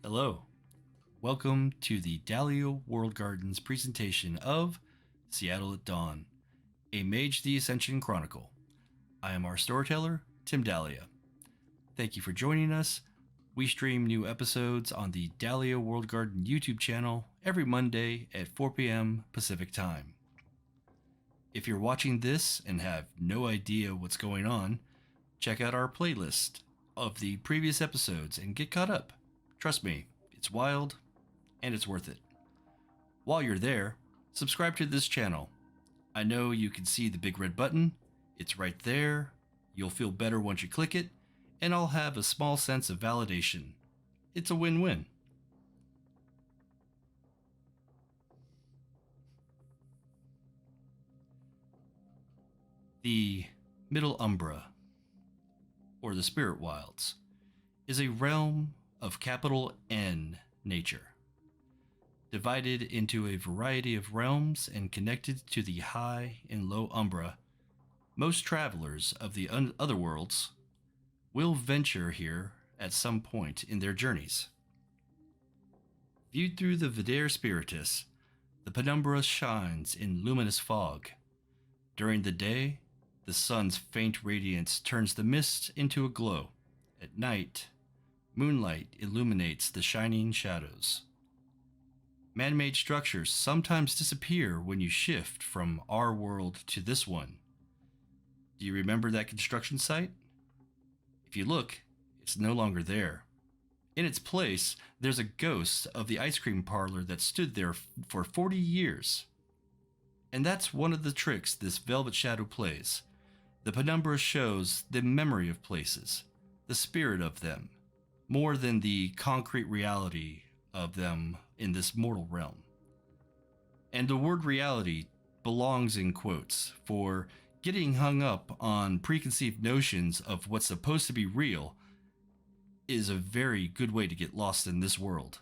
Hello. Welcome to the Dahlia World Gardens presentation of Seattle at Dawn, a Mage the Ascension chronicle. I am our storyteller, Tim Dahlia. Thank you for joining us. We stream new episodes on the Dahlia World Garden YouTube channel every Monday at 4 p.m. Pacific Time. If you're watching this and have no idea what's going on, check out our playlist of the previous episodes and get caught up. Trust me, it's wild and it's worth it. While you're there, subscribe to this channel. I know you can see the big red button. It's right there. You'll feel better once you click it, and I'll have a small sense of validation. It's a win-win. The Middle Umbra, or the Spirit Wilds, is a realm of capital N nature, divided into a variety of realms and connected to the High and Low Umbra. Most travelers of the other worlds will venture here at some point in their journeys. Viewed through the Videre Spiritus, the penumbra shines in luminous fog. During the day, the sun's faint radiance turns the mist into a glow. At night, moonlight illuminates the shining shadows. Man-made structures sometimes disappear when you shift from our world to this one. Do you remember that construction site? If you look, it's no longer there. In its place, there's a ghost of the ice cream parlor that stood there for 40 years. And that's one of the tricks this Velvet Shadow plays. The penumbra shows the memory of places, the spirit of them, more than the concrete reality of them in this mortal realm. And the word reality belongs in quotes, for getting hung up on preconceived notions of what's supposed to be real is a very good way to get lost in this world.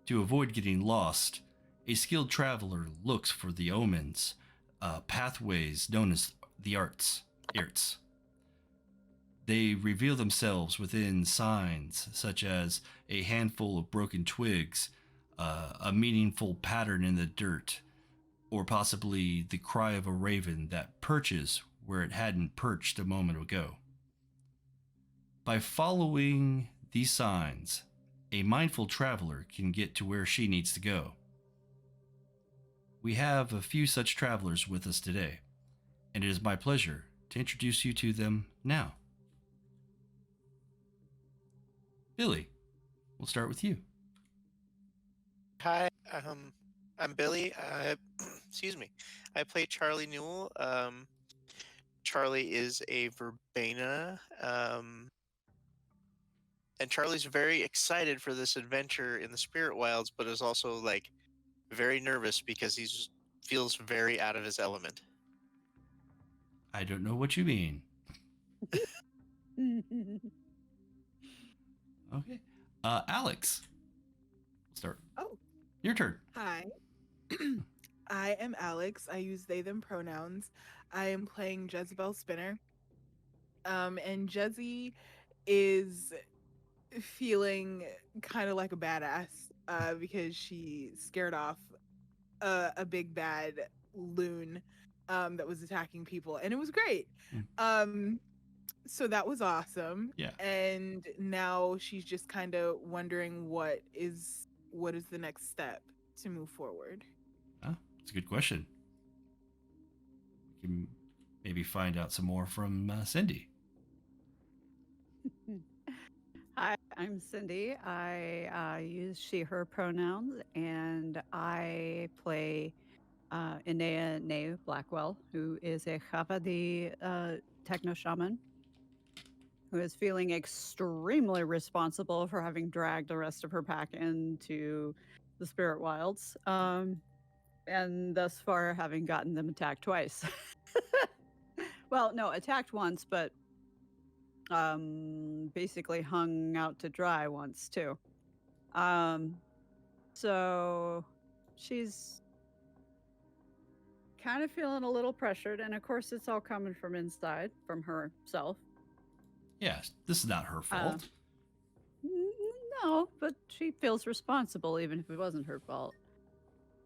To avoid getting lost, a skilled traveler looks for the omens, pathways known as the arts. They reveal themselves within signs such as a handful of broken twigs, a meaningful pattern in the dirt, or possibly the cry of a raven that perches where it hadn't perched a moment ago. By following these signs, a mindful traveler can get to where she needs to go. We have a few such travelers with us today, and it is my pleasure to introduce you to them now. Billie, we'll start with you. Hi, I'm Billie. Excuse me. I play Charlie Newell. Charlie is a Verbena, and Charlie's very excited for this adventure in the Spirit Wilds, but is also very nervous because he feels very out of his element. I don't know what you mean. Okay. Alix. We'll start. Oh. Your turn. Hi. I am Alix. I use they, them pronouns. I am playing Jezebel Spinner. And Jezzy is feeling kind of like a badass because she scared off a big bad loon that was attacking people, and it was great. So that was awesome. Yeah. And now she's just kind of wondering what is the next step to move forward. That's a good question. We can maybe find out some more from Cindy. Hi, I'm Cindy. I use she, her pronouns, and I play Inea Blackwell, who is a Kha'vadi techno shaman who is feeling extremely responsible for having dragged the rest of her pack into the Spirit Wilds, and thus far having gotten them attacked twice. Well, no, attacked once, but basically hung out to dry once too. So she's kind of feeling a little pressured, and of course it's all coming from inside, from herself. Yeah, this is not her fault. No, but she feels responsible even if it wasn't her fault.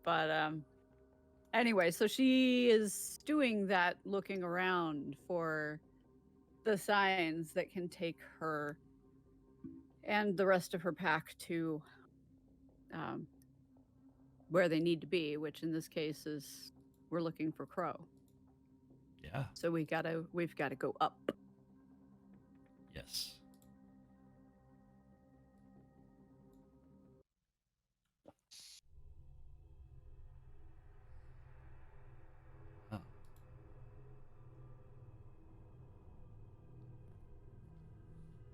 But anyway, so she is doing that, looking around for the signs that can take her and the rest of her pack to where they need to be, which in this case is we're looking for Crow. Yeah. So we've got to go up. Yes. Oh.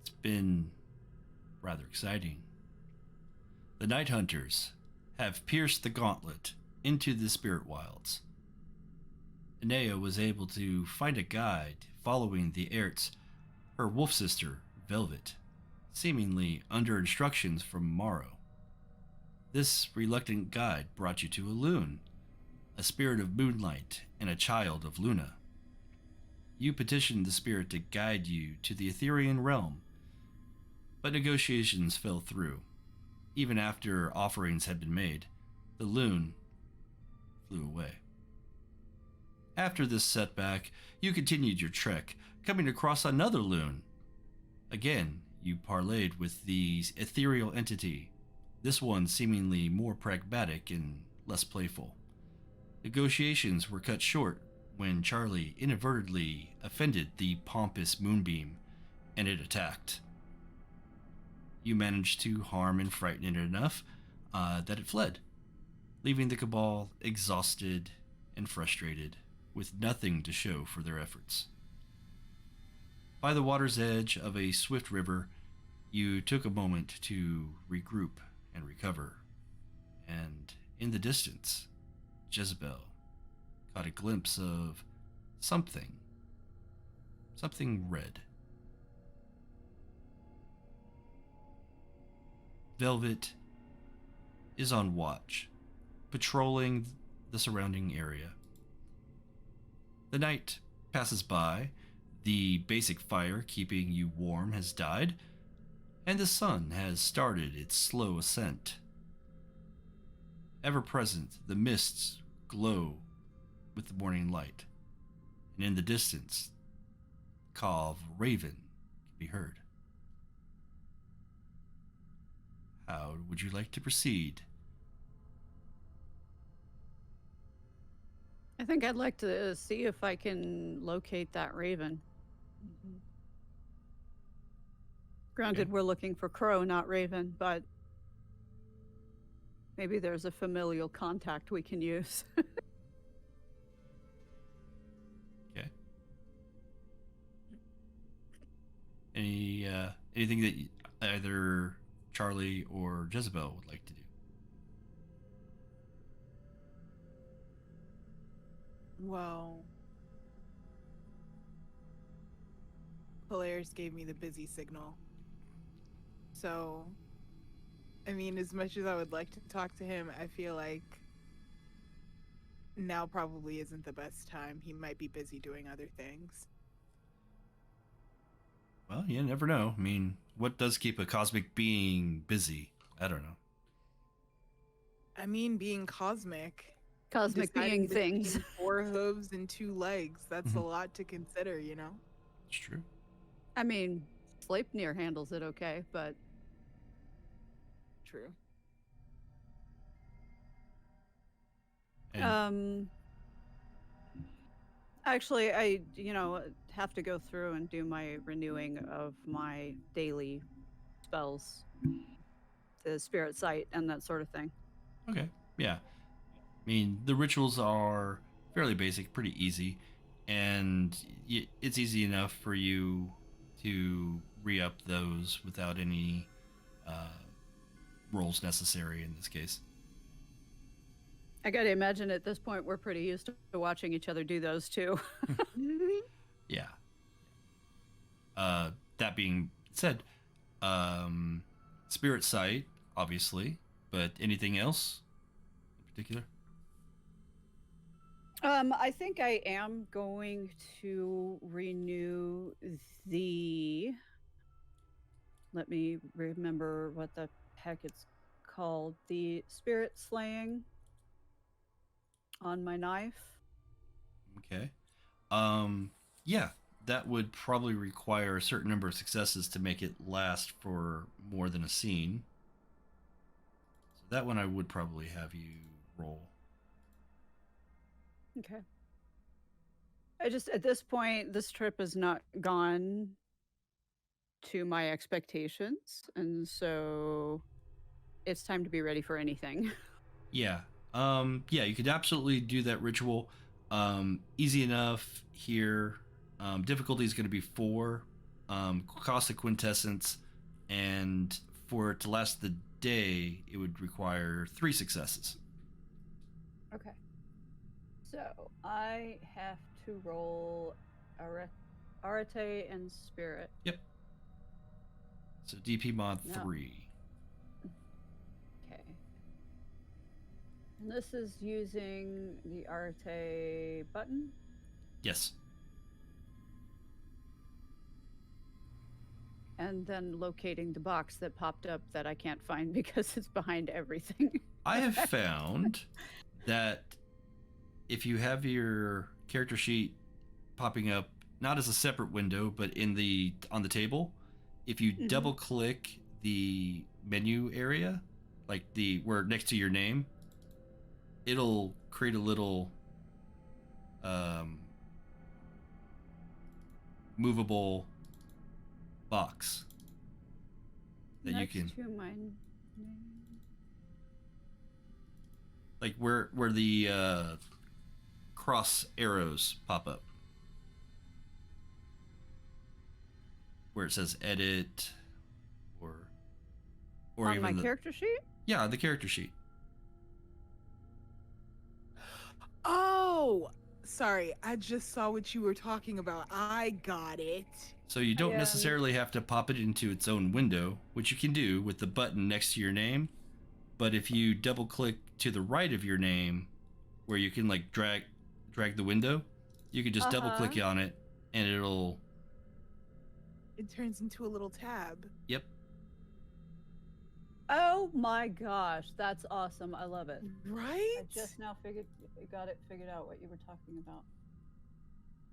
It's been rather exciting. The Night Hunters have pierced the gauntlet into the spirit wilds. Inea was able to find a guide following the Aerts, her wolf sister, Velvet, seemingly under instructions from Morrow. This reluctant guide brought you to a loon, a spirit of moonlight and a child of Luna. You petitioned the spirit to guide you to the Aetherian Realm, but negotiations fell through. Even after offerings had been made, the loon flew away. After this setback, you continued your trek, coming across another loon. Again, you parleyed with the ethereal entity, this one seemingly more pragmatic and less playful. Negotiations were cut short when Charlie inadvertently offended the pompous moonbeam, and it attacked. You managed to harm and frighten it enough that it fled, leaving the Cabal exhausted and frustrated, with nothing to show for their efforts. By the water's edge of a swift river, you took a moment to regroup and recover, and in the distance, Jezebel caught a glimpse of something red. Velvet is on watch, patrolling the surrounding area. The night passes by, the basic fire keeping you warm has died, and the sun has started its slow ascent. Ever present, the mists glow with the morning light, and in the distance, the caw of a raven can be heard. How would you like to proceed? I think I'd like to see if I can locate that raven. Mhm. Granted, Okay. we're looking for Crow, not Raven, but maybe there's a familial contact we can use. Okay. Anything that either Charlie or Jezebel would like to do? Well, Polaris gave me the busy signal. So, I mean, as much as I would like to talk to him, I feel like now probably isn't the best time. He might be busy doing other things. Well, you never know. I mean, what does keep a cosmic being busy? I don't know. I mean, being cosmic. Cosmic being deciding between things. 4 hooves and 2 legs. That's a Mhm. lot to consider, you know? It's true. I mean, Sleipnir handles it okay, but True. And actually, I have to go through and do my renewing of my daily spells, the spirit sight and that sort of thing. okay, yeah. I mean, the rituals are fairly basic, pretty easy, and it's easy enough for you to re-up those without any uh, rolls necessary in this case. I gotta imagine at this point we're pretty used to watching each other do those too. Yeah. That being said, spirit sight, obviously, but anything else in particular? I think I am going to renew the let me remember what the heck it's called. The spirit slaying on my knife. Okay. Yeah, that would probably require a certain number of successes to make it last for more than a scene. So that one I would probably have you roll. Okay. I just, at this point, this trip has not gone to my expectations. And so it's time to be ready for anything. Yeah. Yeah, you could absolutely do that ritual. Easy enough here. Difficulty is going to be 4. Cost of quintessence, and for it to last the day, it would require 3 successes. Okay. So I have to roll Arete and Spirit. Yep. So DP mod No. 3. Okay. And this is using the Arete button. Yes. And then locating the box that popped up that I can't find because it's behind everything. I have found that if you have your character sheet popping up not as a separate window but on the table, if you double click the menu area, like where next to your name, it'll create a little movable box that Next you can, to my name. like where the cross arrows pop up, where it says edit, or On even my character sheet? Yeah, the character sheet. Oh, sorry. I just saw what you were talking about. I got it. So you don't Yeah. necessarily have to pop it into its own window, which you can do with the button next to your name. But if you double click to the right of your name, where you can like drag the window, you can just double click on it and it'll. It turns into a little tab. Yep. Oh my gosh, that's awesome. I love it. Right? I just now got it figured out what you were talking about.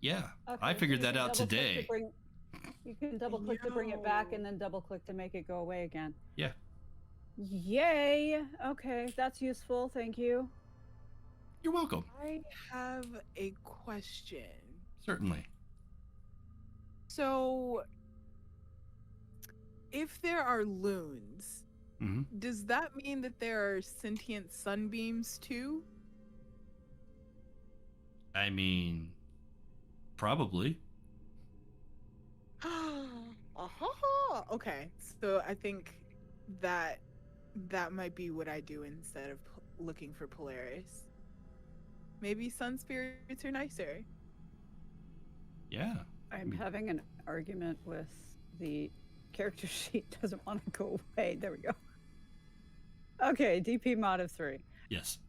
Yeah, Okay, I so figured you that can out double click to today. you can double click to bring it back and Yo. then double click to make it go away again. Yeah. Yay! Okay, that's useful. Thank you. You're welcome. I have a question. Certainly. So, if there are loons, Hmm. does that mean that there are sentient sunbeams too? I mean, probably. Okay, so I think that might be what I do instead of looking for Polaris. Maybe sun spirits are nicer. Yeah. I'm having an argument with the character sheet. Doesn't want to go away. There we go. Okay, DP mod of 3. Yes.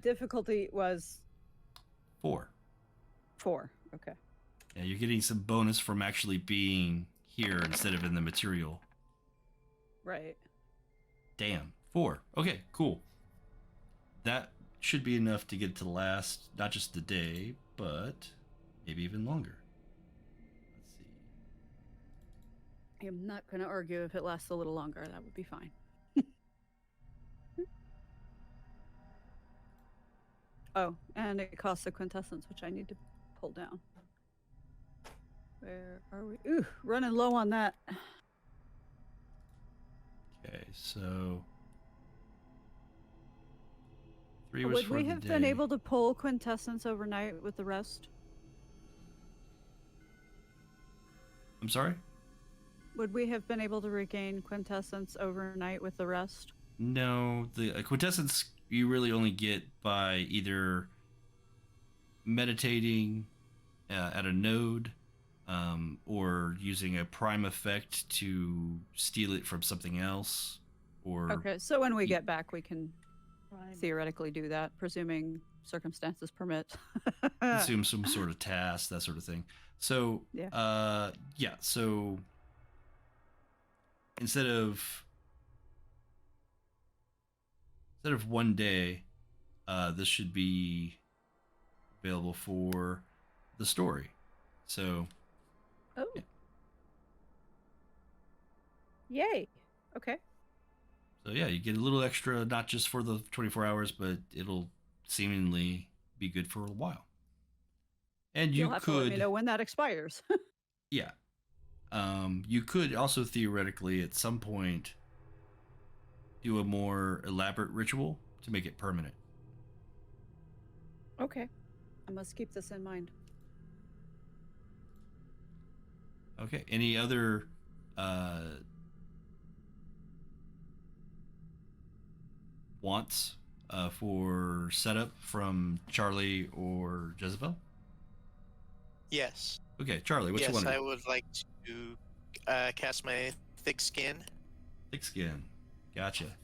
Difficulty was 4. 4. Okay. Yeah, you're getting some bonus from actually being here instead of in the material. Right. Damn. 4. Okay, cool. That should be enough to get it to last not just the day, but maybe even longer. Let's see. I'm not going to argue if it lasts a little longer. That would be fine. Oh, and it costs a quintessence, which I need to pull down. Where are we? Ooh, running low on that. Okay, so 3 was Would for we the have day. been able to pull quintessence overnight with the rest? I'm sorry? Would we have been able to regain quintessence overnight with the rest? No, the quintessence you really only get by either meditating at a node, or using a prime effect to steal it from something else, or Okay, so when we get back, we can theoretically do that, presuming circumstances permit. consume some sort of task, that sort of thing. So, Yeah. so instead of 1 day, this should be available for the story. So, Oh. yeah. Yay. Okay. So yeah, you get a little extra, not just for the 24 hours, but it'll seemingly be good for a while. And you You'll have to let me could, know when that expires. yeah, you could also theoretically at some point do a more elaborate ritual to make it permanent. Okay. I must keep this in mind. Okay. Any other wants for setup from Charlie or Jezebel? Yes. Okay, Charlie, what you Yes, want to I do? would like to cast my thick skin. Thick skin. Gotcha.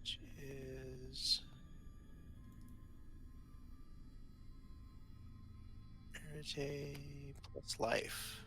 Which is Heritage plus life.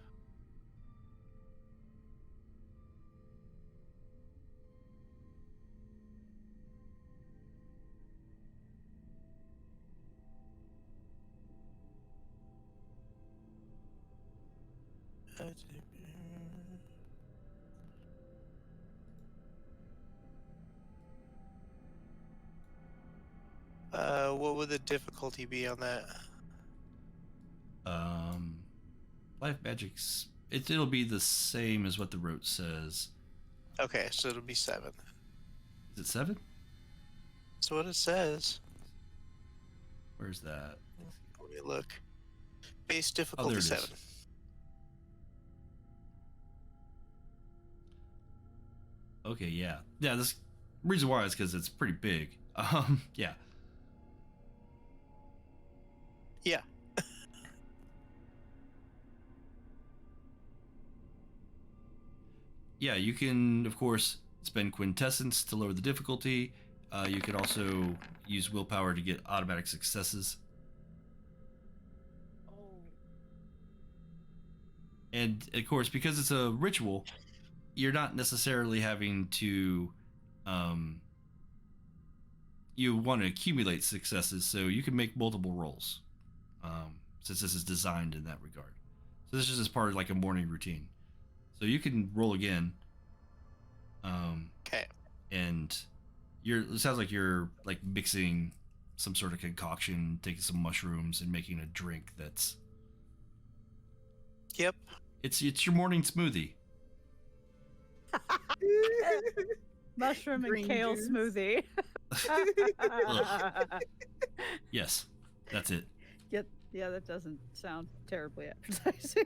What would the difficulty be on that? Life magic's it'll be the same as what the rote says. Okay, so it'll be 7. Is it 7? That's what it says. Where's that? Let me look. Base Oh, difficulty there it 7. is. Okay, yeah. Yeah, this reason why is because it's pretty big. Yeah. Yeah. Yeah, you can, of course, spend quintessence to lower the difficulty. You can also use willpower to get automatic successes. And, of course, because it's a ritual, you're not necessarily having to... you want to accumulate successes, so you can make multiple rolls, since this is designed in that regard. So this is just part of like a morning routine. So you can roll again. Okay. And it sounds like you're like mixing some sort of concoction, taking some mushrooms and making a drink that's Yep. it's your morning smoothie. Mushroom and Green kale juice. smoothie. Yes, that's it. Yeah, that doesn't sound terribly appetizing.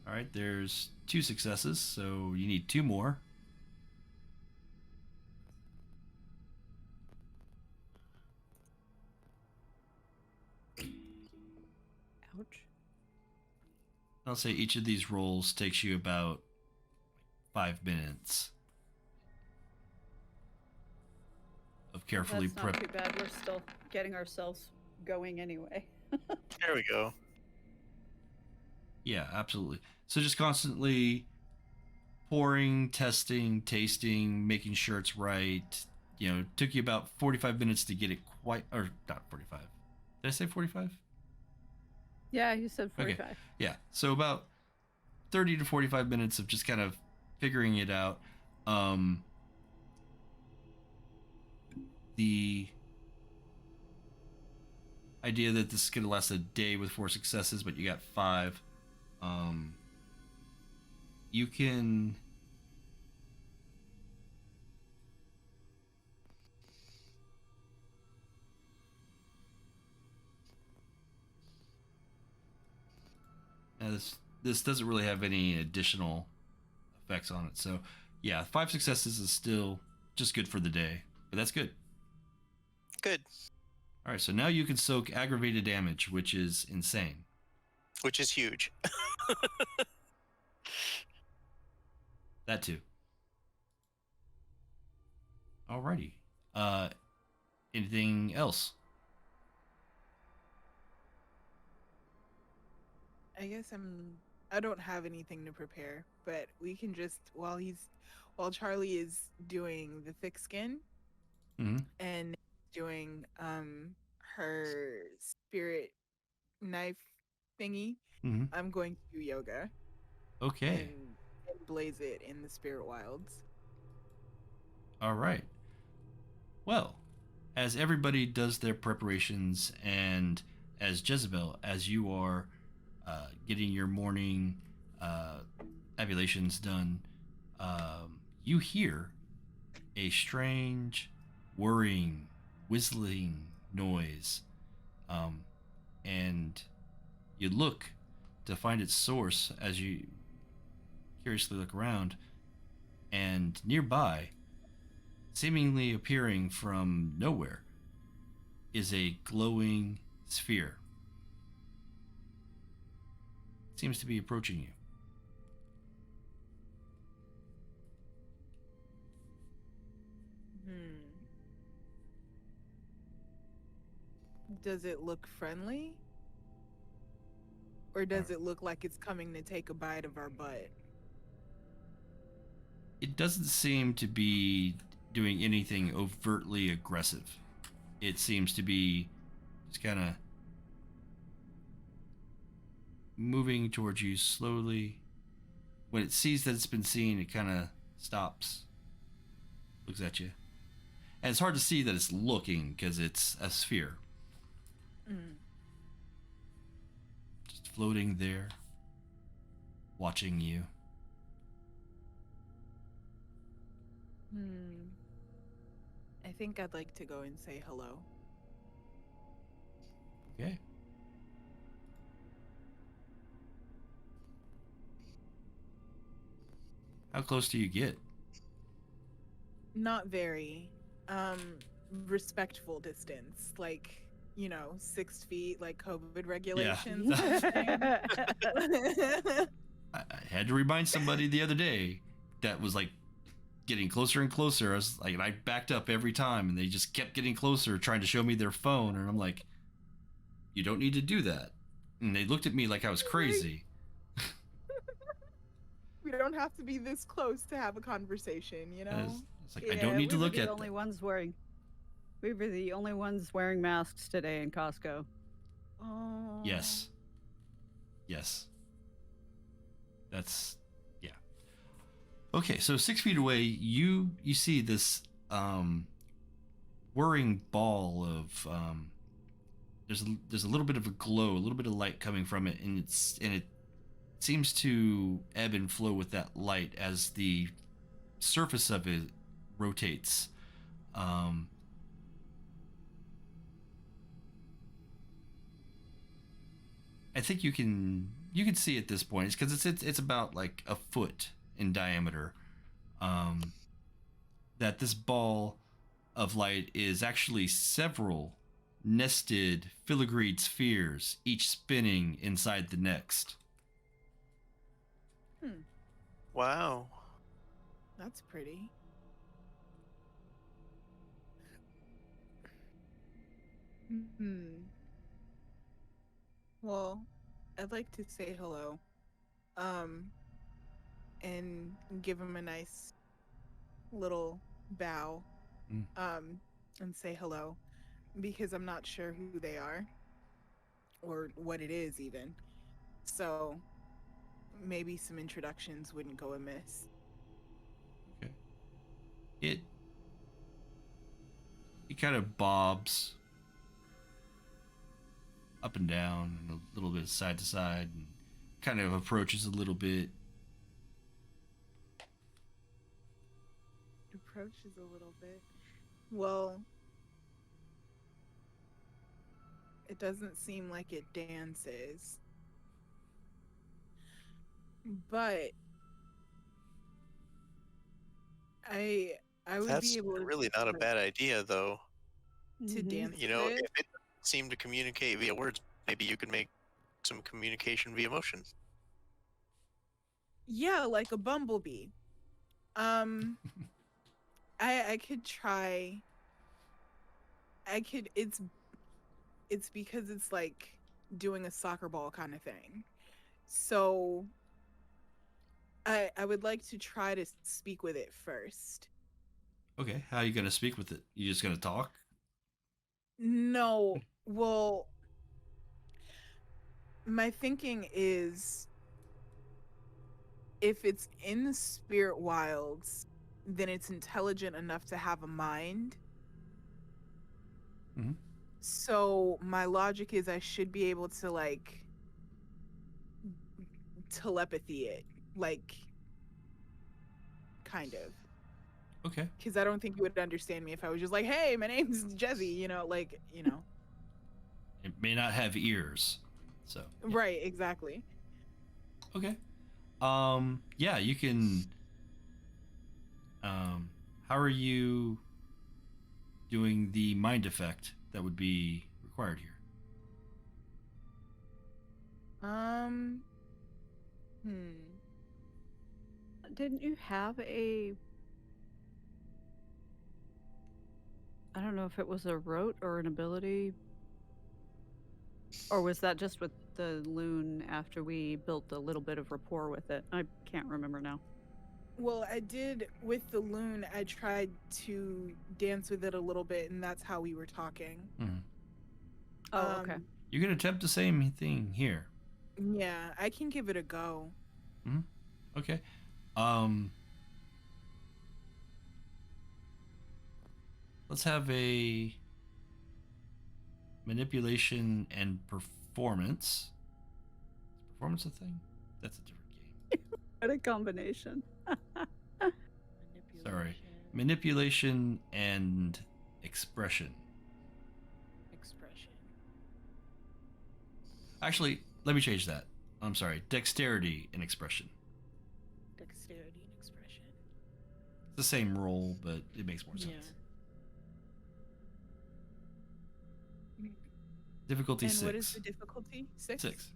All right, there's 2 successes, so you need 2 more. Ouch. I'll say each of these rolls takes you about 5 minutes of carefully That's not prep. too bad. We're still getting ourselves going anyway. There we go. Yeah, absolutely. So just constantly pouring, testing, tasting, making sure it's right. You know, it took you about 45 minutes to get it quite, or not 45. Did I say 45? Yeah, you said Okay. 45. Yeah. So about 30 to 45 minutes of just kind of figuring it out. The idea that this is going to last a day with 4 successes, but you got 5. You can... Now this doesn't really have any additional effects on it. So, yeah, 5 successes is still just good for the day. But that's good. Good. All right, so now you can soak aggravated damage, which is insane. Which is huge. That too. Alrighty. Anything else? I guess I don't have anything to prepare, but we can just while Charlie is doing the thick skin Mm-hmm. and doing her spirit knife thingy, Mm-hmm. I'm going to do yoga Okay. and blaze it in the spirit wilds. All right. Well, as everybody does their preparations, and as Jezebel, as you are getting your morning uh, ablutions done, you hear a strange, whirring, whistling noise, um, and you look to find its source as you curiously look around, and nearby, seemingly appearing from nowhere, is a glowing sphere. It seems to be approaching you. Does it look friendly? Or does it look like it's coming to take a bite of our butt? It doesn't seem to be doing anything overtly aggressive. It seems to be just kind of moving towards you slowly. When it sees that it's been seen, it kind of stops, looks at you. And it's hard to see that it's looking because it's a sphere. Just floating there, watching you. I think I'd like to go and say hello. Okay. How close do you get? Not very. Respectful distance. Like, 6 feet, like COVID regulations. I had to remind somebody the other day that was like getting closer and closer. I was like, and I backed up every time, and they just kept getting closer, trying to show me their phone, and I'm like, "You don't need to do that." And they looked at me like I was crazy. We don't have to be this close to have a conversation, It's like I don't need to look at. We were the only ones wearing masks today in Costco. Oh. Yes. That's yeah. Okay, so 6 feet away, you see this whirring ball of there's a little bit of a glow, a little bit of light coming from it, and it seems to ebb and flow with that light as the surface of it rotates. I think you can see at this point, it's because it's about like a foot in diameter. That this ball of light is actually several nested filigreed spheres, each spinning inside the next. Wow. That's pretty. Well, I'd like to say hello. And give him a nice little bow. And say hello. Because I'm not sure who they are. Or what it is even. So maybe some introductions wouldn't go amiss. Okay. It kind of bobs up and down and a little bit side to side and kind of approaches a little bit. Approaches a little bit. Well, it doesn't seem like it dances. But I would That's be able to really not a bad idea, though. to dance. You know, with. if it doesn't seem to communicate via words, maybe you could make some communication via motion. Yeah, like a bumblebee. I could try. I could. It's because it's like doing a soccer ball kind of thing. So I would like to try to speak with it first. Okay, how are you gonna speak with it? You just gonna talk? No, well, my thinking is if it's in the spirit wilds, then it's intelligent enough to have a mind. Mhm. So my logic is I should be able to like telepathy it, like kind of. Okay. Because I don't think you would understand me if I was just like, "Hey, my name's Jezzy," like, It may not have ears, so yeah. Right, exactly. Okay. Yeah, you can. How are you doing the mind effect that would be required here? Um, hmm. Didn't you have a? I don't know if it was a rote or an ability, or was that just with the loon after we built a little bit of rapport with it? I can't remember now. Well, I did with the loon. I tried to dance with it a little bit, and that's how we were talking. Mhm. Oh, okay. You can attempt the same thing here. Yeah, I can give it a go. Hmm. Okay. Um, let's have a manipulation and performance. Is performance a thing? That's a different game. What a combination. Sorry. Manipulation and expression. Expression. Actually, let me change that. I'm sorry. Dexterity and expression. Dexterity and expression. It's the same roll, but it makes more sense. Yeah. Difficulty And 6. what is the difficulty? 6? 6.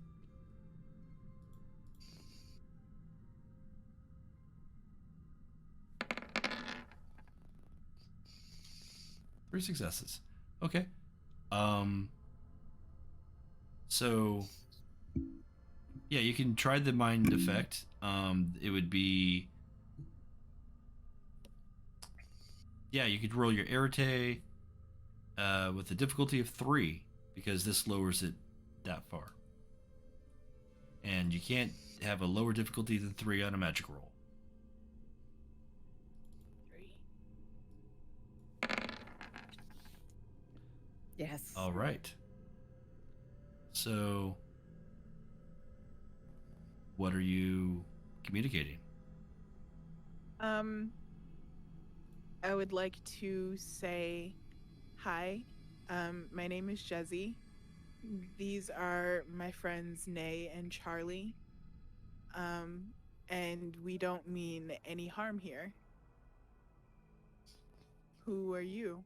Three successes. Okay. Um. So, yeah, you can try the mind effect. It would be. Yeah, you could roll your arete with a difficulty of 3 because this lowers it that far. And you can't have a lower difficulty than 3 on a magic roll. 3. Yes. All right. So, what are you communicating? I would like to say hi. My name is Jezzy. These are my friends Nay and Charlie. And we don't mean any harm here. Who are you?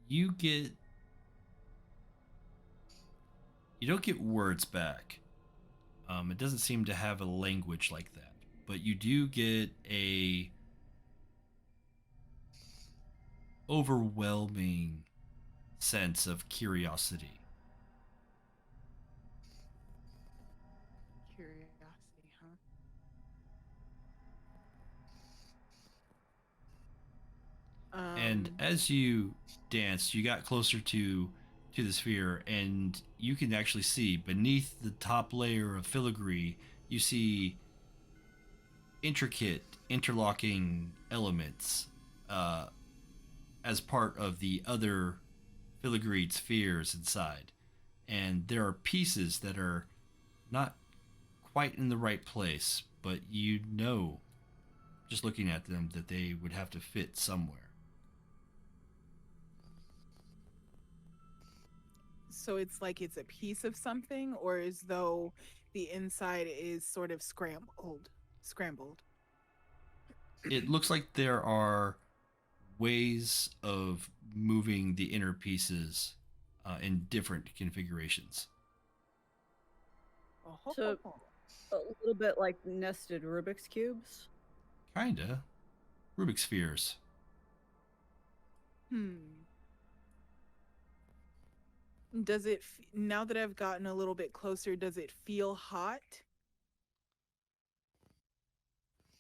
You get. You don't get words back. It doesn't seem to have a language like that. But you do get a overwhelming sense of curiosity. Curiosity, huh? And as you dance, you got closer to the sphere, and you can actually see beneath the top layer of filigree, you see intricate interlocking elements as part of the other filigreed spheres inside. And there are pieces that are not quite in the right place, but you know, just looking at them, that they would have to fit somewhere. So it's like it's a piece of something, or as though the inside is sort of scrambled. It looks like there are ways of moving the inner pieces in different configurations. Oh, ho, So- ho, ho. A little bit like nested Rubik's cubes. Kinda. Rubik's spheres. Does it now that I've gotten a little bit closer, does it feel hot?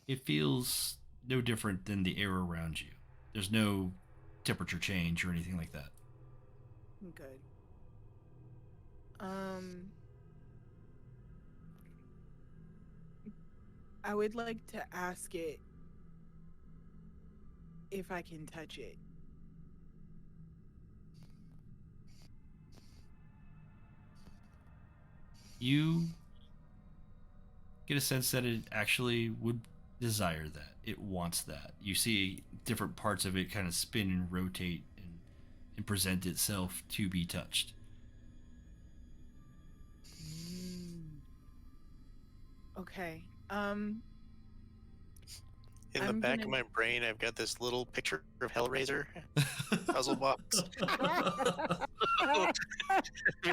It feels no different than the air around you. There's no temperature change or anything like that. Good. I would like to ask it if I can touch it. You get a sense that it actually would desire that. It wants that. You see different parts of it kind of spin and rotate and present itself to be touched. Okay. In the I'm back gonna- of my brain, I've got this little picture of Hellraiser puzzle box. I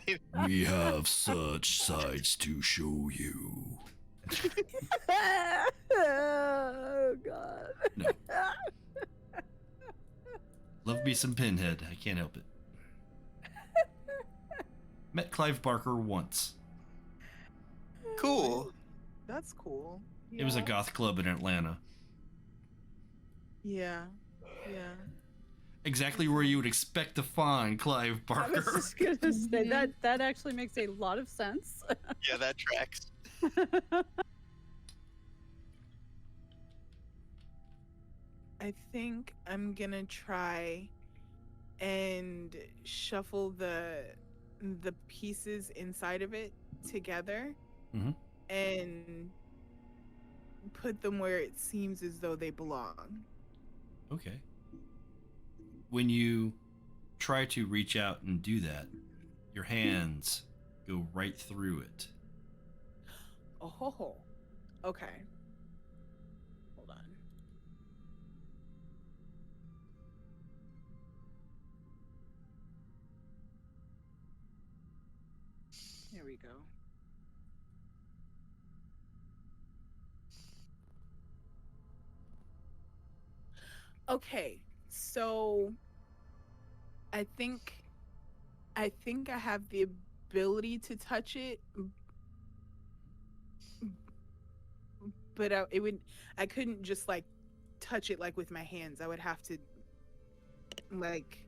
mean, We have such sights to show you. Oh God. No. Love me some Pinhead. I can't help it. Met Clive Barker once. cool. That's cool. It was a goth club in Atlanta. Yeah. Yeah. Exactly where you would expect to find Clive I was Barker. just gonna say that actually makes a lot of sense. Yeah, that tracks. I think I'm gonna try and shuffle the pieces inside of it together Mhm. and put them where it seems as though they belong. Okay. When you try to reach out and do that, your hands go right through it. Oh ho ho. Okay. Hold on. There we go. Okay, so I think I have the ability to touch it, but I couldn't just like touch it like with my hands. I would have to like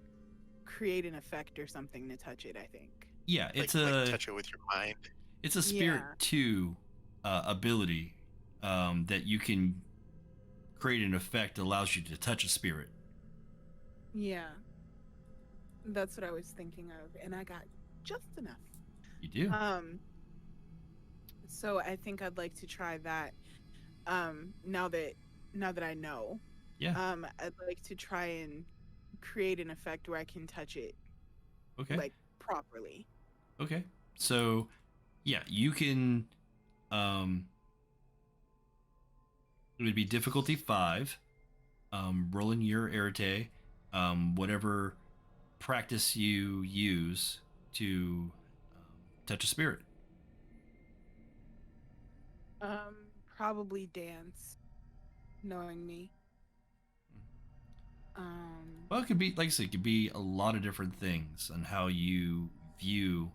create an effect or something to touch it, I think. Yeah, it's like touch it with your mind. it's a Spirit Yeah. 2 ability that you can create an effect that allows you to touch a spirit. Yeah. That's what I was thinking of, and I got just enough. You do. So I think I'd like to try that. Now that I know. Yeah. I'd like to try and create an effect where I can touch it Okay. like properly. Okay. So, yeah, you can. It would be difficulty 5. Rolling your arete, whatever practice you use to touch a spirit. Probably dance, knowing me. Well, it could be, like I said, it could be a lot of different things on how you view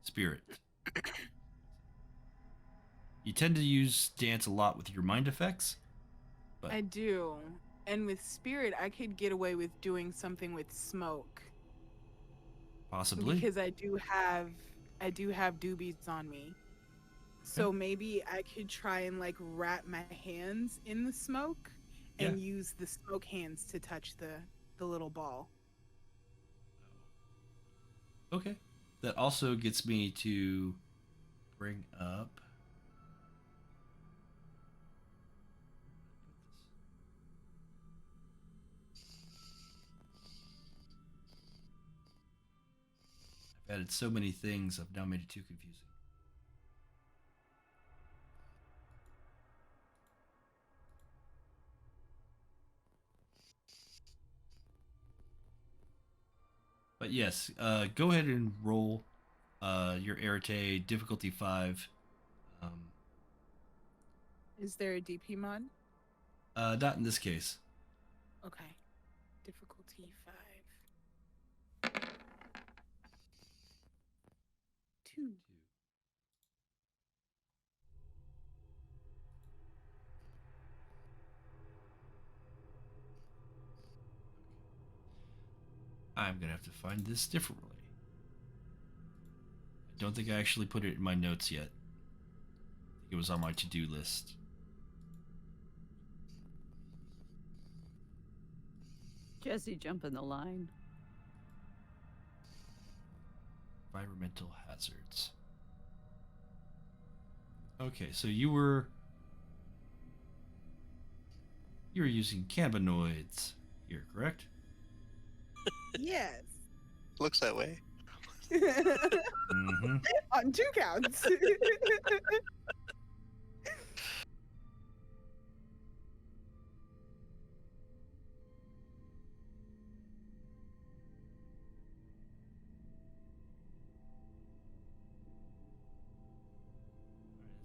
spirit. You tend to use dance a lot with your mind effects. But I do. And with spirit, I could get away with doing something with smoke possibly. because I do have doobies on me. So maybe I could try and like wrap my hands in the smoke and use the smoke hands to touch the little ball. Okay. That also gets me to bring up. I've added so many things, I've now made it too confusing. But yes, go ahead and roll your arete difficulty 5. Is there a DP mod? Not in this case. Okay. Difficulty 5. 2. I'm gonna have to find this differently. I don't think I actually put it in my notes yet. I think it was on my to-do list. Jesse jumping the line. Environmental hazards. Okay, so you were using cannabinoids here, correct? Yes. Looks that way. Mm-hmm. On 2 counts.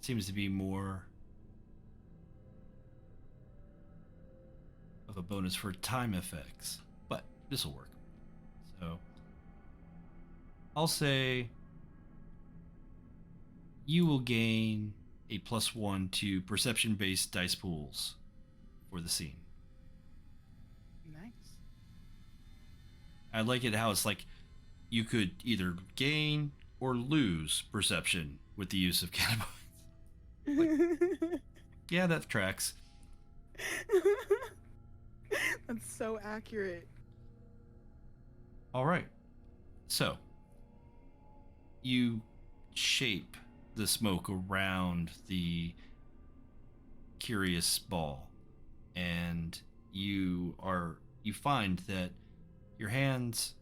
Seems to be more of a bonus for time effects, but this will work. So I'll say you will gain a +1 to perception-based dice pools for the scene. Nice. I like it how it's like you could either gain or lose perception with the use of cannabinoids. Yeah, that tracks. That's so accurate. All right. So, you shape the smoke around the curious ball, and you find that your hands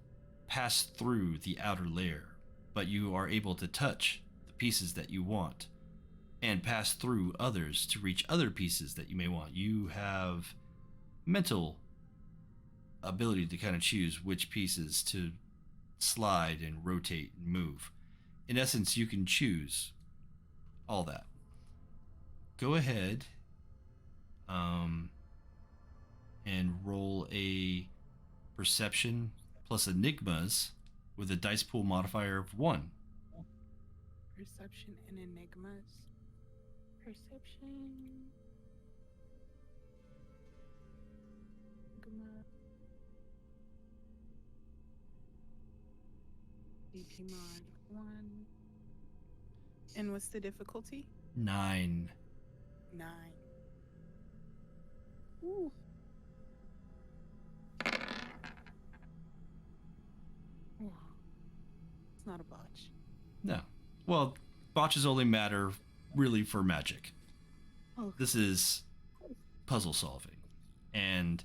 pass through the outer layer, but you are able to touch the pieces that you want and pass through others to reach other pieces that you may want. You have mental ability to kind of choose which pieces to slide and rotate and move. In essence, you can choose all that. Go ahead and roll a perception plus enigmas with a dice pool modifier of 1. Perception and enigmas. Perception. Enigma. DP mod 1. And what's the difficulty? 9. 9. Ooh. Ooh. It's not a botch. No. Well, botches only matter really for magic. Okay. This is puzzle solving. And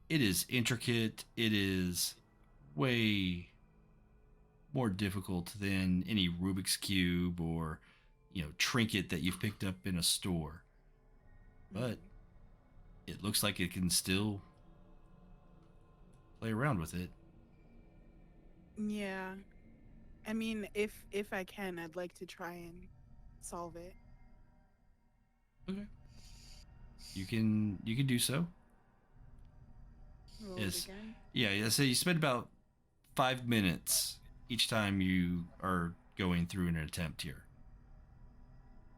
it is intricate. It is way more difficult than any Rubik's Cube or, trinket that you've picked up in a store. But it looks like it can still play around with it. Yeah. I mean, if I can, I'd like to try and solve it. Okay. You can do so. Roll Yes. it again. Yeah, so you spend about 5 minutes each time you are going through an attempt here.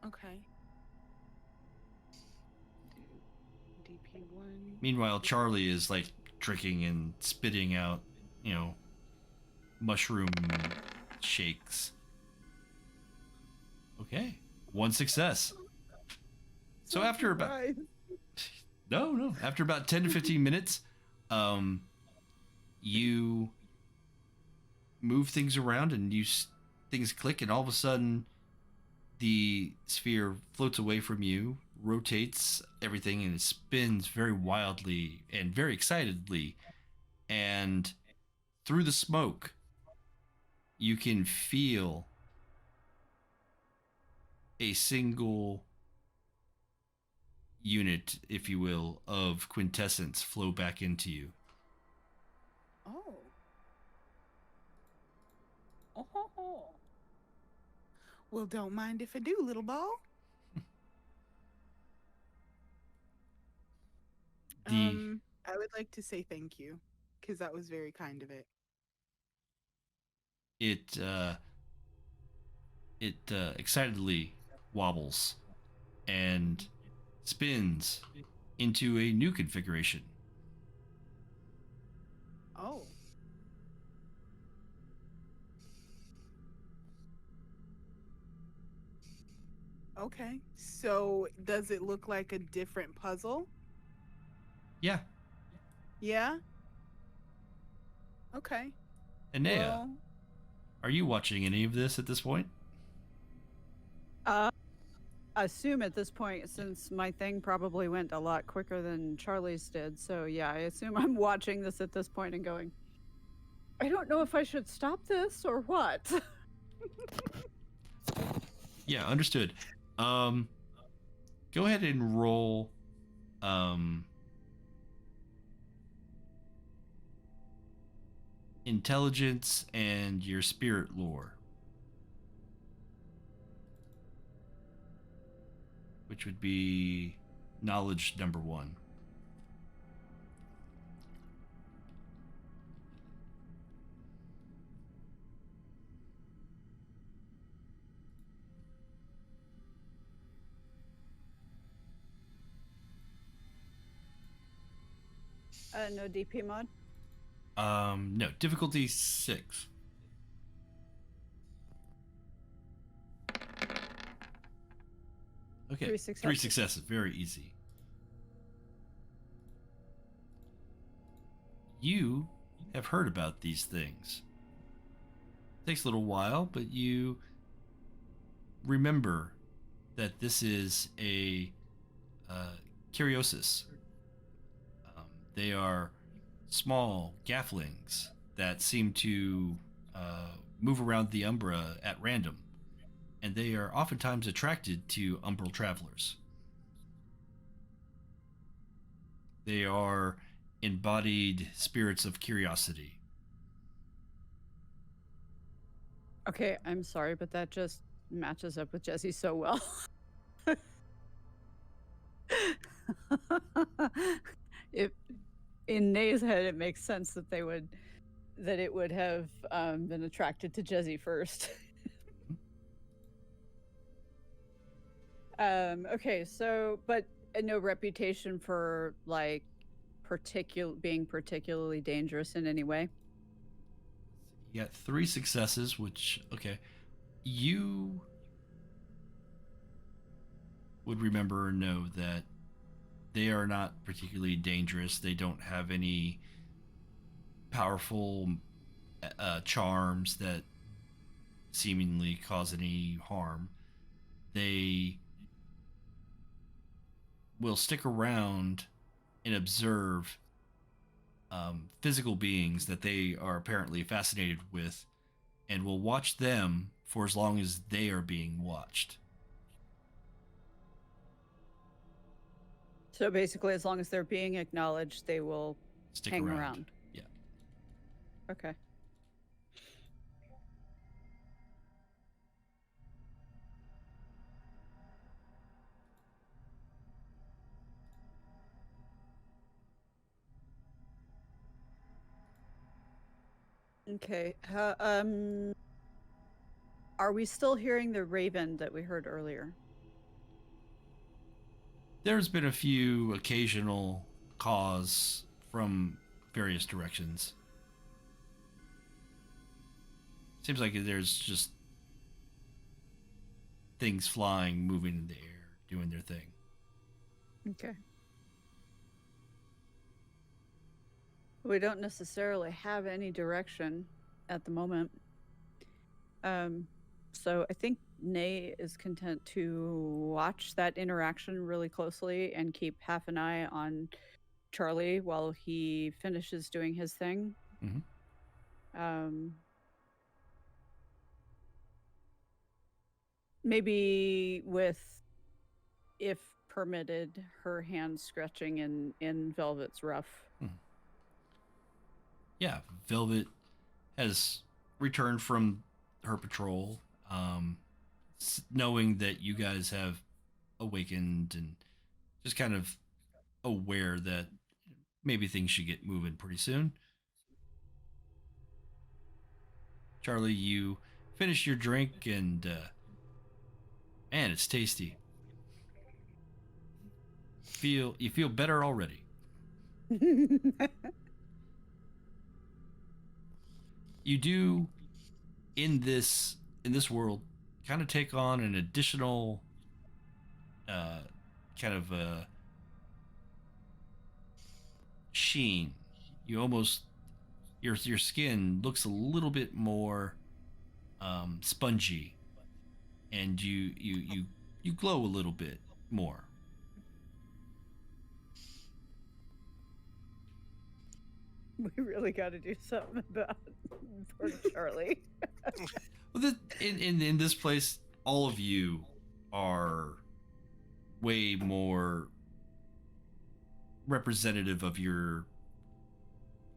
Okay. DP1. Meanwhile, Charlie is like drinking and spitting out, mushroom shakes. Okay. 1 success. So after about Surprise. No. After about 10 to 15 minutes, you move things around and things click, and all of a sudden the sphere floats away from you, rotates everything, and it spins very wildly and very excitedly. And through the smoke, you can feel a single unit, if you will, of quintessence flow back into you. Oh. Oh. Well, don't mind if I do, little ball. The I would like to say thank you, because that was very kind of it. it excitedly wobbles and spins into a new configuration. Oh. Okay. So does it look like a different puzzle? Yeah, Yeah? Okay. Inea, Well, are you watching any of this at this point? I assume at this point, since my thing probably went a lot quicker than Charlie's did, so yeah, I assume I'm watching this at this point and going, I don't know if I should stop this or what. Yeah, understood. Go ahead and roll intelligence and your spirit lore, which would be knowledge number 1. No DP mod? No, difficulty 6. Okay, 3 successes. 3 successes, very easy. You have heard about these things. Takes a little while, but you remember that this is a Curiosus. They are small gafflings that seem to move around the Umbra at random, and they are oftentimes attracted to Umbral travelers. They are embodied spirits of curiosity. Okay, I'm sorry, but that just matches up with Jesse so well. If in Nay's head, it makes sense that it would have been attracted to Jesse first. Okay, so but no reputation for like being particularly dangerous in any way. You got 3 successes, which, okay, you would remember or know that they are not particularly dangerous. They don't have any powerful charms that seemingly cause any harm. They will stick around and observe physical beings that they are apparently fascinated with, and will watch them for as long as they are being watched. So basically, as long as they're being acknowledged, they will Stick hang around. around. Yeah. Okay. Okay. Are we still hearing the raven that we heard earlier? There's been a few occasional caws from various directions. Seems like there's just things flying, moving in the air, doing their thing. Okay. We don't necessarily have any direction at the moment. So I think Nay is content to watch that interaction really closely and keep half an eye on Charlie while he finishes doing his thing. Mm-hmm. Maybe with, if permitted, her hand scratching in Velvet's ruff. Yeah, Velvet has returned from her patrol, knowing that you guys have awakened and just kind of aware that maybe things should get moving pretty soon. Charlie, you finish your drink and man, it's tasty. You feel better already. You do in this world kind of take on an additional uh, kind of sheen. You almost your skin looks a little bit more spongy, and you glow a little bit more. We really got to do something about poor Charlie. Well, in this place, all of you are way more representative of your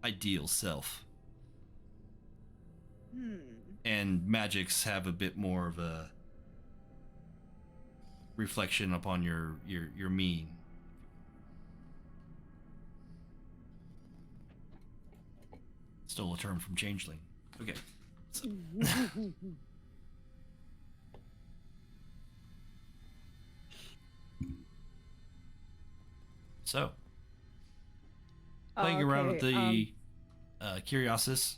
ideal self. And magics have a bit more of a reflection upon your mien. Stole a term from Changeling. Okay. So playing around with the Curiosus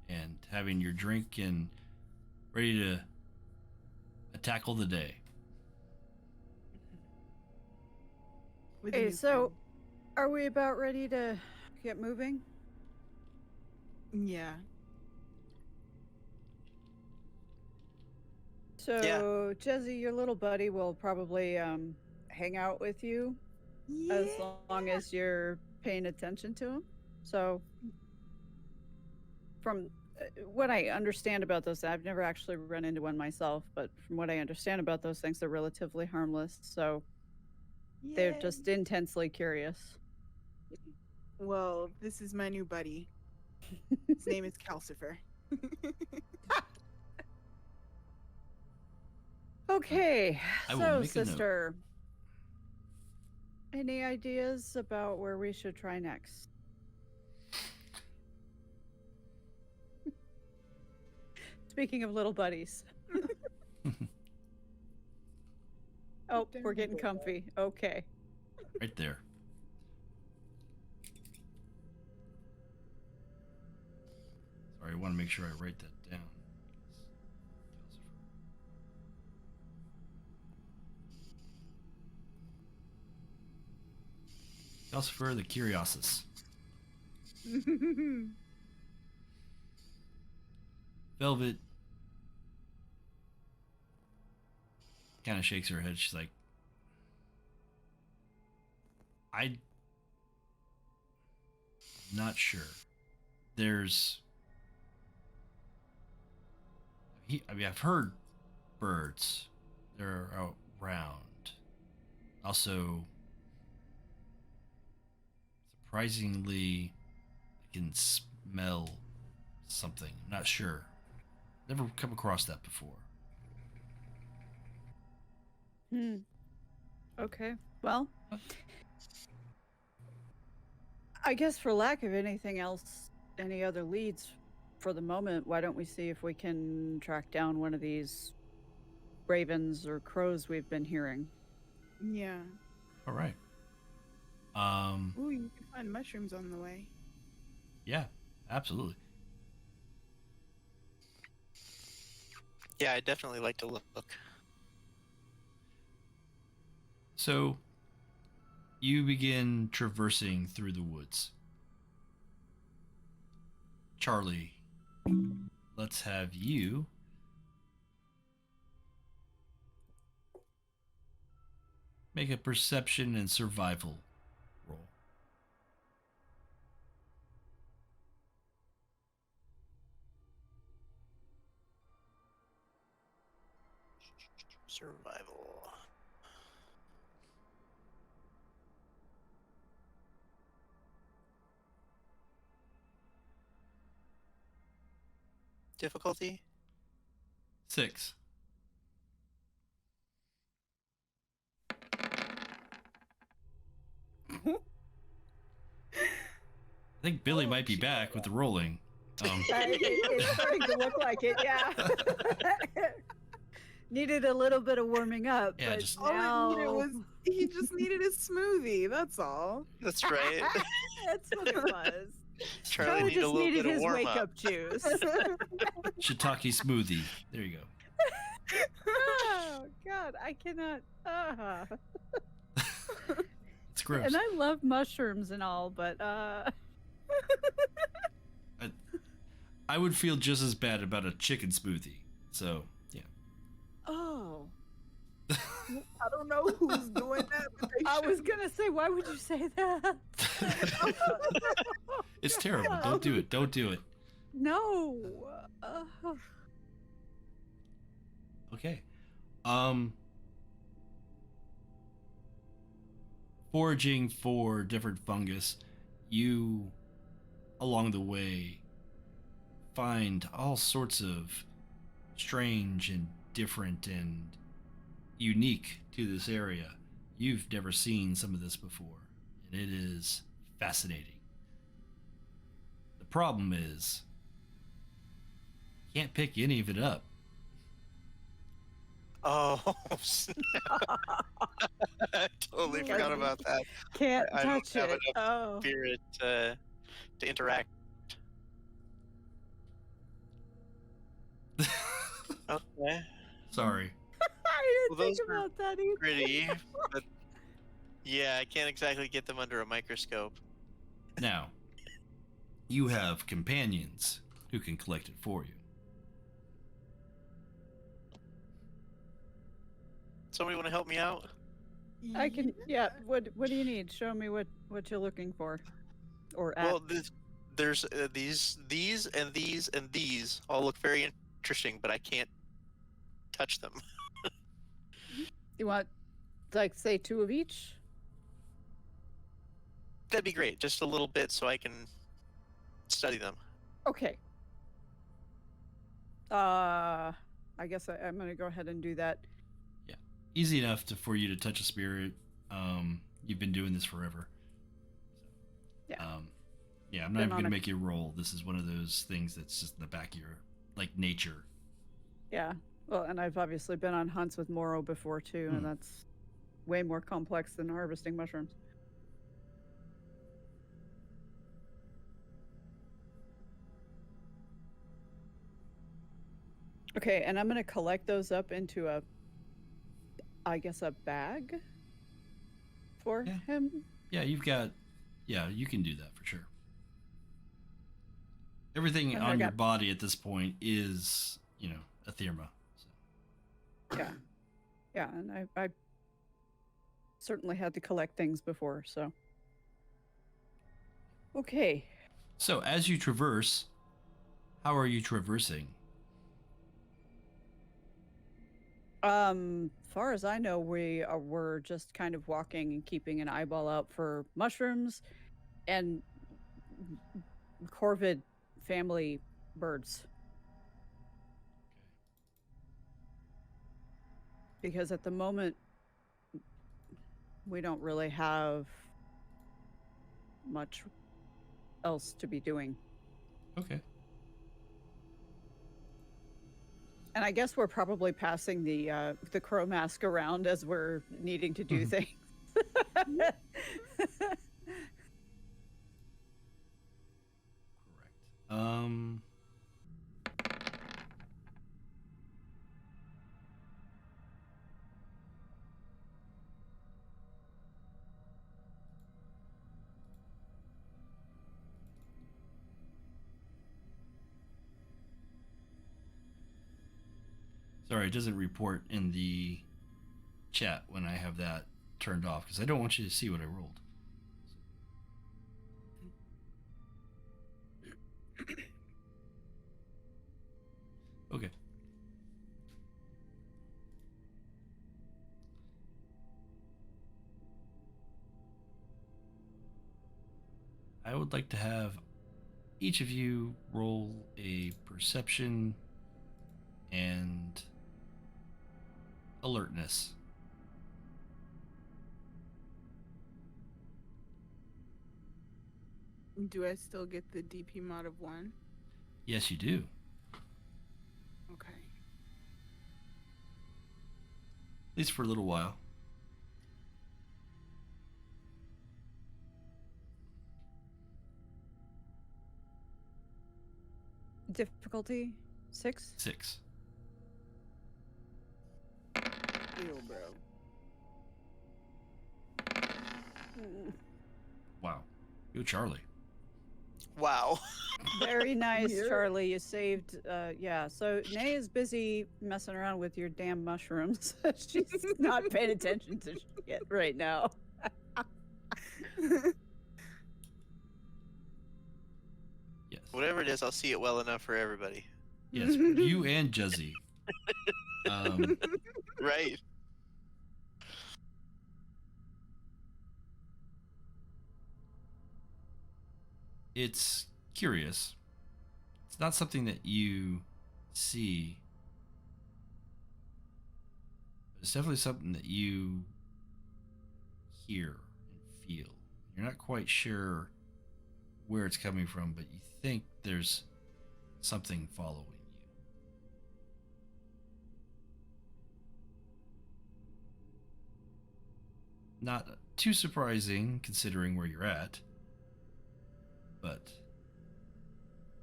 and having your drink and ready to tackle the day. Hey, so are we about ready to get moving? Yeah. So, Jezzy, your little buddy will probably hang out with you as long as you're paying attention to him. So, from what I understand about those, I've never actually run into one myself, but from what I understand about those things, they're relatively harmless. So, they're just intensely curious. Well, this is my new buddy. His name is Calcifer. Okay, I will so make a note. sister, any ideas about where we should try next? Speaking of little buddies. Oh, we're getting comfy. Okay. Right there. Sorry, I want to make sure I write that down. Calcifer the Curiosus. Velvet kind of shakes her head. She's like, I'm not sure. I've heard birds. They're around. Also, surprisingly, I can smell something. I'm not sure. Never come across that before. Okay. Well, I guess for lack of anything else, any other leads for the moment, why don't we see if we can track down one of these ravens or crows we've been hearing? Yeah. All right. Ooh, you can find mushrooms on the way. Yeah, absolutely. Yeah, I'd definitely like to look. So, you begin traversing through the woods. Charlie, let's have you make a perception and survival roll. Survival. Difficulty? 6. I think Billie might be back with the rolling. It's starting to look like it, yeah. Needed a little bit of warming up, Yeah, but just- All it needed now was he just needed a smoothie. That's all. That's right. that's what it was. Charlie Charlie need a just little needed bit of his warm wake up. up juice. Shiitake smoothie. There you go. Oh God, I cannot. It's gross. And I love mushrooms and all, but I would feel just as bad about a chicken smoothie. So, yeah. Oh. I don't know who's doing that, but they I was should. gonna say, why would you say that? It's terrible. Don't do it. Don't do it. No. Okay. Foraging for different fungus, you along the way find all sorts of strange and different and unique to this area. You've never seen some of this before, and it is fascinating. The problem is you can't pick any of it up. Oh, snap. I totally forgot about that. Can't I don't touch have it. enough Oh. Spirit to interact. Okay. Sorry. I didn't Well, think those are about that either. Pretty, but yeah, I can't exactly get them under a microscope. Now, you have companions who can collect it for you. Somebody want to help me out? I can. Yeah. What do you need? Show me what you're looking for, or at. Well, there's these, and these, and these all look very interesting, but I can't touch them. You want, like, say 2 of each? That'd be great. Just a little bit so I can study them. Okay. I guess I'm gonna go ahead and do that. Easy enough for you to touch a spirit. You've been doing this forever. Yeah. Yeah, I'm not Been even on going to a- make you roll. This is one of those things that's just in the back of your, like, nature. Yeah. Well, and I've obviously been on hunts with Moro before too, Hmm. and that's way more complex than harvesting mushrooms. Okay, and I'm gonna collect those up into I guess a bag for Yeah. him. Yeah, you can do that for sure. Everything And on I your got- body at this point is, a therma. So. Yeah. Yeah, and I certainly had to collect things before, so. Okay. So, as you traverse, how are you traversing? Far as I know, we're just kind of walking and keeping an eyeball out for mushrooms and corvid family birds. Because at the moment, we don't really have much else to be doing. Okay. And I guess we're probably passing the crow mask around as we're needing to do Mhm. things. Correct. Sorry, it doesn't report in the chat when I have that turned off because I don't want you to see what I rolled. Okay. I would like to have each of you roll a perception and alertness. Do I still get the DP mod of 1? Yes, you do. Okay. At least for a little while. Difficulty 6. 6. Ew, bro. Wow. Go Charlie. Wow. Very nice, Yeah. Charlie. You saved. Yeah. So Nay is busy messing around with your damn mushrooms. She's not paying attention to shit right now. Yes. Whatever it is, I'll see it well enough for everybody. Yes, you and Juzzy. Right. It's curious. It's not something that you see. It's definitely something that you hear and feel. You're not quite sure where it's coming from, but you think there's something following you. Not too surprising considering where you're at, but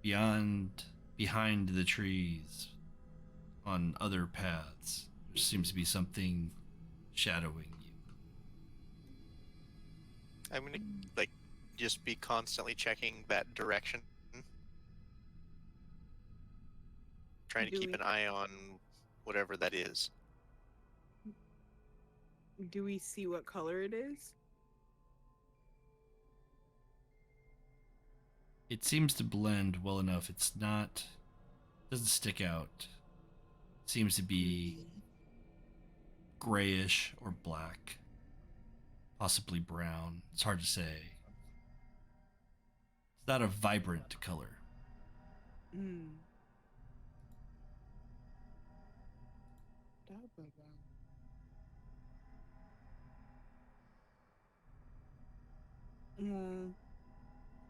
behind the trees, on other paths, there seems to be something shadowing you. I'm gonna like just be constantly checking that direction. Trying to Do keep we- an eye on whatever that is. Do we see what color it is? It seems to blend well enough. It's not, doesn't stick out. It seems to be grayish or black, possibly brown. It's hard to say. It's not a vibrant color. Hmm.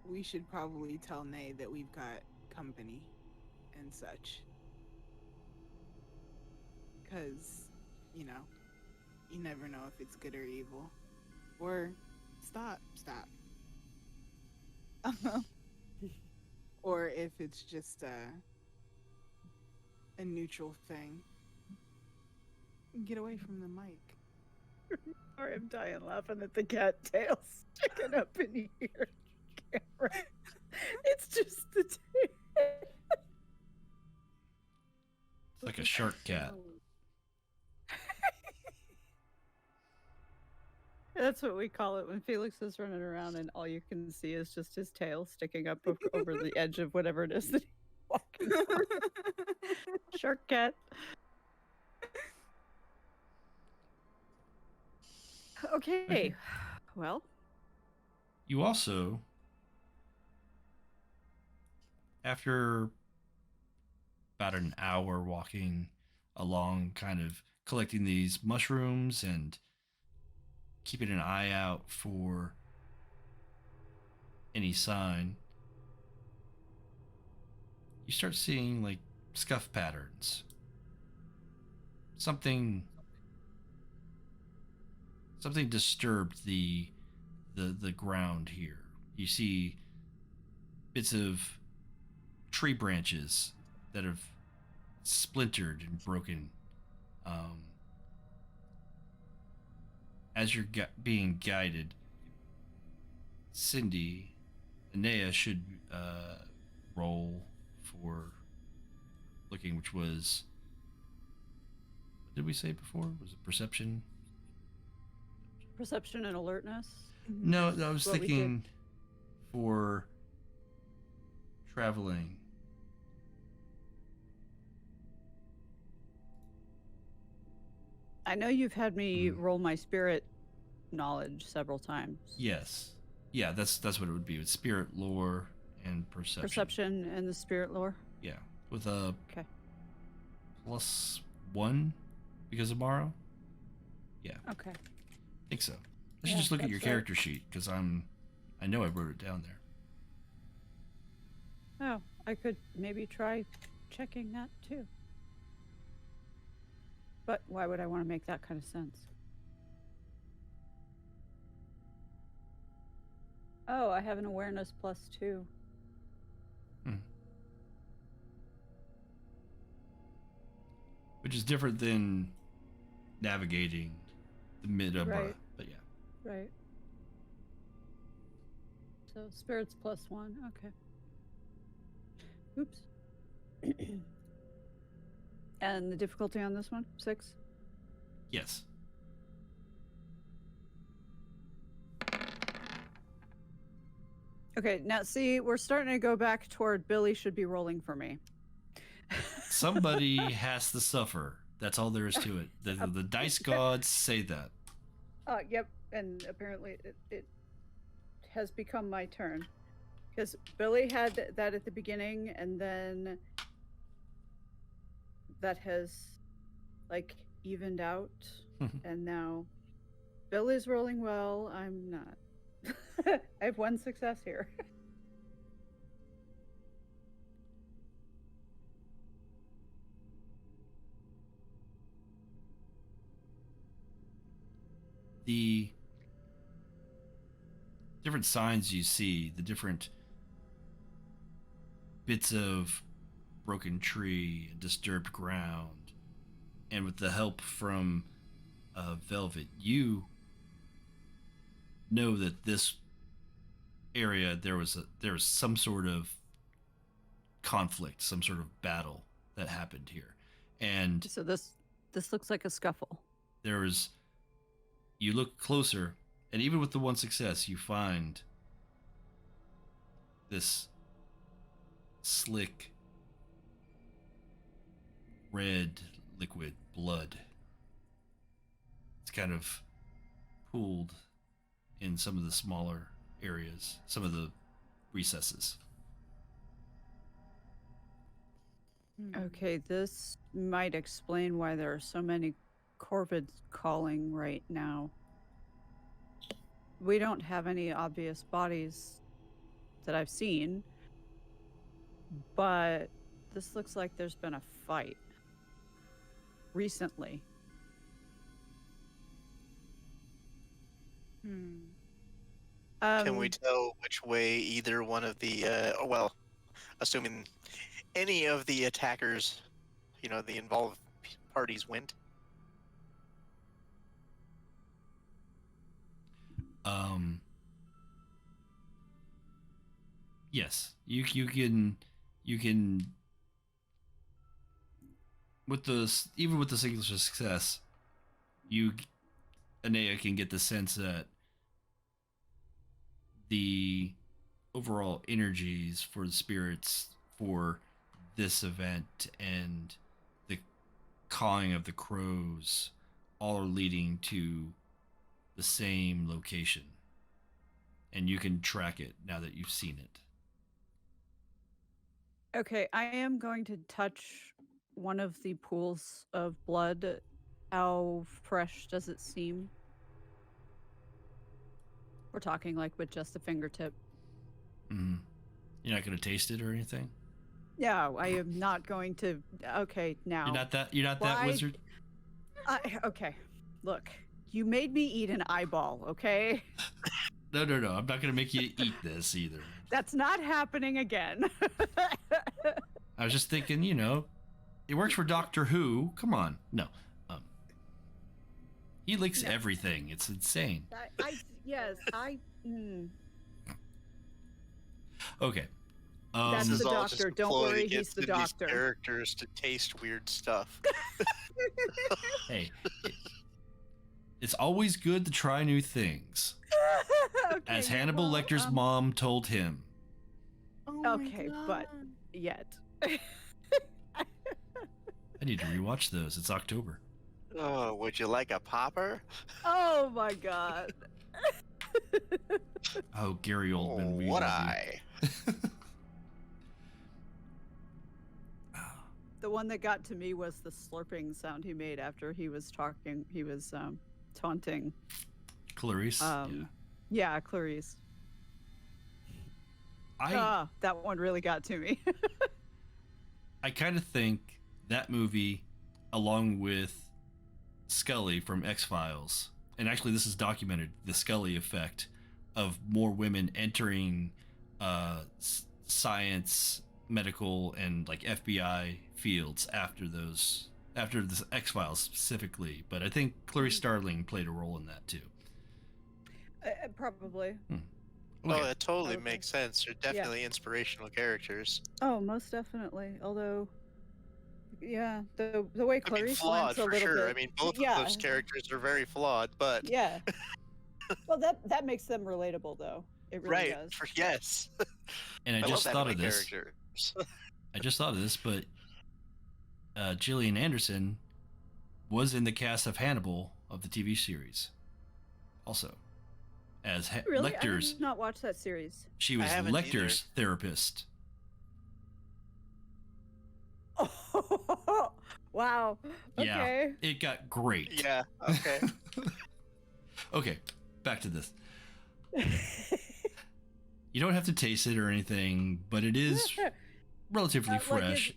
We should probably tell Nay that we've got company and such. Because, you never know if it's good or evil. Or, stop. Or if it's just a neutral thing. Get away from the mic. Sorry, I'm dying laughing at the cat tail sticking up in your camera. It's just the tail. It's like a shark cat. That's what we call it when Felix is running around and all you can see is just his tail sticking up over the edge of whatever it is that he's walking through. Shark cat. Okay. Well, You also, after about an hour walking along, kind of collecting these mushrooms and keeping an eye out for any sign, you start seeing like scuff patterns. Something disturbed the ground here. You see bits of tree branches that have splintered and broken. As you're being guided, Cindy, Inea should roll for looking, which was, what did we say before? Was it perception? perception and alertness. No, I was What we did. thinking for traveling. I know you've had me roll my spirit knowledge several times. Yes. Yeah, that's what it would be. With spirit lore and perception. Perception and the spirit lore. Yeah. With a Okay. +1 because of Morrow. Yeah, Okay. I think so. I should Yeah, just look at your that's right. character sheet because I know I wrote it down there. Oh, I could maybe try checking that too. But why would I want to make that kind of sense? Oh, I have an awareness +2. Which is different than navigating the mid-umbra. Right. But yeah. Right. So spirits +1. Okay. Oops. And the difficulty on this one? 6? Yes. Okay, now see, we're starting to go back toward Billie should be rolling for me. Somebody has to suffer. That's all there is to it. The dice gods say that. Yep, and apparently it has become my turn. Because Billie had that at the beginning, and then that has, like, evened out. And now Billie's rolling well, I'm not. I have 1 success here. The different signs you see, the different bits of broken tree, disturbed ground, and with the help from Velvet, you know that this area there was some sort of conflict, some sort of battle that happened here, and So this looks like a scuffle. there was. You look closer, and even with the 1 success, you find this slick red liquid blood. It's kind of pooled in some of the smaller areas, some of the recesses. Okay, this might explain why there are so many corvids calling right now. We don't have any obvious bodies that I've seen, but this looks like there's been a fight recently. Can we tell which way either one of the, well, assuming any of the attackers, the involved parties went? Yes, you can with even with the single success, Inea can get the sense that the overall energies for the spirits for this event and the cawing of the crows all are leading to the same location. And you can track it now that you've seen it. Okay, I am going to touch one of the pools of blood. How fresh does it seem? We're talking like with just a fingertip. Mm-hmm. You're not going to taste it or anything? Yeah, I am not going to. Okay, now. You're not that wizard? Okay, look. You made me eat an eyeball, okay? No. I'm not going to make you eat this either. That's not happening again. I was just thinking, it works for Doctor Who. Come on. No. He licks everything. It's insane. Okay. That's This the is all doctor. just a Don't ploy to worry, get he's the Cindy's doctor. characters to taste weird stuff. Hey, it's always good to try new things. Okay, As Hannibal well, Lecter's mom told him. Oh my Okay, but God. yet. I need to rewatch those. It's October. Oh, would you like a popper? Oh my God. Oh, Gary Oldman. we Would love I? The one that got to me was the slurping sound he made after he was talking. He was taunting. Clarice. Yeah, Clarice. That one really got to me. I kind of think that movie, along with Scully from X-Files, and actually this is documented, the Scully effect of more women entering science, medical, and like FBI fields after the X-Files specifically. But I think Clarice Starling played a role in that too. Probably. Okay. Oh, it totally makes sense. They're definitely inspirational characters. Oh, most definitely. Although, yeah, the way Clarice flawed for sure. Bit, I mean, both of those characters are very flawed, but yeah. Well, that makes them relatable, though. It really does. Yes. And I just thought of this. I just thought of this, but Gillian Anderson was in the cast of Hannibal of the TV series, also as Lecter's. I did not watch that series. She was Lecter's therapist. Oh, wow. Okay. Yeah, it got great. Yeah. Okay. Okay, back to this. You don't have to taste it or anything, but it is relatively fresh.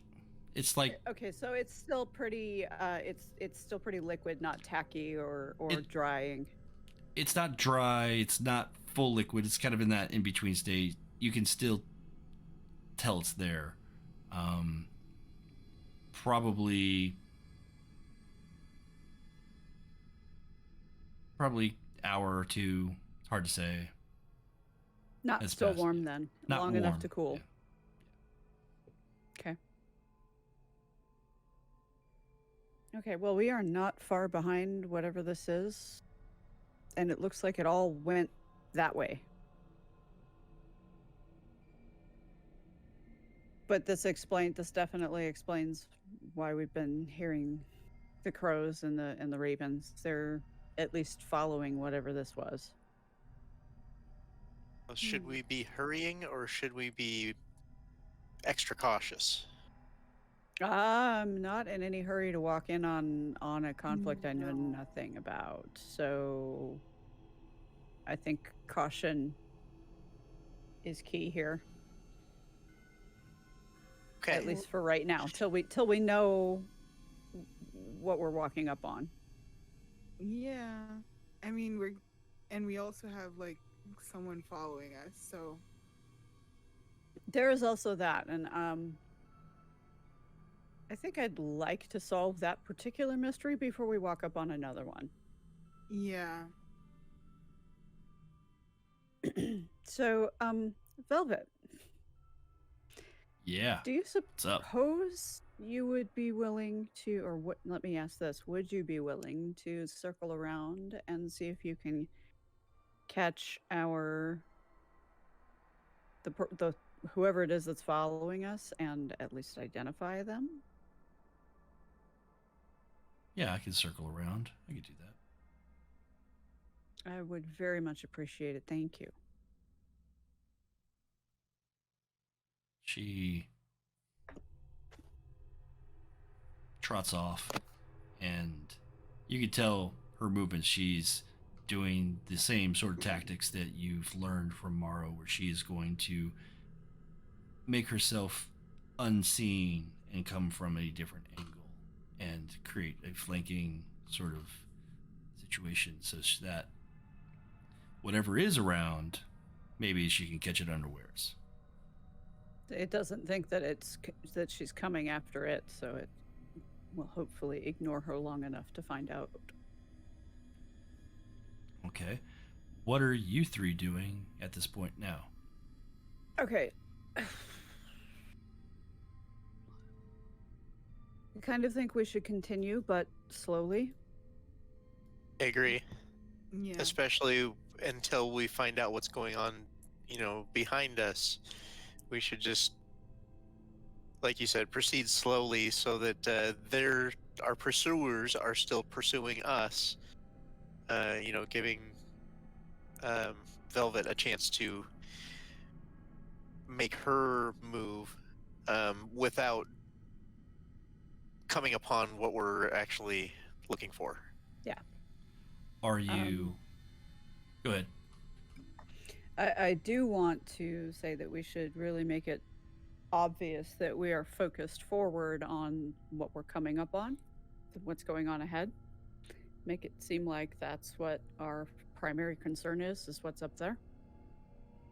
It's like okay, so it's still pretty. It's still pretty liquid, not tacky or drying. It's not dry. It's not full liquid. It's kind of in that in between state. You can still tell it's there. Probably hour or two. It's hard to say. Not It's still best. warm then. Not long warm. enough to cool. Yeah. Okay. Okay, well, we are not far behind whatever this is. And it looks like it all went that way. But this definitely explains why we've been hearing the crows and the ravens. They're at least following whatever this was. Should we be hurrying or should we be extra cautious? I'm not in any hurry to walk in on a conflict I know nothing about. So I think caution is key here. Okay. At least for right now, till we know what we're walking up on. Yeah. I mean, we also have like someone following us, so there is also that, and I think I'd like to solve that particular mystery before we walk up on another one. Yeah. So, Velvet. Yeah. Do you suppose you would be willing to, or what? Let me ask this: would you be willing to circle around and see if you can catch the whoever it is that's following us, and at least identify them? Yeah, I can circle around. I could do that. I would very much appreciate it. Thank you. She trots off, and you can tell her movements. She's doing the same sort of tactics that you've learned from Morrow, where she is going to make herself unseen and come from a different angle and create a flanking sort of situation so that whatever is around, maybe she can catch it unawares. It doesn't think that that she's coming after it, so it will hopefully ignore her long enough to find out. Okay. What are you three doing at this point now? Okay. I kind of think we should continue, but slowly. I agree. Yeah. Especially until we find out what's going on, behind us. We should just, like you said, proceed slowly so that our pursuers are still pursuing us. Giving Velvet a chance to make her move without coming upon what we're actually looking for. Yeah. Are you... Go ahead. I do want to say that we should really make it obvious that we are focused forward on what we're coming up on, what's going on ahead. Make it seem like that's what our primary concern is what's up there.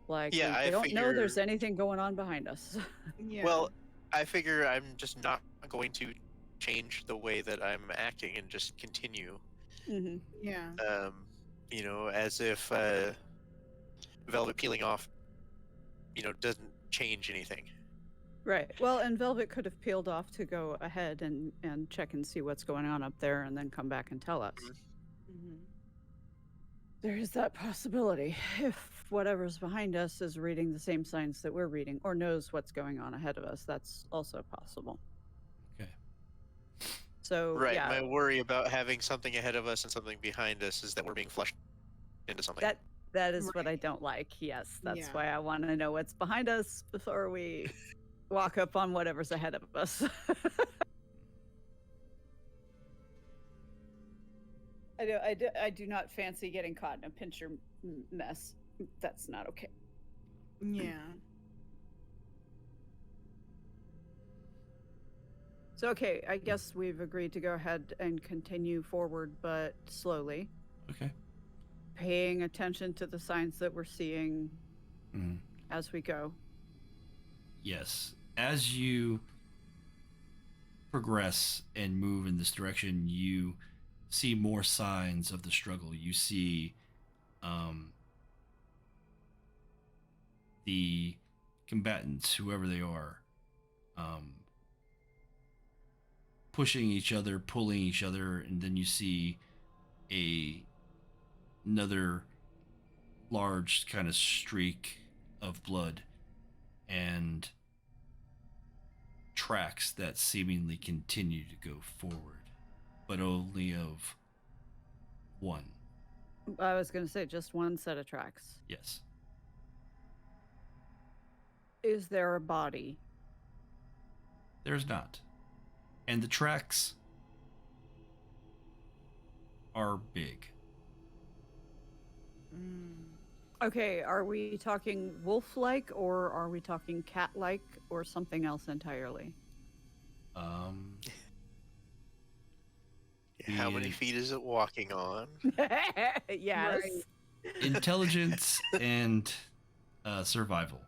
Like, Yeah, I we don't know there's figure- anything going on behind us. Yeah. Well, I figure I'm just not going to change the way that I'm acting and just continue. Mm-hmm. Yeah. You know, as if Velvet peeling off, you know, doesn't change anything. Right. Well, and Velvet could have peeled off to go ahead and check and see what's going on up there and then come back and tell us. Mm-hmm. There is that possibility. If whatever's behind us is reading the same signs that we're reading or knows what's going on ahead of us, that's also possible. Okay. So, Right. yeah, My worry about having something ahead of us and something behind us is that we're being flushed into something. that is what I don't like. Yes, that's Yeah. why I want to know what's behind us before we walk up on whatever's ahead of us. I do not fancy getting caught in a pincher mess. That's not okay. Yeah. So, okay, I guess we've agreed to go ahead and continue forward, but slowly, Okay. paying attention to the signs that we're seeing as we go. Yes. As you progress and move in this direction, you see more signs of the struggle. You see the combatants, whoever they are, pushing each other, pulling each other, and then you see another large kind of streak of blood and tracks that seemingly continue to go forward, but only of one. I was going to say just one set of tracks. Yes. Is there a body? There's not. And the tracks are big. Okay, are we talking wolf-like or are we talking cat-like or something else entirely? How many feet is it walking on? Yes. Right. Intelligence and survival.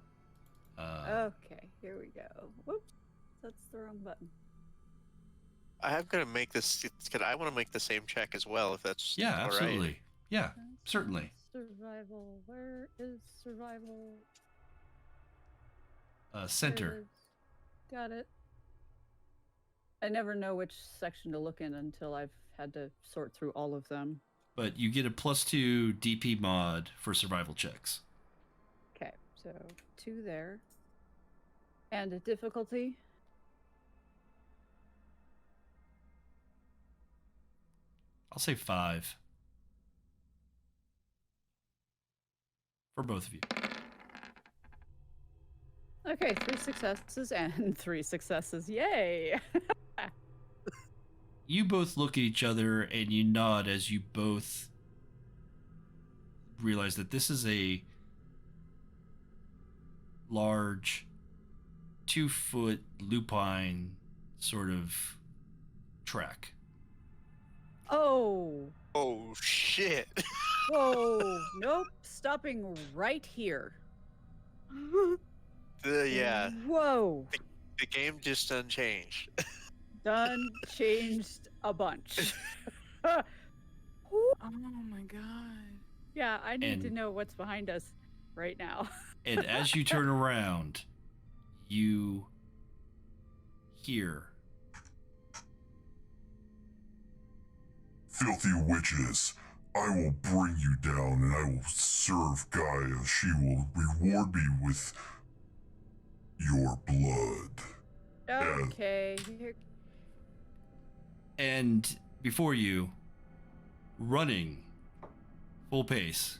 Okay, here we go. Whoops, that's the wrong button. I'm gonna make this. I want to make the same check as well, if that's Yeah, all absolutely. right. Yeah, certainly. Survival. Where is survival? Center. There it is. Got it. I never know which section to look in until I've had to sort through all of them. But you get a +2 DP mod for survival checks. Okay, so 2 there. And a difficulty? I'll say 5. For both of you. Okay, 3 successes and 3 successes. Yay! You both look at each other and you nod as you both realize that this is a large 2-foot lupine sort of track. Oh! Oh shit! Whoa! Nope. Stopping right here. Yeah, Whoa! the game just unchanged. Done. Changed a bunch. Oh my god. Yeah, I need to And- know what's behind us right now. And as you turn around, you hear Filthy witches, I will bring you down and I will serve Gaia. She will reward me with your blood. Okay. Here. and before you, running full pace,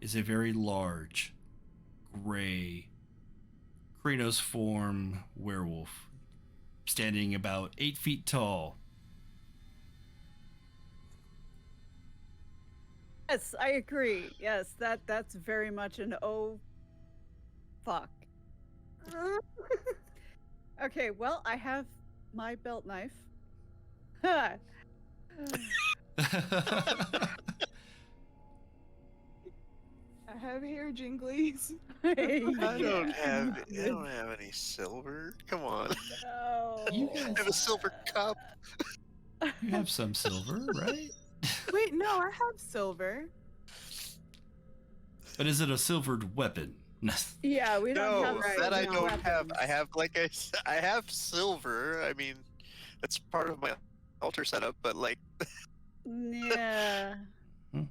is a very large, gray, Krynos form werewolf, standing about 8 feet tall. Yes, I agree. Yes, that's very much an oh fuck. Okay, well, I have my belt knife. I I have hair jinglies. I don't have any silver. Come on. No. You guys- I have a silver cup. You have some silver, right? Wait, no, I have silver. But is it a silvered weapon? Yeah, we don't No, have that I silver don't have. I weapons. have, like I said, I have silver. I mean, that's part of my altar setup. But like, Yeah. Hmm.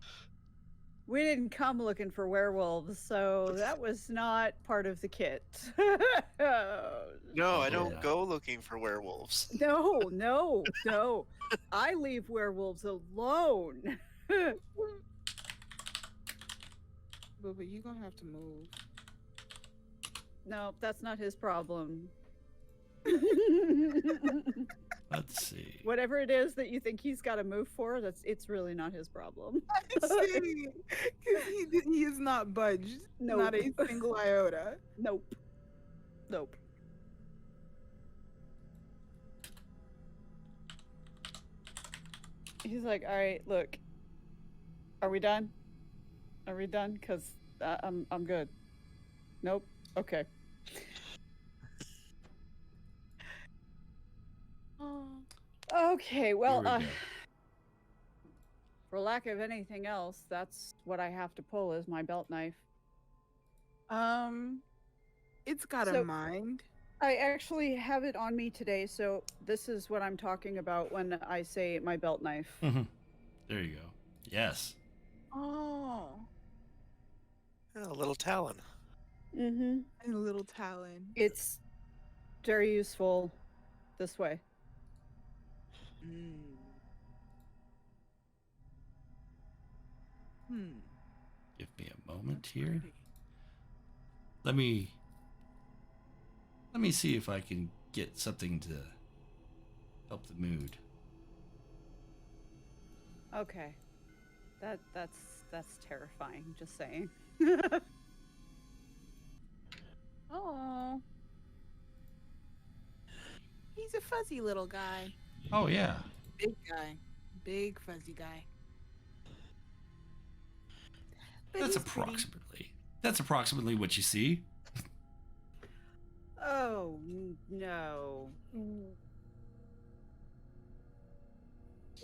We didn't come looking for werewolves, so that was not part of the kit. no, I Yeah. don't go looking for werewolves. No, no, no. I leave werewolves alone. But you gonna have to move. No, that's not his problem. Let's see. Whatever it is that you think he's got to move for, it's really not his problem. See, because he is not budged. Nope. Not a single iota. Nope. Nope. He's like, all right, look. Are we done? Are we done? Because I'm good. Nope. Okay. Okay. Well, Here we go. for lack of anything else, that's what I have to pull is my belt knife. It's got So- a mind. I actually have it on me today, so this is what I'm talking about when I say my belt knife. There you go. Yes. Oh, A little talon. Mm-hmm. and a little talon. It's very useful this way. Mm. Give me a moment here. Pretty. Let me see if I can get something to help the mood. Okay. That's terrifying, just saying. Oh, he's a fuzzy little guy. Oh yeah. Big guy. Big fuzzy guy. But That's he's pretty. approximately what you see. Oh no. What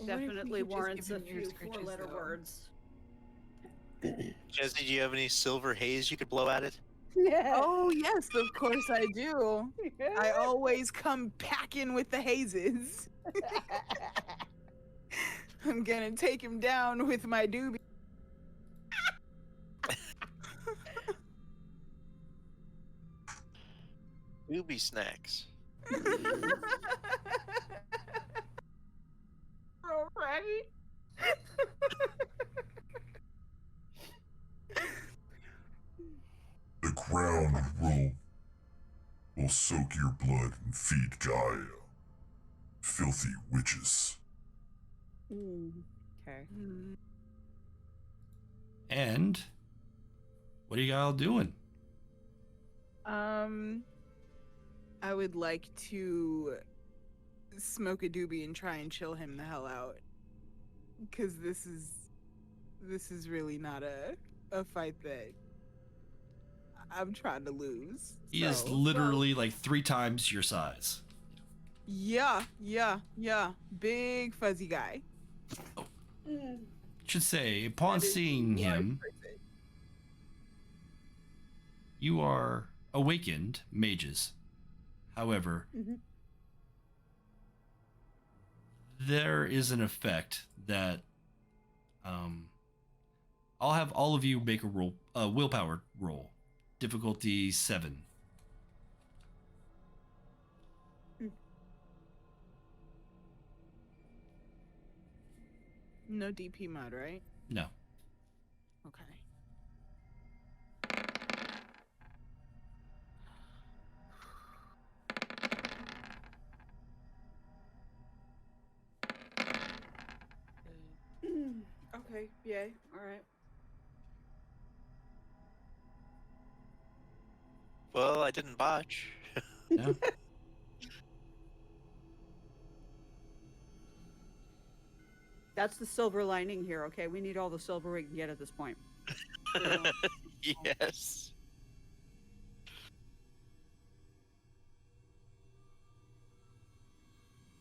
if we Definitely could just warrants give a him ear few scratches, four-letter though? words. Jesse, do you have any silver haze you could blow at it? Oh yes, of course I do. I always come packing with the hazes. I'm gonna take him down with my doobie. Ruby snacks. Alright. The ground will soak your blood and feed Gaia. Filthy witches. Okay. And what are you all doing? I would like to smoke a doobie and try and chill him the hell out. Cause this is really not a fight that I'm trying to lose. He is So- literally like 3 times your size. Yeah. Big fuzzy guy. Should say, upon That is seeing large him, person. you are awakened mages. However, Mhm. there is an effect that I'll have all of you make a roll, willpower roll, difficulty 7. No DP mod, right? No. Okay. Okay, yay. All right. Well, I didn't botch. Yeah. That's the silver lining here, okay? We need all the silver we can get at this point. Yes.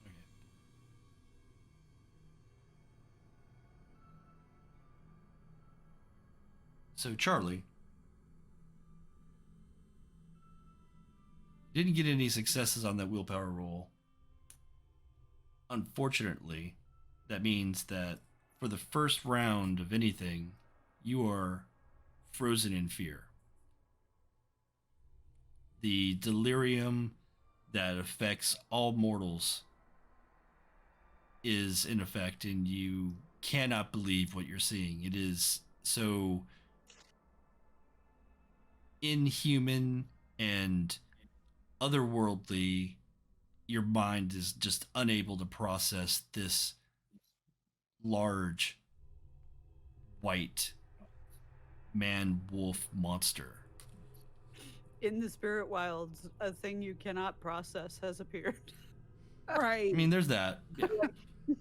Okay. So Charlie didn't get any successes on that willpower roll. Unfortunately, that means that for the first round of anything, you are frozen in fear. The delirium that affects all mortals is in effect, and you cannot believe what you're seeing. It is so inhuman and otherworldly. Your mind is just unable to process this large white man wolf monster. In the spirit wilds, a thing you cannot process has appeared. Right. I mean, there's that. Yeah.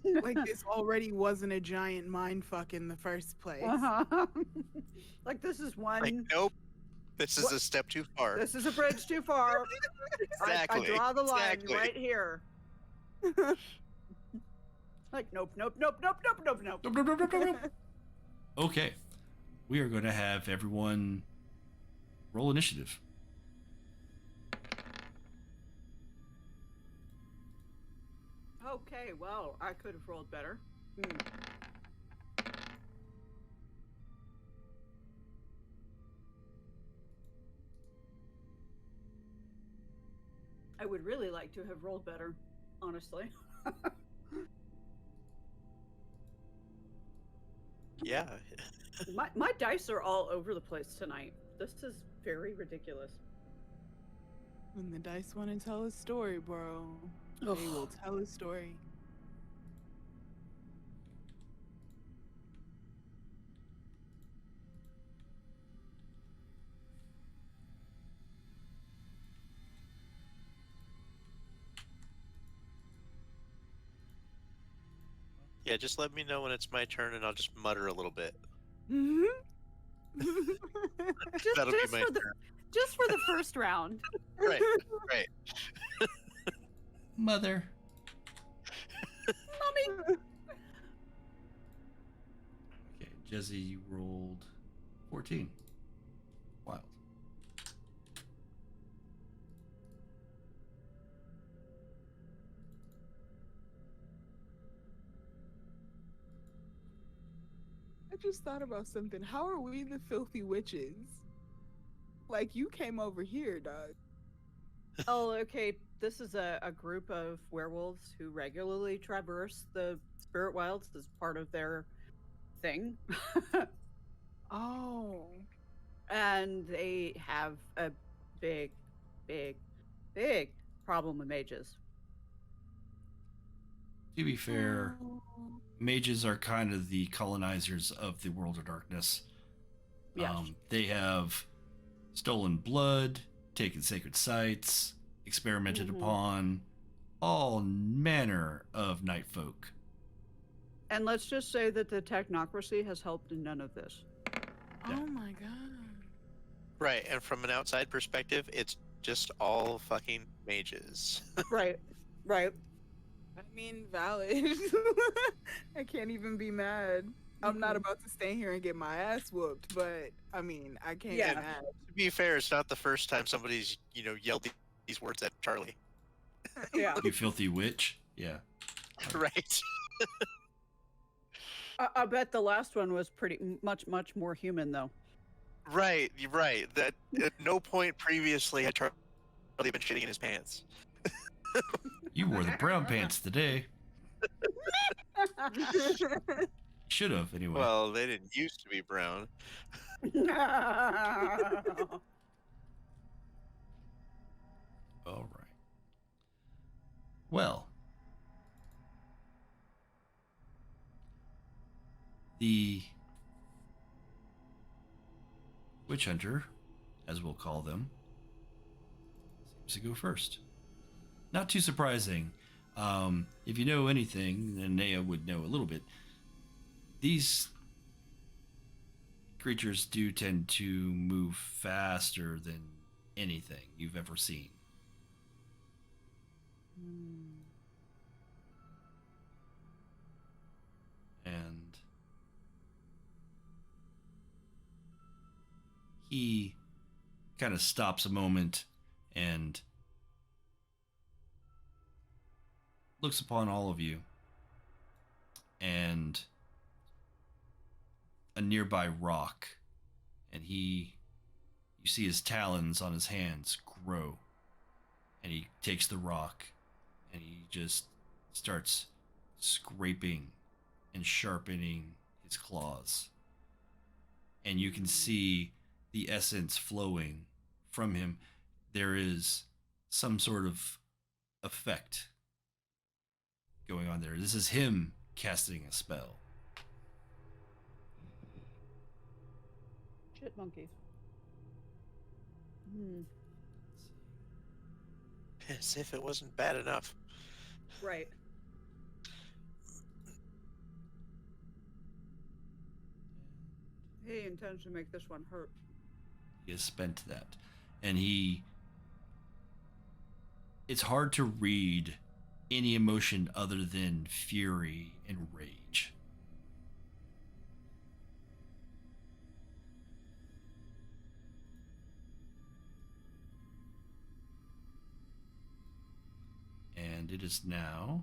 Like this already wasn't a giant mind fuck in the first place. Uh-huh. Like this is one. Like, nope. This is What? a step too far. This is a bridge too far. Exactly. I draw the line exactly. right here. Like nope, nope, nope, nope, nope, nope, nope. Nope, nope, nope, nope, nope, nope. Okay. We are going to have everyone roll initiative. Okay, well, I could have rolled better. I would really like to have rolled better, honestly. Yeah. My dice are all over the place tonight. This is very ridiculous. When the dice want to tell a story, bro, they will tell a story. Yeah, just let me know when it's my turn and I'll just mutter a little bit. That'll be my turn. Just for the first round. Right, right. Mother. Mommy. Okay, Jezzy, you rolled 14. Wild. I just thought about something. How are we the filthy witches? Like, you came over here, dog. Oh, okay. This is a group of werewolves who regularly traverse the spirit wilds as part of their thing. Oh. And they have a big, big, big problem with mages. To be fair, Oh. mages are kind of the colonizers of the world of darkness. Yes. They have stolen blood, taken sacred sites, experimented upon all manner of night folk. And let's just say that the technocracy has helped in none of this. Yeah. Oh my god. Right, and from an outside perspective, it's just all fucking mages. Right, right. I mean, valid. I can't even be mad. I'm not about to stay here and get my ass whooped, but I mean, I can't Yeah. get mad. To be fair, it's not the first time somebody's, yelled these words at Charlie. Yeah. You filthy witch. Yeah. Right. I bet the last one was pretty much more human, though. Right, you're right. That at no point previously had Charlie been shitting in his pants. You wore the brown pants today. Should have, anyway. Well, they didn't used to be brown. All right. Well, the Witch Hunter, as we'll call them, seems to go first. Not too surprising. If you know anything, then Inea would know a little bit. These creatures do tend to move faster than anything you've ever seen. And he kind of stops a moment and looks upon all of you, and a nearby rock, and you see his talons on his hands grow, and he takes the rock and he just starts scraping and sharpening his claws, and you can see the essence flowing from him. There is some sort of effect going on there. This is him casting a spell. Shit monkeys. As if it wasn't bad enough. Right. He intends to make this one hurt. He has spent that. And it's hard to read any emotion other than fury and rage. And it is now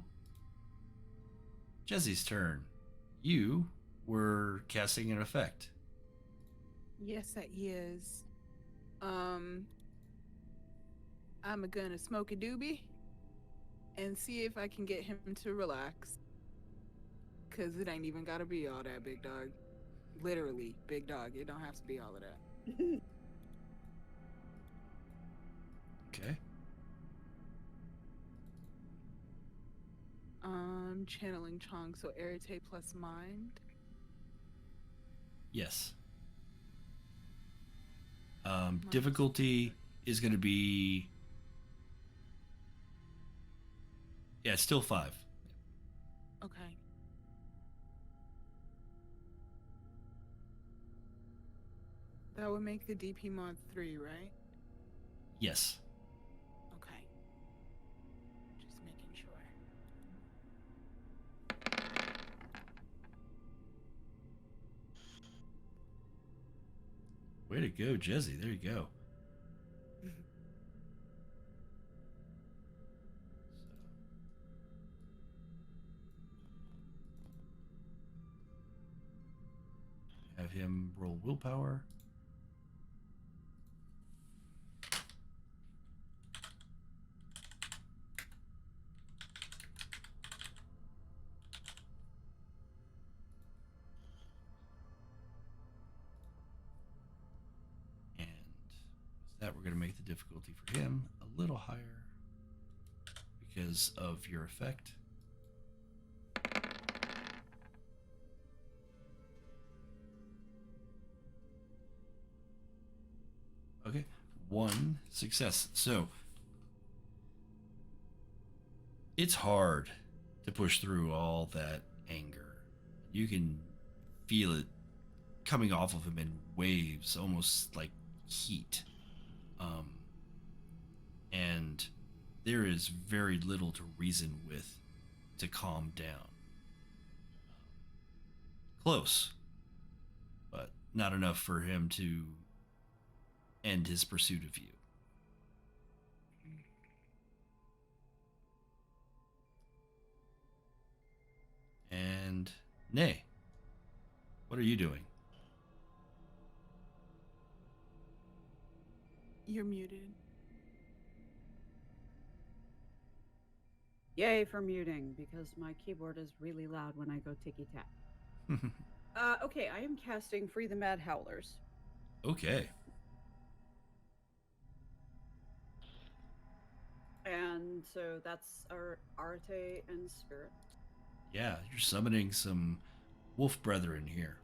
Jezzy's turn. You were casting an effect. Yes, that is. I'm gonna smoke a doobie and see if I can get him to relax. Cause it ain't even gotta be all that, big dog. Literally, big dog. It don't have to be all of that. Okay. Channeling Chong, so irritate plus mind. Yes. Difficulty is going to be... Yeah, it's still 5. Okay. That would make the DP mod 3, right? Yes. Okay. Just making sure. Way to go, Jezzy. There you go. Have him roll willpower. And with that, we're going to make the difficulty for him a little higher because of your effect. Okay, 1 success. So it's hard to push through all that anger. You can feel it coming off of him in waves, almost like heat. And there is very little to reason with to calm down. Close, but not enough for him to end his pursuit of you. And Nay, what are you doing? You're muted. Yay for muting, because my keyboard is really loud when I go ticky-tack. Okay, I am casting Free the Mad Howlers. Okay. And so that's our Arte and Spirit. Yeah, you're summoning some wolf brethren here.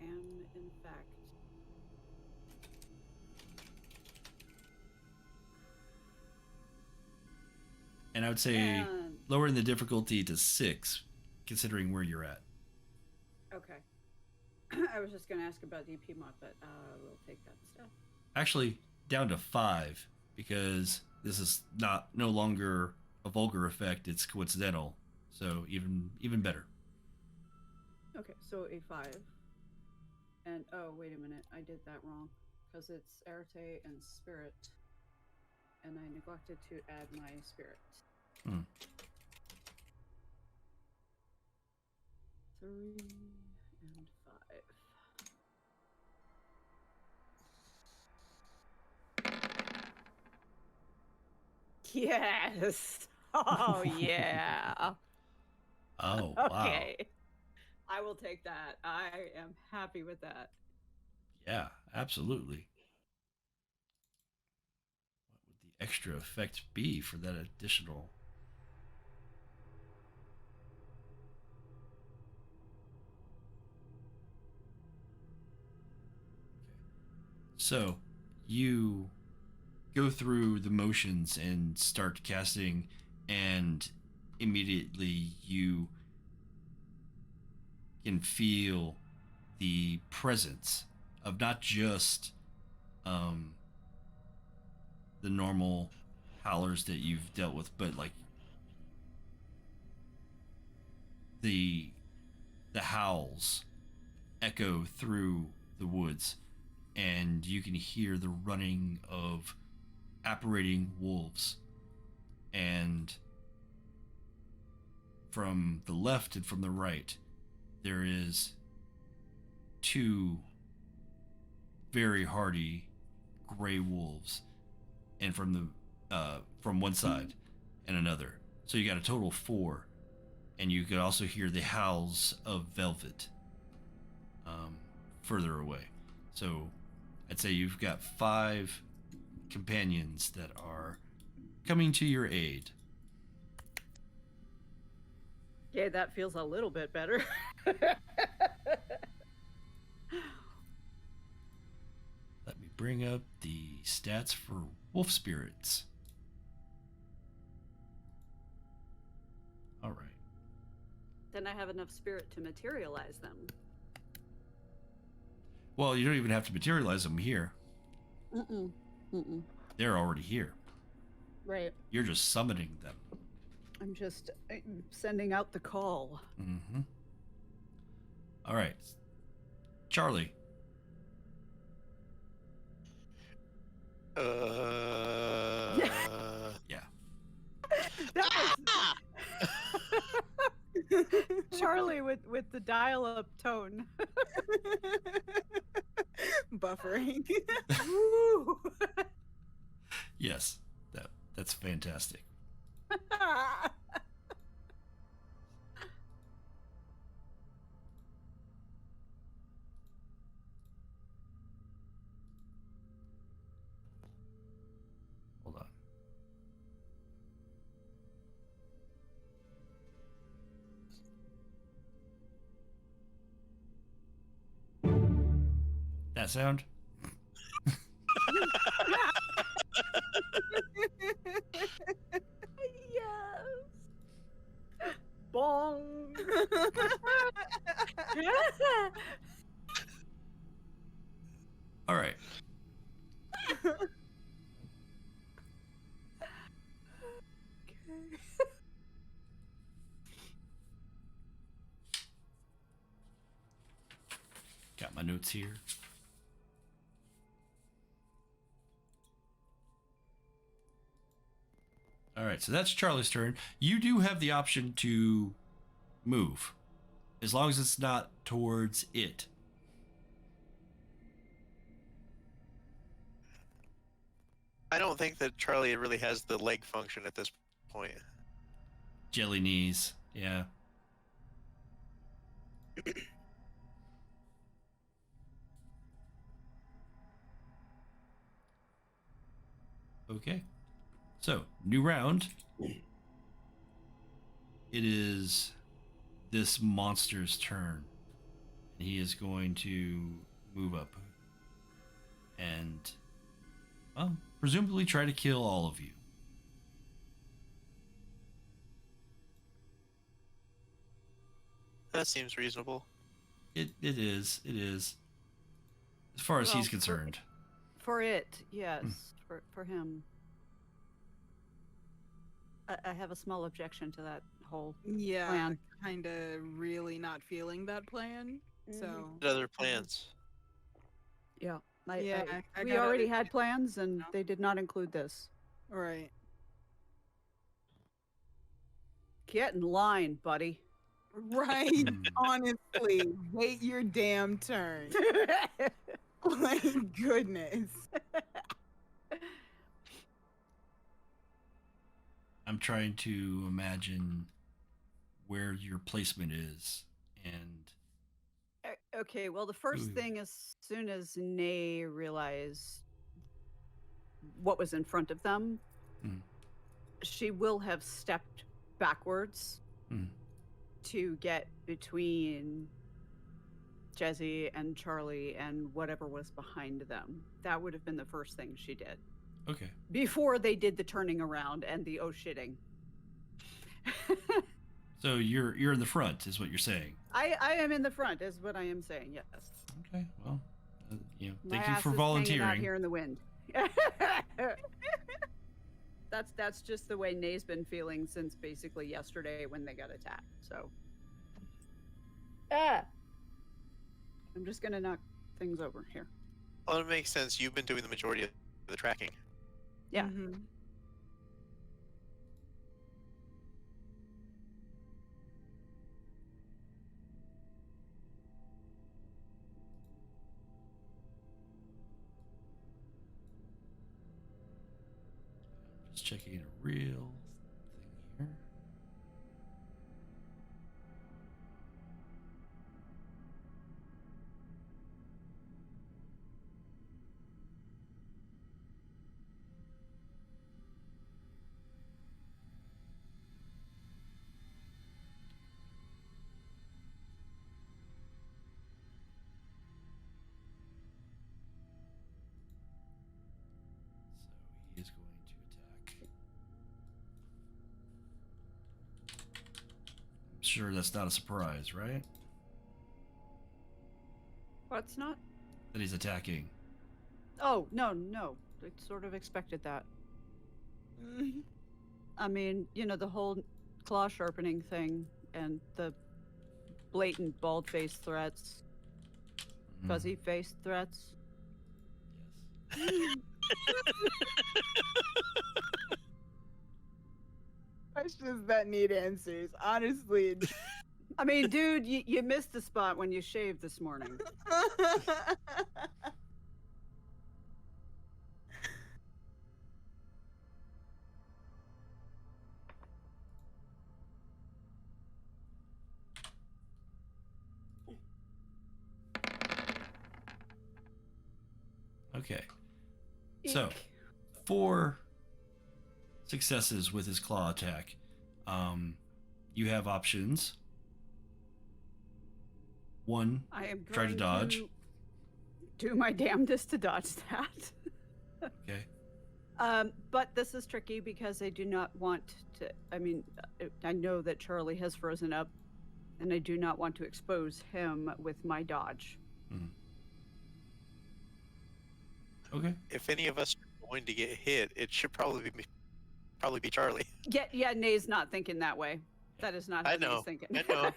And in fact And I would say And- lowering the difficulty to 6, considering where you're at. Okay. I was just going to ask about DP mod, but we'll take that instead. Actually, down to 5, because this is no longer a vulgar effect, it's coincidental. So even better. Okay, so a 5. And, oh, wait a minute. I did that wrong. Because it's Arete and Spirit. And I neglected to add my Spirit. 3 and 5. Yes! Oh, yeah! Oh, wow. Okay. I will take that. I am happy with that. Yeah, absolutely. What would the extra effect be for that additional? So, you go through the motions and start casting, and immediately you can feel the presence of not just the normal howlers that you've dealt with, but like the howls echo through the woods, and you can hear the running of apparating wolves. And from the left and from the right, there is 2 very hardy gray wolves, and from one side and another. So you got a total of 4, and you could also hear the howls of velvet further away. So I'd say you've got 5 companions that are coming to your aid. Okay, that feels a little bit better. Let me bring up the stats for wolf spirits. All right. Then I have enough spirit to materialize them. Well, you don't even have to materialize them here. Mm-mm. Mm-mm. They're already here. Right. You're just summoning them. I'm just sending out the call. Mm-hmm. All right. Charlie. Yeah. That was Charlie with the dial-up tone. Buffering. Woo! Yes. That's fantastic. Hold on. That sound? Yes. Bong. All right. Got my notes here. All right, so that's Charlie's turn. You do have the option to move, as long as it's not towards it. I don't think that Charlie really has the leg function at this point. Jelly knees, yeah. Okay. So, new round. It is this monster's turn. He is going to move up and, well, presumably try to kill all of you. That seems reasonable. It is. It is. As far as Well, he's concerned. For it, yes. For him. I have a small objection to that whole Yeah, plan. kind of really not feeling that plan. So What other plans? Yeah. Yeah, I we got already other had plans, and know. they did not include this. right. Get in line, buddy. Right. Honestly, wait your damn turn. My goodness. I'm trying to imagine where your placement is, and Okay, well, the first Ooh. thing, as soon as Nay realized what was in front of them, Mm. she will have stepped backwards Mm. to get between Jezzy and Charlie and whatever was behind them. That would have been the first thing she did. Okay. Before they did the turning around and the oh shitting. So you're in the front, is what you're saying. I am in the front, is what I am saying, yes. Okay. Well, My thank you ass for is hanging out volunteering. here in the wind. That's just the way Nay's been feeling since basically yesterday when they got attacked. So, I'm just gonna knock things over here. Well, it makes sense. You've been doing the majority of the tracking. Yeah. Mhm. Just checking a real thing here. So he is going to attack. I'm sure that's not a surprise, right? What's not? That he's attacking. Oh, no. I sort of expected that. Mhm. I mean, the whole claw sharpening thing and the blatant bald-faced threats, Mhm. fuzzy-faced threats. Yes. Questions that need answers. Honestly. I mean, dude, you missed the spot when you shaved this morning. Okay. So, Eek. 4 successes with his claw attack. You have options. 1, I am try to going dodge. to do my damnedest to dodge that. Okay. But this is tricky because I do not want to. I mean, I know that Charlie has frozen up, and I do not want to expose him with my dodge. Okay. If any of us are going to get hit, it should probably be Charlie. Yeah, Nay's not thinking that way. That is not how I know, Nay's thinking. I know.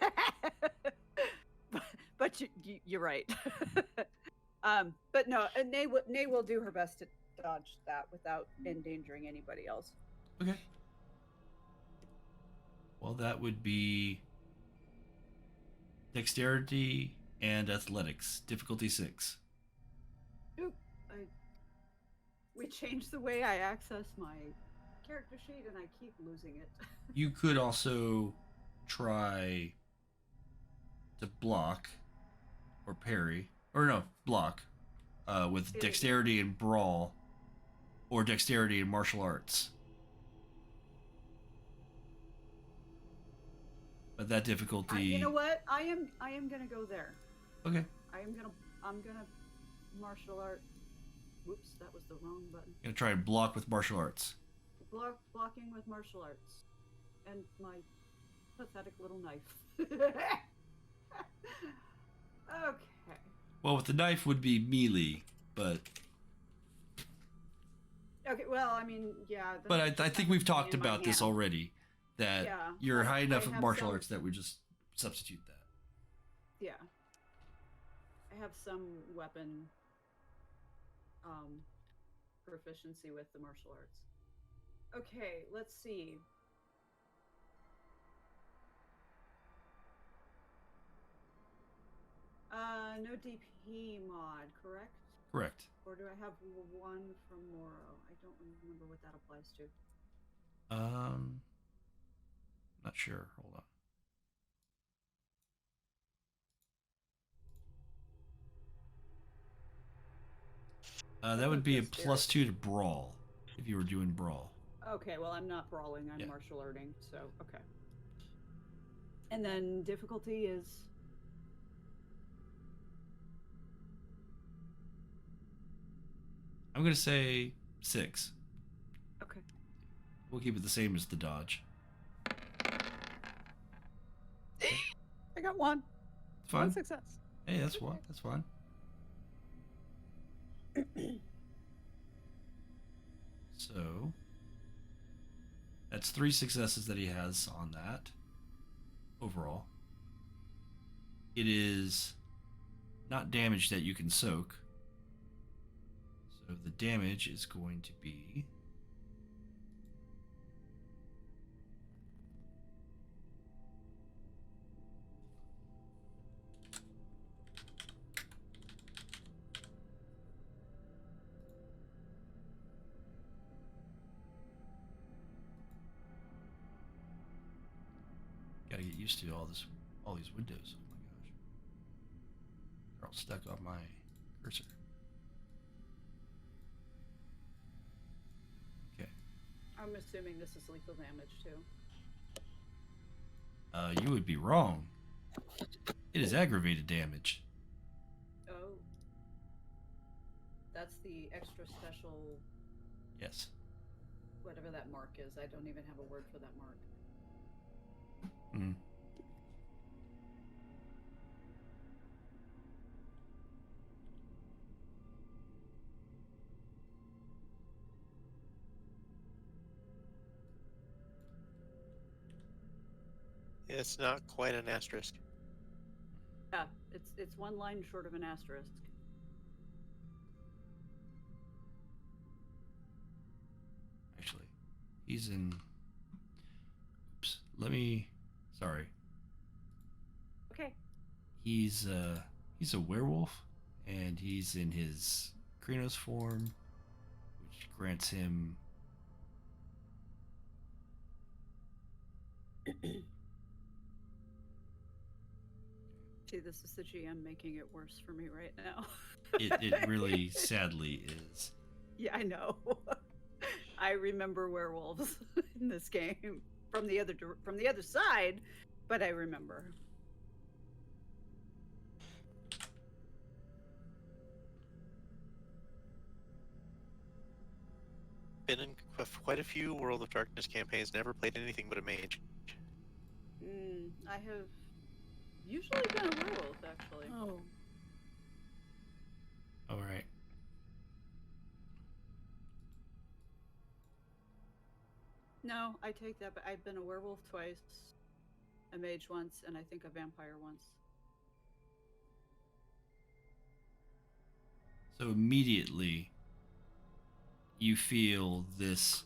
but you're right. But no, Nay will do her best to dodge that without endangering anybody else. Okay. Well, that would be dexterity and athletics, difficulty 6. Oop, we changed the way I access my character sheet, and I keep losing it. You could also try to block or parry, or no, block with dexterity and brawl, or dexterity and martial arts. But that difficulty. You know what? I am gonna go there. Okay. I'm gonna martial art. Whoops, that was the wrong button. Gonna try and block with martial arts. Blocking with martial arts, and my pathetic little knife. Okay. Well, with the knife would be melee, but Okay, well, I mean, yeah. but I think we've talked about this already. That Yeah, you're high enough I at have martial some- arts that we just substitute that. Yeah. I have some weapon proficiency with the martial arts. Okay, let's see. No DP mod, correct? Correct. Or do I have one from Moro? I don't remember what that applies to. Not sure. Hold on. That would be a +2 to brawl if you were doing brawl. Okay, well, I'm not brawling. I'm martial arting, so okay. And then difficulty is. I'm gonna say 6. Okay. We'll keep it the same as the dodge. I got one. It's fine. One success. Hey, that's one. That's fine. So that's 3 successes that he has on that overall. It is not damage that you can soak. So the damage is going to be gotta get used to all these windows. Oh my gosh. They're all stuck on my cursor. Okay. I'm assuming this is lethal damage too. You would be wrong. It is aggravated damage. Oh. That's the extra special, Yes. whatever that mark is. I don't even have a word for that mark. Mm. It's not quite an asterisk. Yeah, it's one line short of an asterisk. Actually, he's in. Oops. Sorry. Okay. He's a werewolf, and he's in his Krynos form, which grants him. See, this is the GM making it worse for me right now. It really sadly is. Yeah, I know. I remember werewolves in this game from the other side, but I remember. Been in quite a few World of Darkness campaigns, never played anything but a mage. I have usually been a werewolf, actually. Oh. All right. No, I take that, but I've been a werewolf twice, a mage once, and I think a vampire once. So immediately, you feel these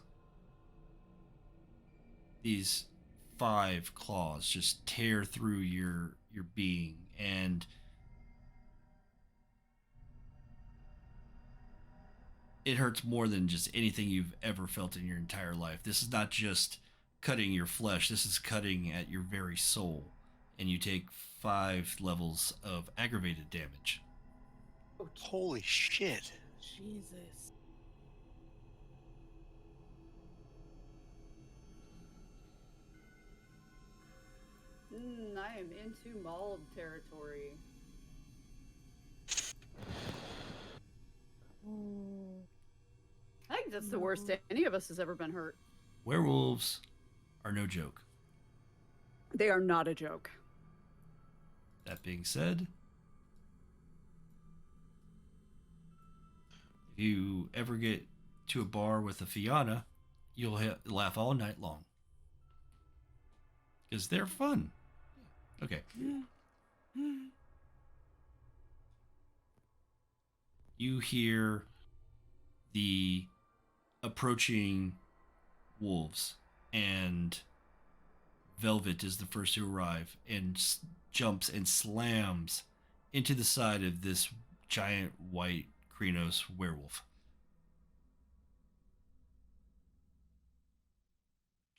5 claws just tear through your being, and it hurts more than just anything you've ever felt in your entire life. This is not just cutting your flesh, this is cutting at your very soul, and you take 5 levels of aggravated damage. Holy shit. Jesus. I am into mauled territory. I think that's the worst any of us has ever been hurt. Werewolves are no joke. They are not a joke. That being said, if you ever get to a bar with a Fianna, you'll laugh all night long. Because they're fun. Okay. You hear the approaching wolves, and Velvet is the first to arrive and jumps and slams into the side of this giant white Krynos werewolf.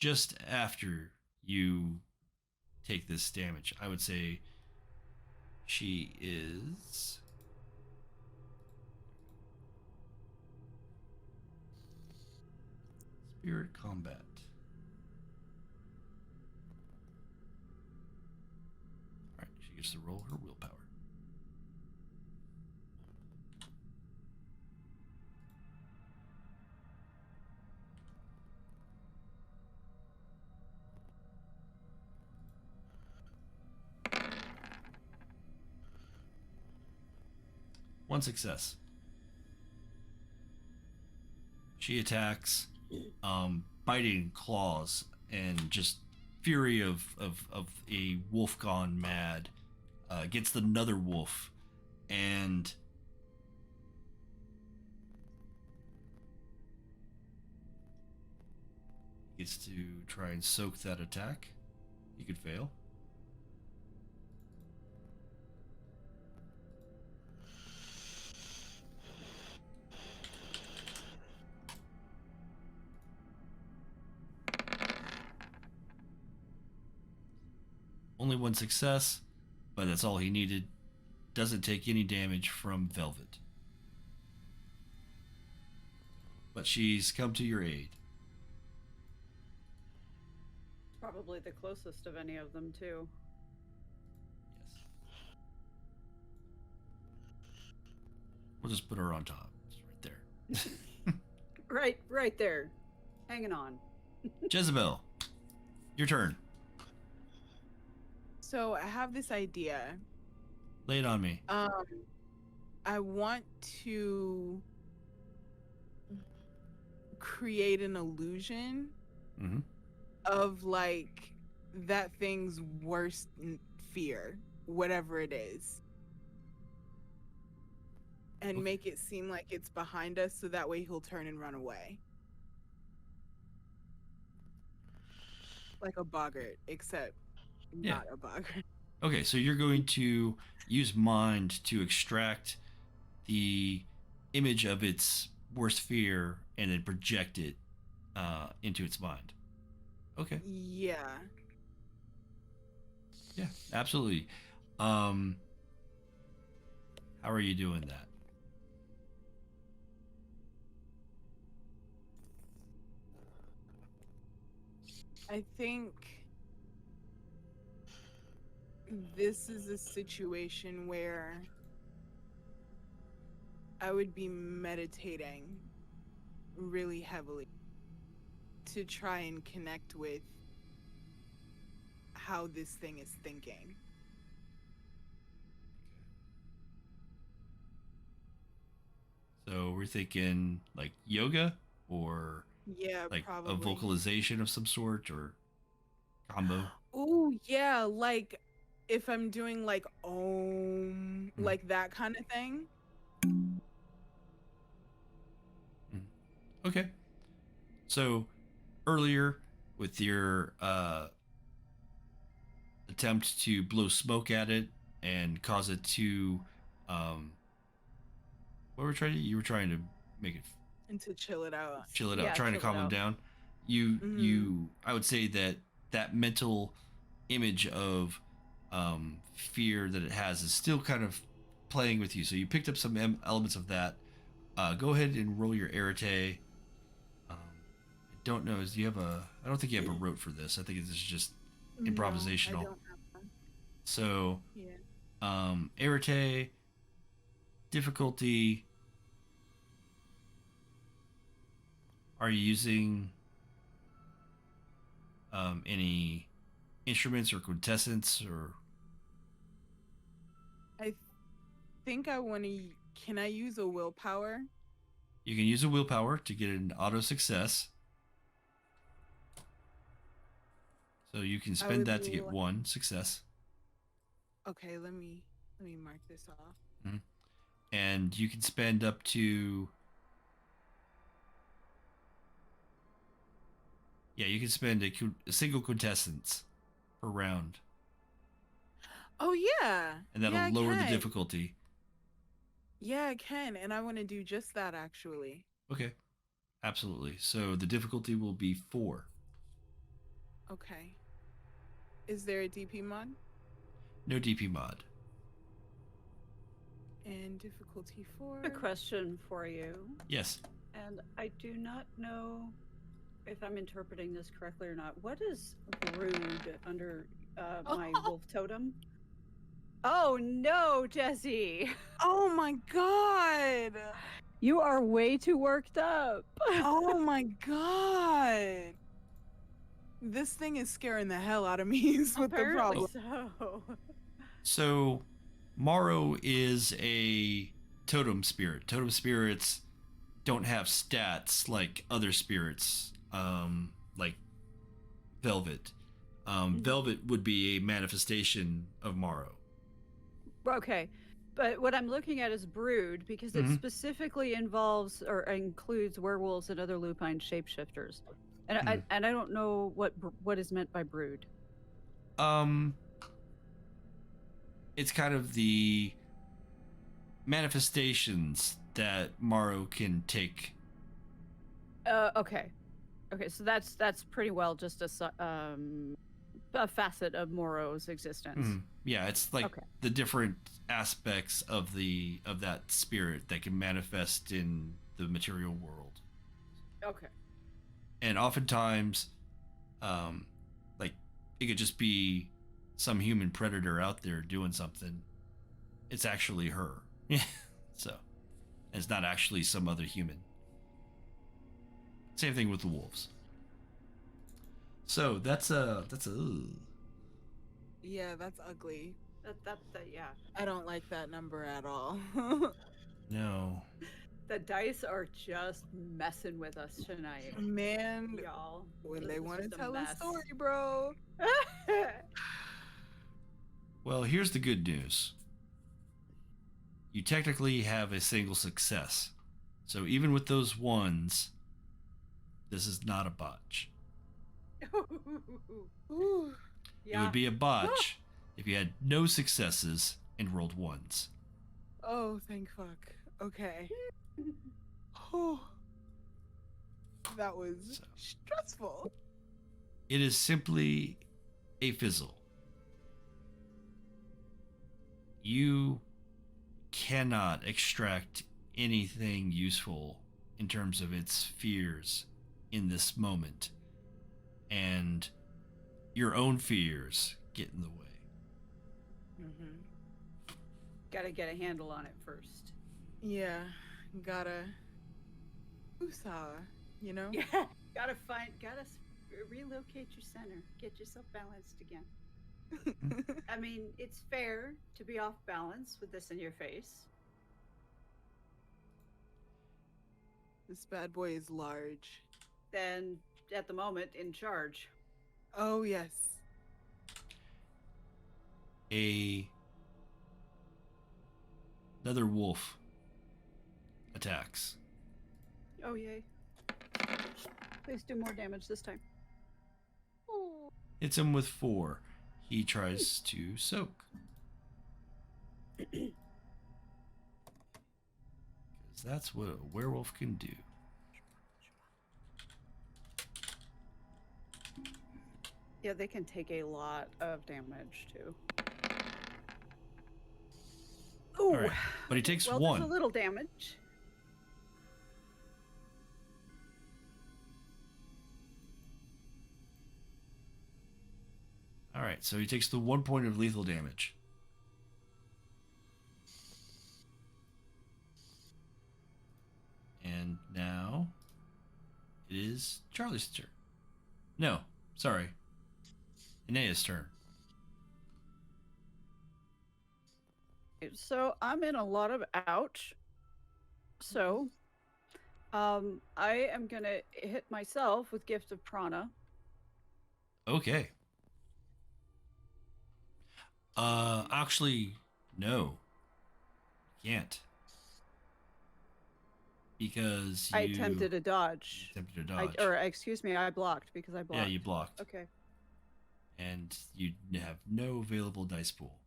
Just after you take this damage, I would say she is spirit combat. Alright, she gets to roll her willpower. One success. She attacks, biting claws and just fury of a wolf gone mad against another wolf, and gets to try and soak that attack. He could fail. Only one success, but that's all he needed. Doesn't take any damage from Velvet. But she's come to your aid. Probably the closest of any of them, too. Yes. We'll just put her on top. It's right there. Right there. Hanging on. Jezebel, your turn. So I have this idea. Lay it on me. I want to create an illusion Mm-hmm. of like that thing's worst fear, whatever it is, and Okay. make it seem like it's behind us, so that way he'll turn and run away. Like a boggart, except Yeah. not a boggart. Okay, so you're going to use mind to extract the image of its worst fear and then project it into its mind. Okay. Yeah. Yeah, absolutely. How are you doing that? I think this is a situation where I would be meditating really heavily to try and connect with how this thing is thinking. So we're thinking like yoga or Yeah, like probably. a vocalization of some sort or combo. Oh, yeah, like if I'm doing like om, like that kind of thing. Okay. So earlier with your attempt to blow smoke at it and cause it to what were you were trying to make it And to chill it out. chill it out, Yeah, trying to chill it calm them out. down. You I would say that mental image of fear that it has is still kind of playing with you. So you picked up some elements of that. Go ahead and roll your arete. I don't know. Do you have a? I don't think you have a rote for this. I think this is just improvisational. No, I don't have one. So, Yeah. arete, difficulty. Are you using any instruments or quintessence or? think I want to. Can I use a willpower? You can use a willpower to get an auto success. So you can spend would that to get li- one success. Okay, let me mark this off. And you can spend up to... Yeah, you can spend a single quintessence per round. Oh yeah. And that'll yeah, I lower the can. difficulty. Yeah, I can, and I want to do just that actually. Okay. Absolutely. So the difficulty will be 4. Okay. Is there a DP mod? No DP mod. And difficulty 4. A question for you, Yes. and I do not know if I'm interpreting this correctly or not. What is brood under my wolf totem? Oh no, Jesse! Oh my god! You are way too worked up. Oh my god! This thing is scaring the hell out of me. Is what the Apparently problem. so. So Morrow is a totem spirit. Totem spirits don't have stats like other spirits, like Velvet. Velvet would be a manifestation of Morrow. Okay, but what I'm looking at is brood because it specifically involves or includes werewolves and other lupine shapeshifters, and I don't know what is meant by brood. It's kind of the manifestations that Morrow can take. Okay, so that's pretty well just a facet of Morrow's existence. Yeah, it's like the different aspects of that spirit that can manifest in the material world. Okay. And oftentimes, like it could just be some human predator out there doing something. It's actually her. So it's not actually some other human. Same thing with the wolves. So that's a Yeah, that's ugly. That yeah. I don't like that number at all. no. The dice are just messing with us tonight, Man, y'all. when This they is want to just a tell a mess. story, bro. Well, here's the good news. You technically have a single success. So even with those ones, this is not a botch. Ooh. It would be a botch if you had no successes and rolled ones. Oh, thank fuck. Okay. Oh, that was stressful. It is simply a fizzle. You cannot extract anything useful in terms of its fears in this moment. And your own fears get in the way. Gotta get a handle on it first. Yeah, gotta. Usawa, you know? Yeah, gotta relocate your center. Get yourself balanced again. I mean, it's fair to be off balance with this in your face. This bad boy is large. Then, at the moment, in charge. Oh, yes. Another wolf attacks. Oh, yay. Please do more damage this time. Hits him with 4. He tries to soak. Because that's what a werewolf can do. Yeah, they can take a lot of damage, too. Ooh. All right. But he takes well, 1. There's a little damage. All right, so he takes the 1 point of lethal damage. And now it is Charlie's turn. No, sorry. Inea's turn. So I'm in a lot of ouch. So I am gonna hit myself with Gift of Prana. Okay. Actually, no. Can't. Because I attempted a dodge. attempted a dodge. Excuse me, I blocked because I blocked. Yeah, you blocked. Okay. And you have no available dice pool.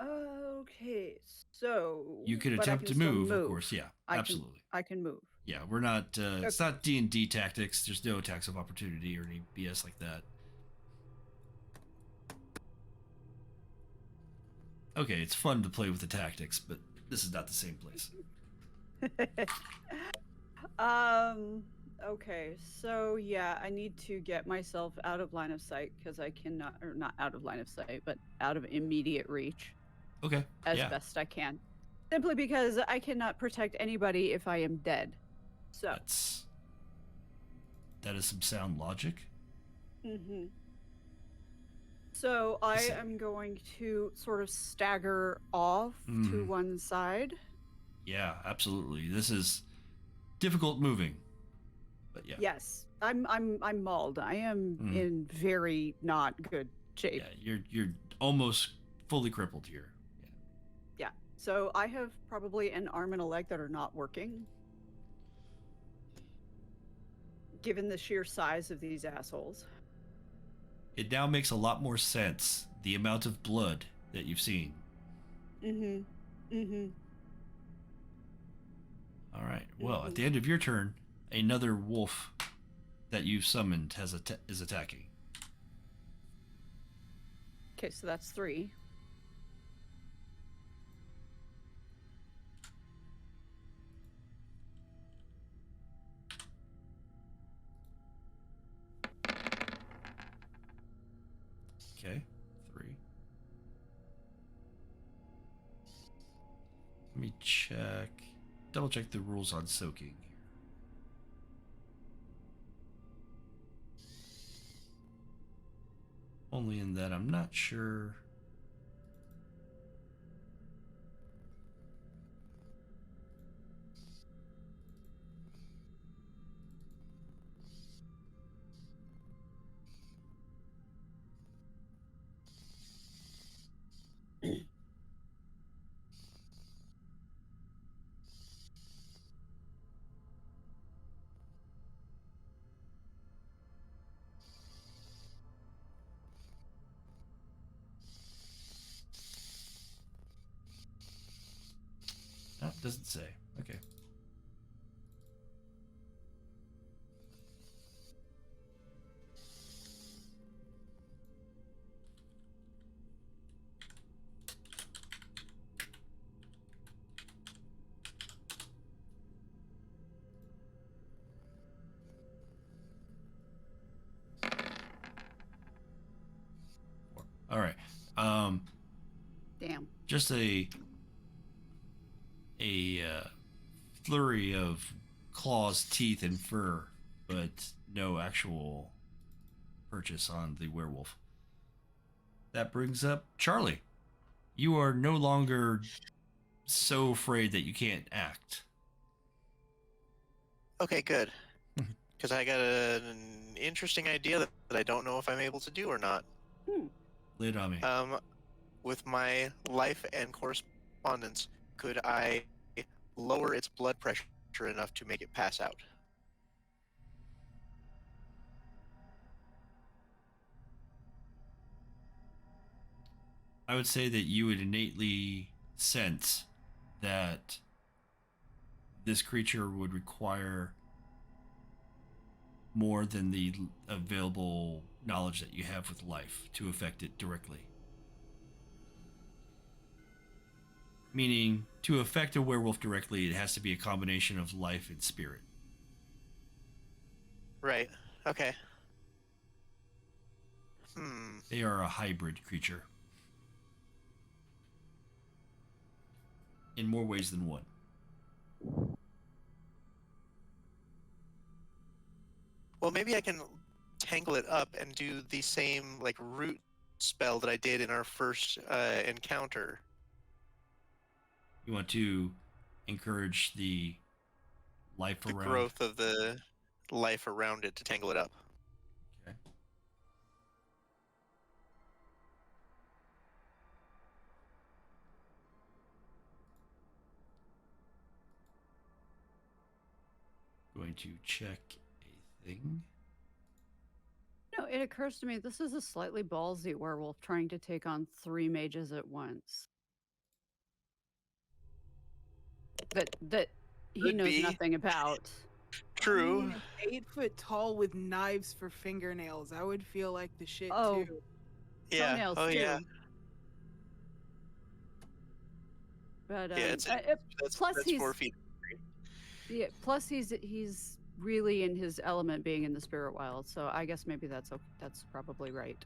Okay, so You could but I attempt can to still move, of course. Yeah, absolutely. I can move. Yeah, we're not. It's not D&D tactics. There's no attacks of opportunity or any BS like that. Okay, it's fun to play with the tactics, but this is not the same place. Okay, so yeah, I need to get myself out of line of sight because I cannot, or not out of line of sight, but out of immediate reach. Okay. As best I can. Simply because I cannot protect anybody if I am dead. So that is some sound logic. Mm-hmm. So I am going to sort of stagger off to one side. Yeah, absolutely. This is difficult moving. But yeah. Yes. I'm mauled. I am in very not good shape. Yeah, you're almost fully crippled here. Yeah. So I have probably an arm and a leg that are not working. Given the sheer size of these assholes. It now makes a lot more sense, the amount of blood that you've seen. All right. Well, at the end of your turn, another wolf that you've summoned is attacking. Okay, so that's 3. Okay, 3. Let me double check the rules on soaking here. Only in that I'm not sure. Oh, it doesn't say. Okay. All right. Damn. Just a flurry of claws, teeth, and fur, but no actual purchase on the werewolf. That brings up Charlie. You are no longer so afraid that you can't act. Okay, good. Because I got an interesting idea that I don't know if I'm able to do or not. Lay it on me. With my life and correspondence, could I lower its blood pressure enough to make it pass out? I would say that you would innately sense that this creature would require more than the available knowledge that you have with life to affect it directly. Meaning, to affect a werewolf directly, it has to be a combination of life and spirit. Right. Okay. They are a hybrid creature. In more ways than one. Well, maybe I can tangle it up and do the same, like, root spell that I did in our first encounter. You want to encourage the life The around. growth of the life around it to tangle it up. Okay. Going to check a thing. No, it occurs to me this is a slightly ballsy werewolf trying to take on 3 mages at once. That he Could knows be. nothing about. True. I mean, if 8 foot tall with knives for fingernails, I would feel like the shit Oh. too. Yeah. Toenails Oh too. yeah. But Yeah. It's plus that's he's 4 feet. yeah, plus he's really in his element being in the spirit wild. So I guess maybe that's probably right.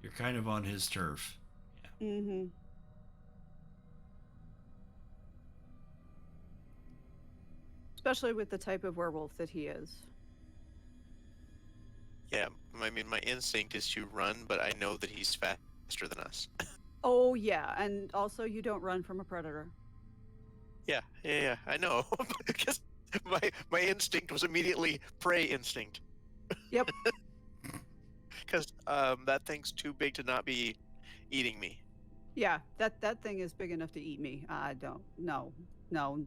You're kind of on his turf. Mm-hmm. Especially with the type of werewolf that he is. Yeah. I mean, my instinct is to run, but I know that he's faster than us. Oh yeah, and also you don't run from a predator. Yeah. I know. Because my instinct was immediately prey instinct. Yep. Because that thing's too big to not be eating me. Yeah, that thing is big enough to eat me. I don't. No. Nope.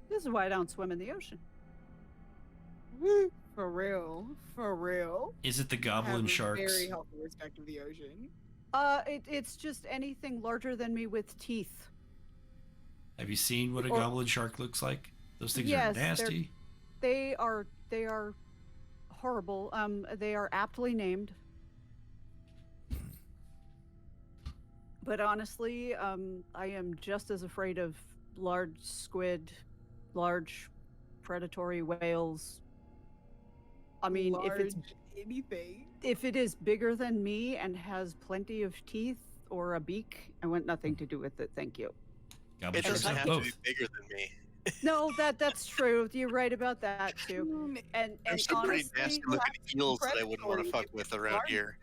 This is why I don't swim in the ocean. For real. Is it the Have goblin a sharks? very healthy respect of the ocean. It's just anything larger than me with teeth. Have you seen what a Or- goblin shark looks like? Those things Yes, are they're- nasty. They are horrible. They are aptly named. But honestly, I am just as afraid of large squid, large predatory whales. I mean, anything. if it is bigger than me and has plenty of teeth or a beak, I want nothing to do with it. Thank you. Goblin It sharks doesn't have have to be both. bigger than me. No, that's true. You're right about that too. And There's some honestly, pretty nasty looking eels that I wouldn't want to fuck with around here.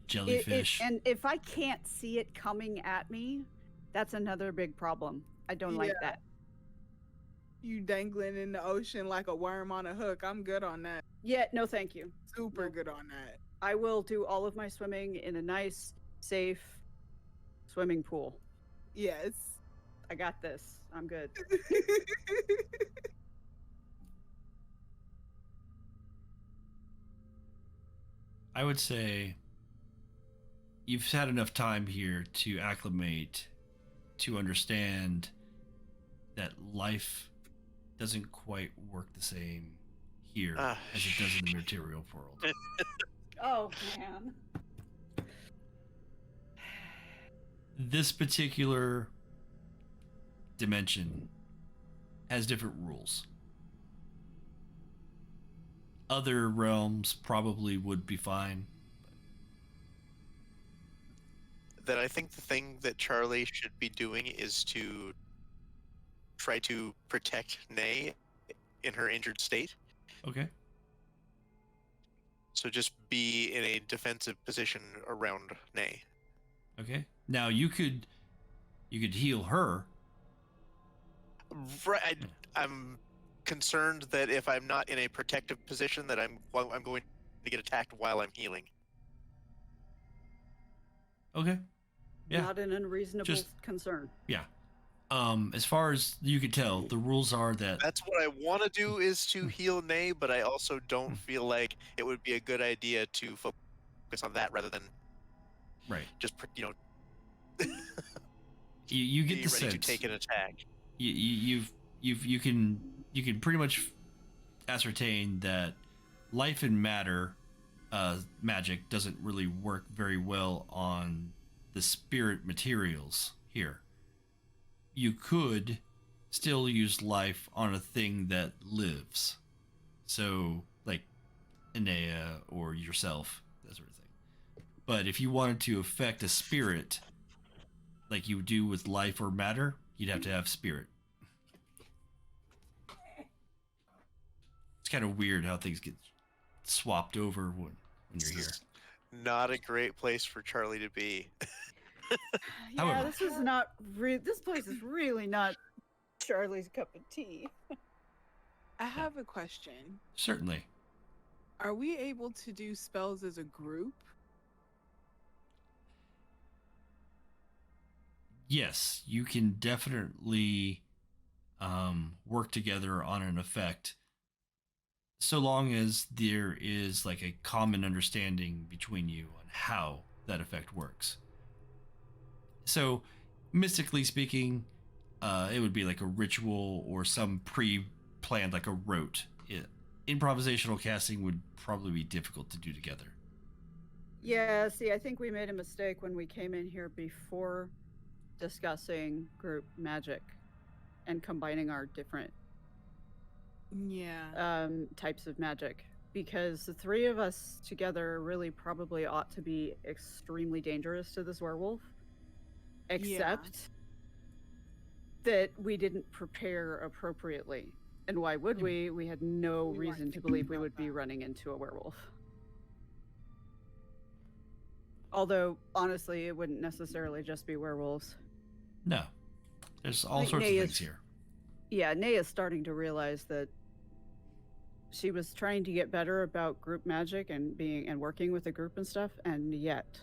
Jellyfish. and if I can't see it coming at me, that's another big problem. I don't like that. You dangling in the ocean like a worm on a hook. I'm good on that. Yeah, no, thank you. Super good on that. I will do all of my swimming in a nice, safe swimming pool. Yes. I got this. I'm good. I would say you've had enough time here to acclimate, to understand that life doesn't quite work the same here as it does in the material world. Oh, man. This particular dimension has different rules. Other realms probably would be fine. That I think the thing that Charlie should be doing is to try to protect Nay in her injured state. Okay. So just be in a defensive position around Nay. Okay. Now you could heal her. Right. I'm concerned that if I'm not in a protective position, that I'm going to get attacked while I'm healing. Okay. Yeah. Not an unreasonable Just- concern. Yeah. As far as you could tell, the rules are that That's what I want to do, is to heal Nay, but I also don't feel like it would be a good idea to focus on that rather than right. just You get be the ready sense to take an attack. you can pretty much ascertain that life and matter magic doesn't really work very well on the spirit materials here. You could still use life on a thing that lives, so like Inea or yourself, that sort of thing. But if you wanted to affect a spirit like you do with life or matter, you'd have to have spirit. It's kind of weird how things get swapped over when you're here. not a great place for Charlie to be. Yeah, However- this is not. This place is really not Charlie's cup of tea. I have a question. Certainly. Are we able to do spells as a group? Yes, you can definitely work together on an effect, so long as there is like a common understanding between you on how that effect works. So, mystically speaking, it would be like a ritual or some pre-planned, like a rote. Improvisational casting would probably be difficult to do together. Yeah, see, I think we made a mistake when we came in here before discussing group magic and combining our different Yeah. types of magic, because the three of us together really probably ought to be extremely dangerous to this werewolf, except that we didn't prepare appropriately. And why would we? We had no We weren't reason to thinking believe we about would be that. running into a werewolf. Although, honestly, it wouldn't necessarily just be werewolves. No, there's all Like sorts of Inea things is- here. Yeah, Nea's starting to realize that she was trying to get better about group magic and working with a group and stuff, and yet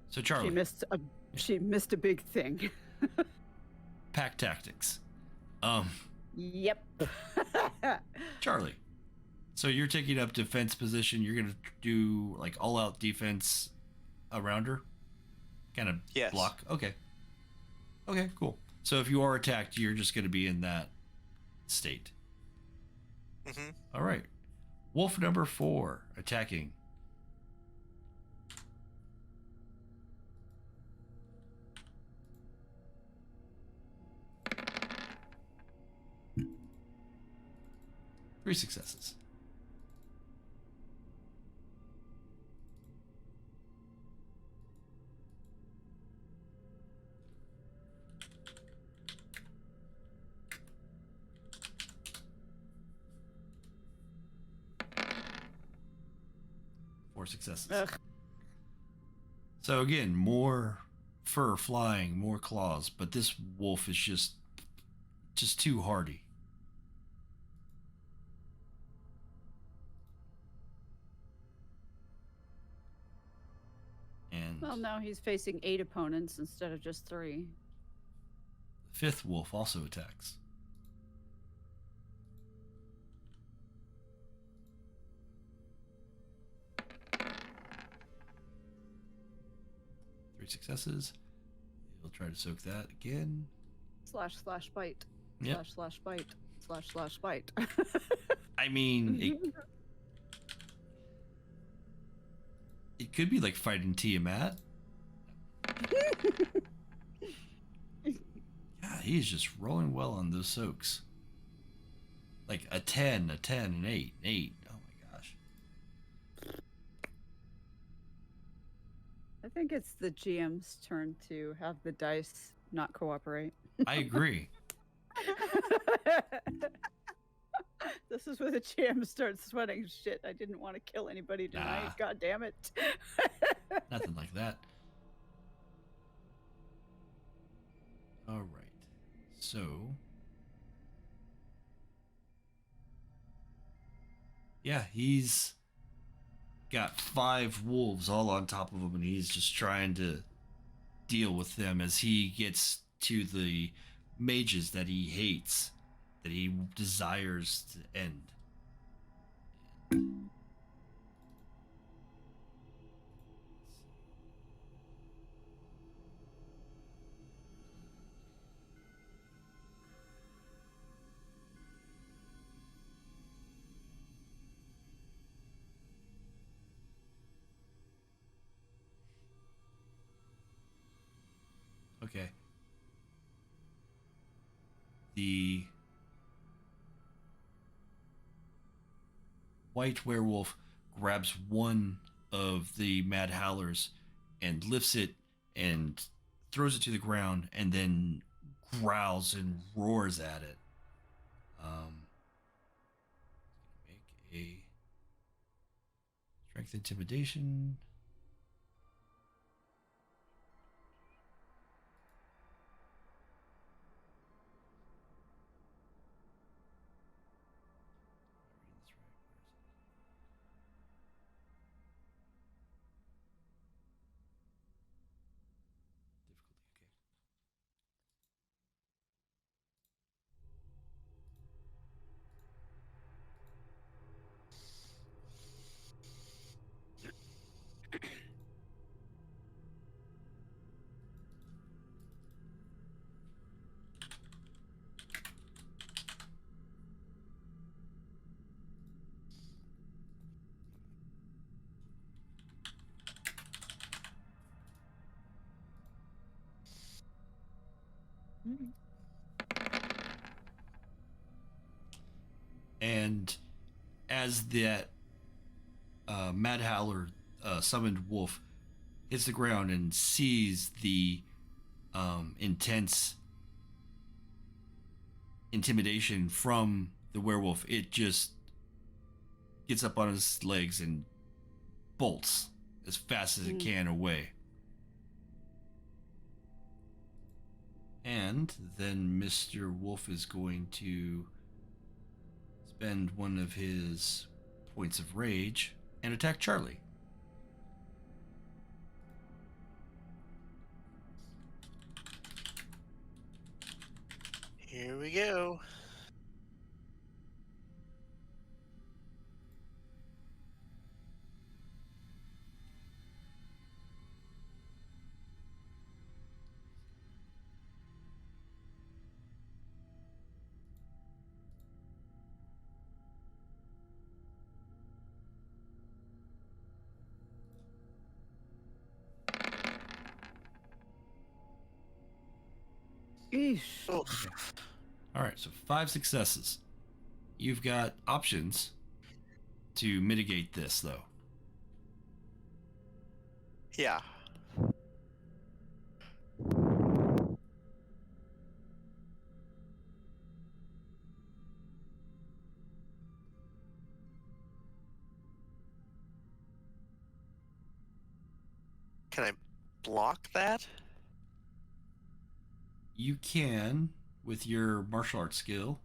So Charlie, she missed a big thing. pack tactics. Yep. Charlie, so you're taking up defense position. You're gonna do like all-out defense around her, kind of Yes. block. Okay, cool. So if you are attacked, you're just gonna be in that state. Hmm. All right, wolf number 4 attacking. Three successes. Four successes. Ugh. So again, more fur flying, more claws, but this wolf is just too hardy. And Well, now he's facing 8 opponents instead of just 3. the fifth wolf also attacks. Three successes. He'll try to soak that again. / bite. Yep. / bite. / bite. I mean, it could be like fighting Tiamat. Yeah, he's just rolling well on those soaks. Like a 10, an 8, 8. Oh my gosh. I think it's the GM's turn to have the dice not cooperate. I agree. This is where the GM starts sweating. Shit, I didn't want to kill anybody tonight. Nah. God damn it. Nothing like that. All right. So. Yeah, he's got 5 wolves all on top of him, and he's just trying to deal with them as he gets to the mages that he hates, that he desires to end. Okay. The white werewolf grabs one of the mad howlers and lifts it and throws it to the ground and then growls and roars at it. Make a Strength intimidation. Mm. And as that Mad Howler summoned wolf hits the ground and sees the intense intimidation from the werewolf, it just gets up on his legs and bolts as fast as it can away. And then Mr. Wolf is going to spend one of his points of rage and attack Charlie. Here we go. Eesh. Oh, Okay. All right, so 5 successes. You've got options to mitigate this, though. yeah. Can I block that? You can, with your martial arts skill,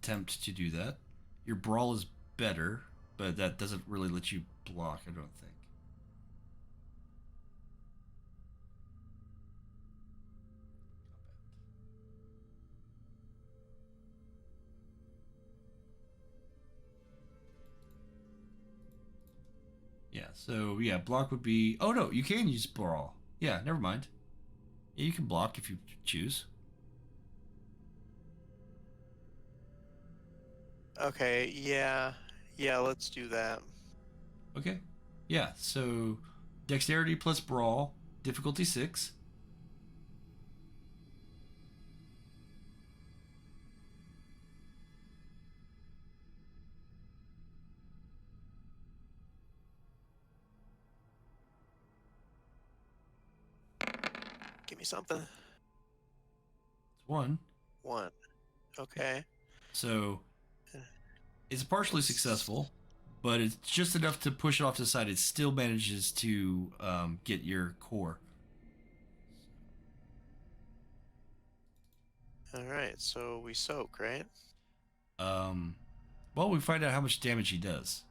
attempt to do that. Your brawl is better, but that doesn't really let you block, I don't think. Yeah, so yeah, block would be. Oh no, you can use brawl. Yeah, never mind. Yeah, you can block if you choose. Okay, yeah. Yeah, let's do that. Okay. Yeah, so dexterity plus brawl, difficulty 6. Give me something. It's 1. 1. Okay. So it's partially successful, but it's just enough to push it off to the side. It still manages to get your core. All right, so we soak, right? Well, we find out how much damage he does.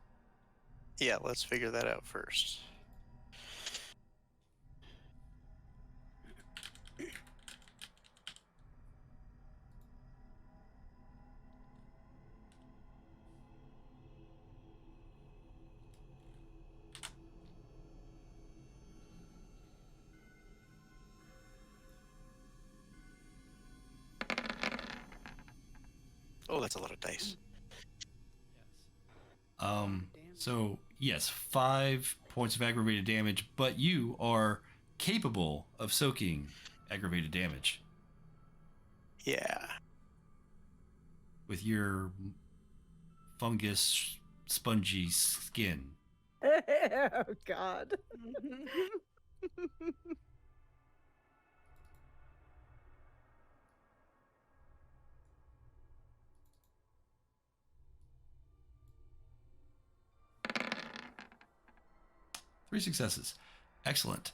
Yeah, let's figure that out first. Oh, that's a lot of dice. So yes, 5 points of aggravated damage, but you are capable of soaking aggravated damage Yeah. with your fungus spongy skin. Oh God. 3 successes. Excellent.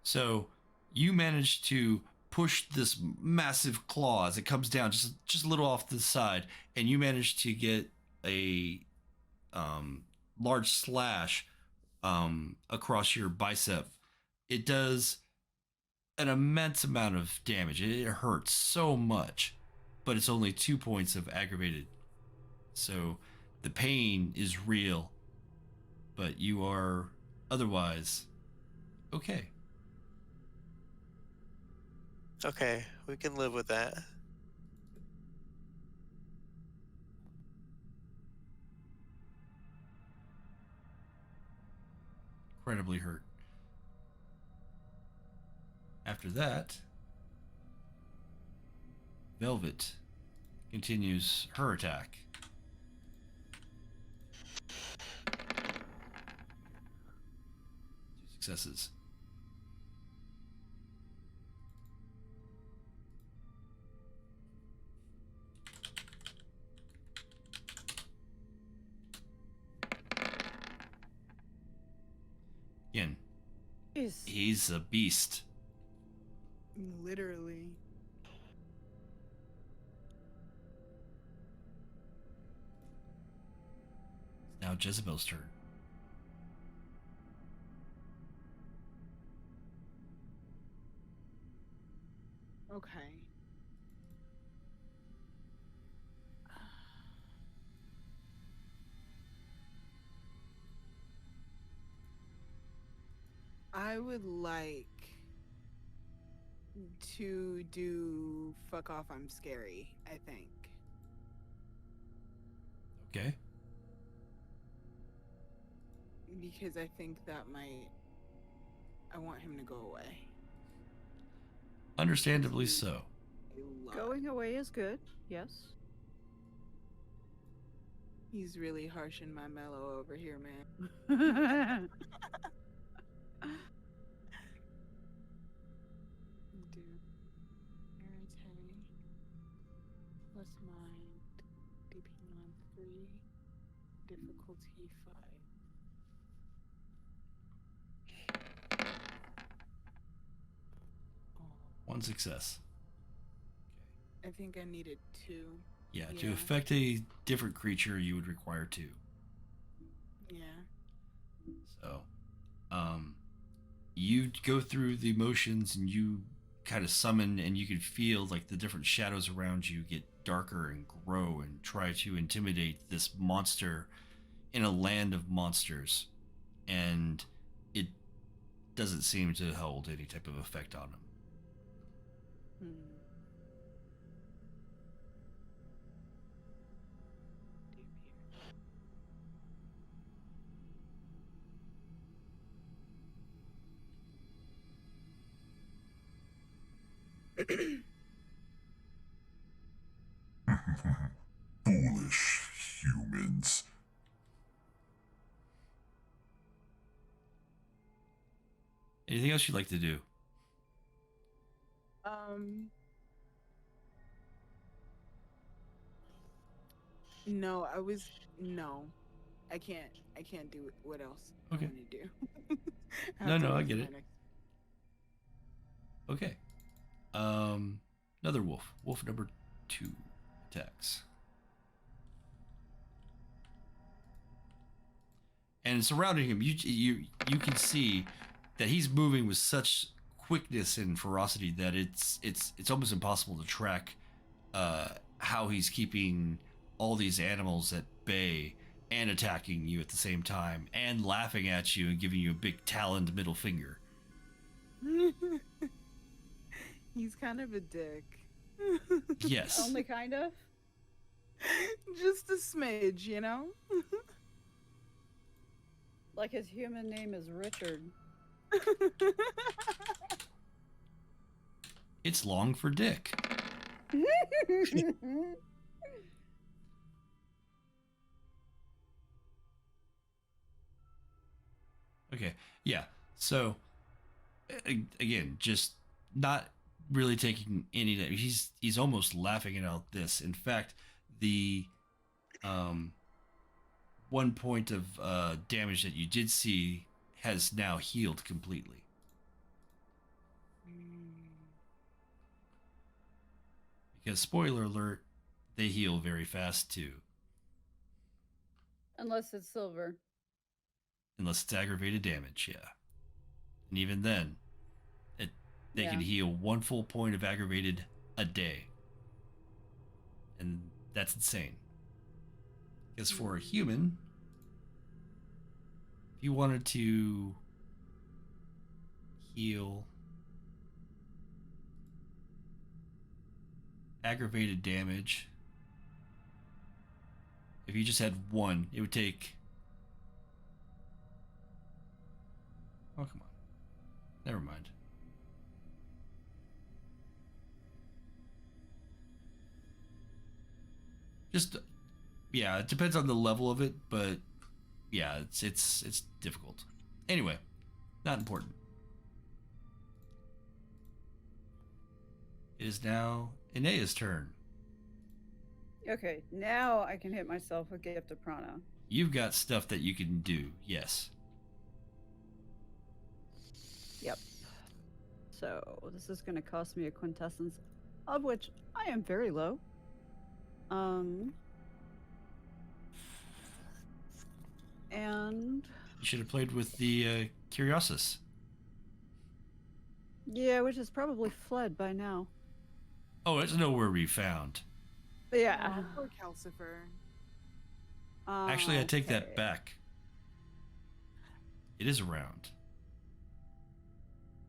So you manage to push this massive claw as it comes down just a little off to the side, and you manage to get a large slash across your bicep. It does an immense amount of damage. It hurts so much, but it's only 2 points of aggravated. So the pain is real, but you are otherwise okay. Okay, we can live with that. Incredibly hurt. After that, Velvet continues her attack. Two successes. Again, he's a beast. Literally. It's now Jezebel's turn. Okay. I would like to do fuck off, I'm scary, I think. Okay. Because I think that I want him to go away. Understandably so. A lot. Going away is good. Yes. He's really harsh and my mellow over here, man. Do irritate plus mind, DP on 3, difficulty 5. Oh, 1 success. I think I needed 2. Yeah, Yeah. to affect a different creature, you would require 2. Yeah. So, you go through the motions and you kind of summon, and you can feel like the different shadows around you get darker and grow and try to intimidate this monster in a land of monsters. And it doesn't seem to hold any type of effect on him. Foolish humans. Anything else you'd like to do? No, I can't do it. What else? Okay. I want to do. No, I get it. Okay. Another wolf. Wolf number 2 attacks. And surrounding him, you can see that he's moving with such quickness and ferocity that it's almost impossible to track how he's keeping all these animals at bay and attacking you at the same time and laughing at you and giving you a big taloned middle finger. He's kind of a dick. Yes. Only kind of. Just a smidge, you know? Like his human name is Richard. It's long for dick. Okay. Yeah. So again, just not really taking any. He's almost laughing about this. In fact, the 1 point of damage that you did see has now healed completely. Because, spoiler alert, they heal very fast too. Unless it's silver. Unless it's aggravated damage, yeah. And even then, they can heal 1 full point of aggravated a day. And that's insane. Because for a human, if you wanted to heal aggravated damage, if you just had 1, it would take... Oh, come on. Never mind. Just, yeah, it depends on the level of it, but yeah, it's difficult. Anyway, not important. It is now Inea's turn. Okay, now I can hit myself with Gift of Prana. You've got stuff that you can do, yes. Yep. So this is going to cost me a quintessence, of which I am very low. And You should have played with the Curiosus. yeah, which is probably fled by now. Oh, it's nowhere to be found. Yeah. Oh, poor Calcifer. Actually, I take that Okay. back. It is around.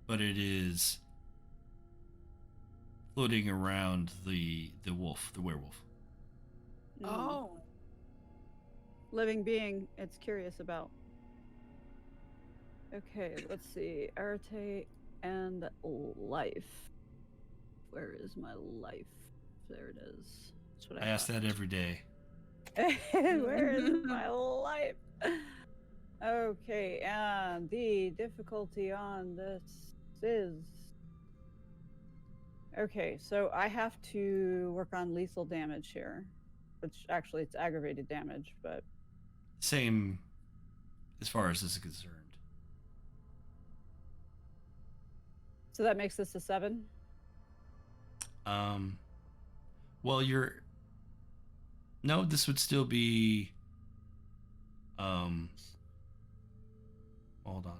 But it is floating around the werewolf. Mm. Oh. Living being it's curious about. Okay, let's see. Arete and life. Where is my life? There it is. That's what I ask that every day. Where is my life? Okay, and the difficulty on this is... Okay, so I have to work on lethal damage here. Which actually it's aggravated damage, but... Same as far as this is concerned. So that makes this a 7? Well, no, this would still be hold on.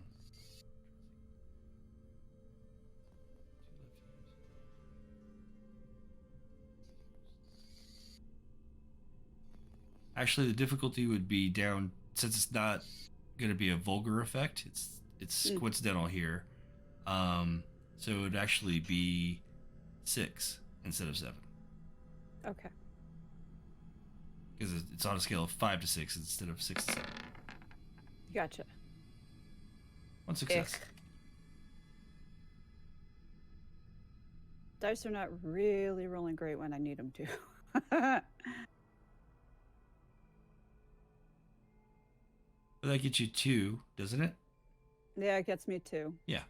Actually, the difficulty would be down, since it's not going to be a vulgar effect. It's coincidental here. So it would actually be 6 instead of 7. Okay. Because it's on a scale of 5 to 6 instead of 6 to 7. Gotcha. 1 success. Dice are not really rolling great when I need them to. But that gets you 2, doesn't it? Yeah, it gets me 2. Yeah.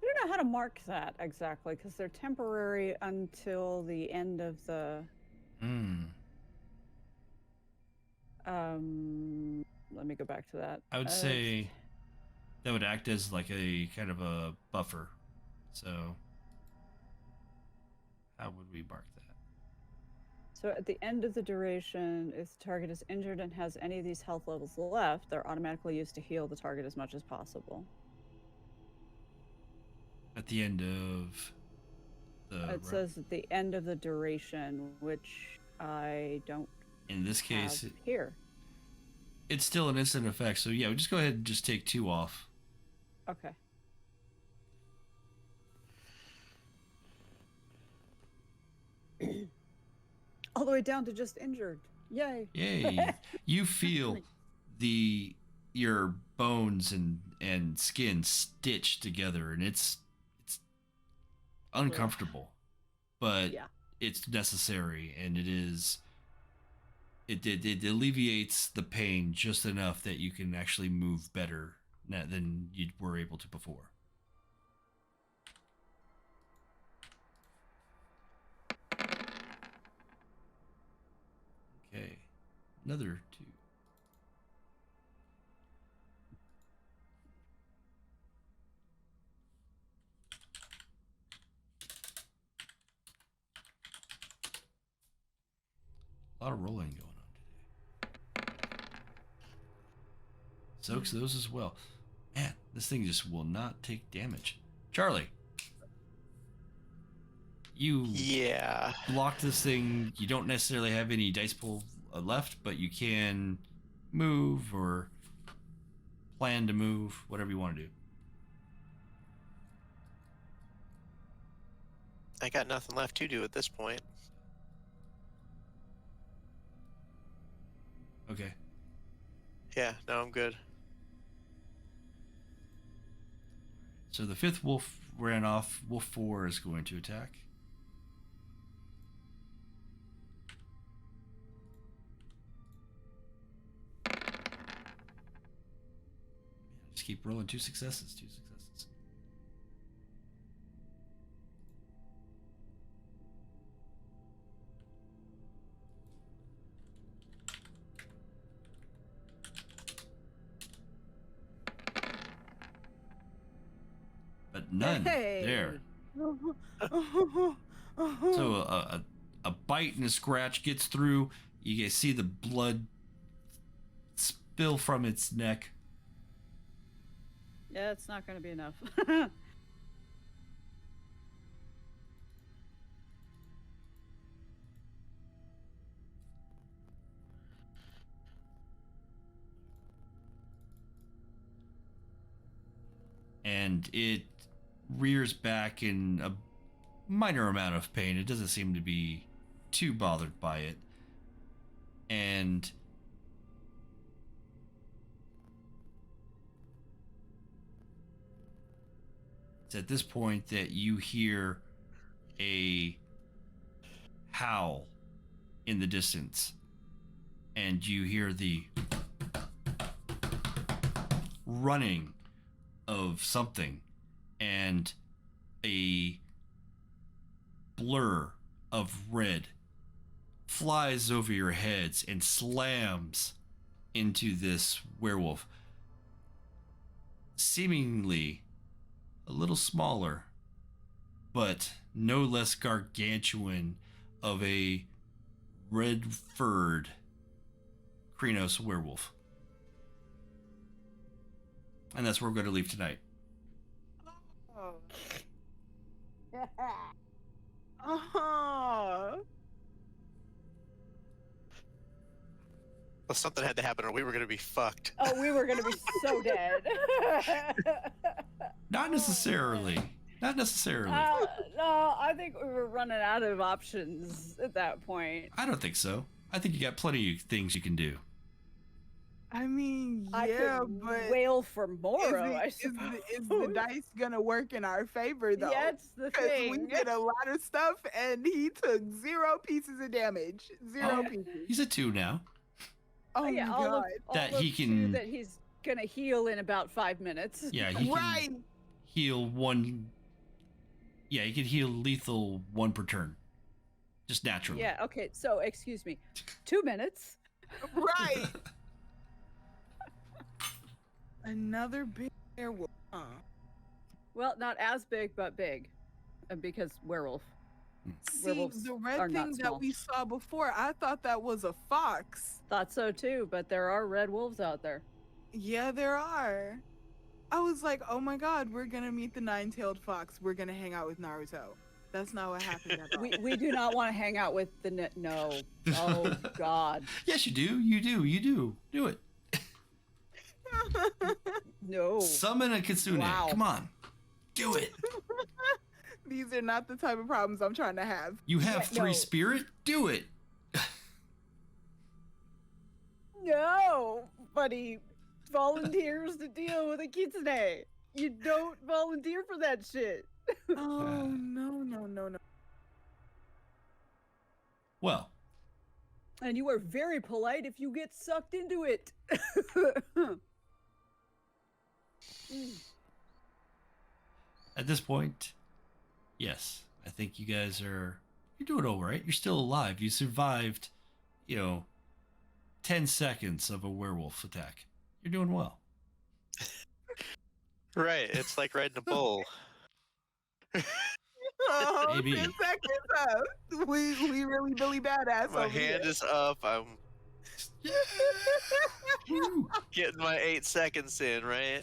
I don't know how to mark that exactly because they're temporary until the end of the. Let me go back to that. I would say that would act as like a kind of a buffer. So how would we mark that? So at the end of the duration, if the target is injured and has any of these health levels left, they're automatically used to heal the target as much as possible. At the end of the It says at the end of the duration, which I don't in this case have here. It's still an instant effect, so yeah, we just go ahead and just take 2 off. Okay. All the way down to just injured. Yay. Yay. You feel your bones and skin stitched together, and it's uncomfortable. But yeah, it's necessary, and it alleviates the pain just enough that you can actually move better than you were able to before. Okay, another 2. lot of rolling going on today. Soaks those as well. Man, this thing just will not take damage. Charlie, you blocked this thing. You don't necessarily have any dice pool left, but you can move or plan to move, whatever you want to do. I got nothing left to do at this point. Okay. Yeah, no, I'm good. So the fifth wolf ran off. Wolf 4 is going to attack. Just keep rolling 2 successes. But none there. So a bite and a scratch gets through. You guys see the blood spill from its neck. Yeah, it's not going to be enough. And it rears back in a minor amount of pain. It doesn't seem to be too bothered by it. And it's at this point that you hear a howl in the distance. And you hear the running of something, and a blur of red flies over your heads and slams into this werewolf, seemingly a little smaller, but no less gargantuan of a red-furred Krenos werewolf. And that's where we're going to leave tonight. Oh. Oh. Well, something had to happen or we were going to be fucked. Oh, we were going to be so dead. Not necessarily. Not necessarily. No, I think we were running out of options at that point. I don't think so. I think you got plenty of things you can do. I mean, I yeah, could but wail for Moro, I is suppose. the dice gonna work in our favor though? Yeah, it's the Because thing. we did a lot of stuff and he took 0 pieces of damage. Zero pieces. He's a 2 now. Oh yeah, my all god. of That of he two can- that he's gonna heal in about 5 minutes. Yeah, he Right. can heal 1. Yeah, he can heal lethal 1 per turn. Just naturally. Yeah, okay, so excuse me. 2 minutes. Right. Another big werewolf. Huh. Well, not as big, but big. Because werewolf. See, Werewolves the are red not thing small. that we saw before, I thought that was a fox. Thought so too, but there are red wolves out there. Yeah, there are. I was like, oh my god, we're gonna meet the 9-tailed fox. We're gonna hang out with Naruto. That's not what happened at all. We do not want to hang out with the no. Oh god. Yes, you do. You do. You do. Do it. No. Summon a Kitsune. Wow. Come on. Do it. These are not the type of problems I'm trying to have. You have Yeah, 3 no. spirit. Do it. No, but he volunteers to deal with a kitsune. You don't volunteer for that shit. Oh, no. Well, And you are very polite if you get sucked into it. at this point, yes, I think you guys you're doing all right. You're still alive. You survived, 10 seconds of a werewolf attack. You're doing well. Right, it's like riding a bull. Oh, Maybe. 10 seconds up. We really Billy badass My over hand here. is up. I'm Yeah. Woo. getting my 8 seconds in, right?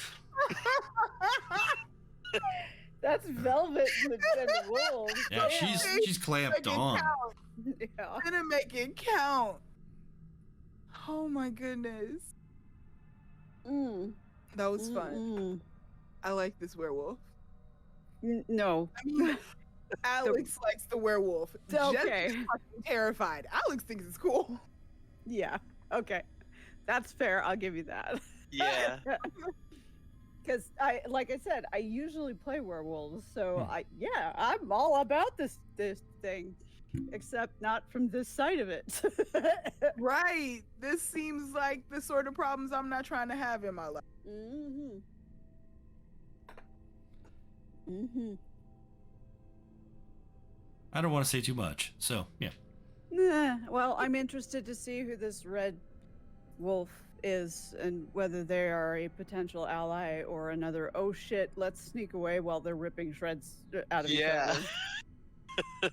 That's velvet and wolves. Yeah, damn. she's clamped Make it on. count. Yeah. Gonna make it count. Oh my goodness. Mm. That was fun. Mm-mm. I like this werewolf. No. I mean, Alix likes the werewolf. Okay. Jesse's fucking terrified. Alix thinks it's cool. Yeah. Okay. That's fair. I'll give you that. Yeah. Because like I said, I usually play werewolves, so Hmm. I'm all about this thing, except not from this side of it. Right. This seems like the sort of problems I'm not trying to have in my life. Mm-hmm. Mm-hmm. I don't want to say too much, so yeah. Well, I'm interested to see who this red wolf is and whether they are a potential ally or another, oh shit, let's sneak away while they're ripping shreds out of each Yeah. other.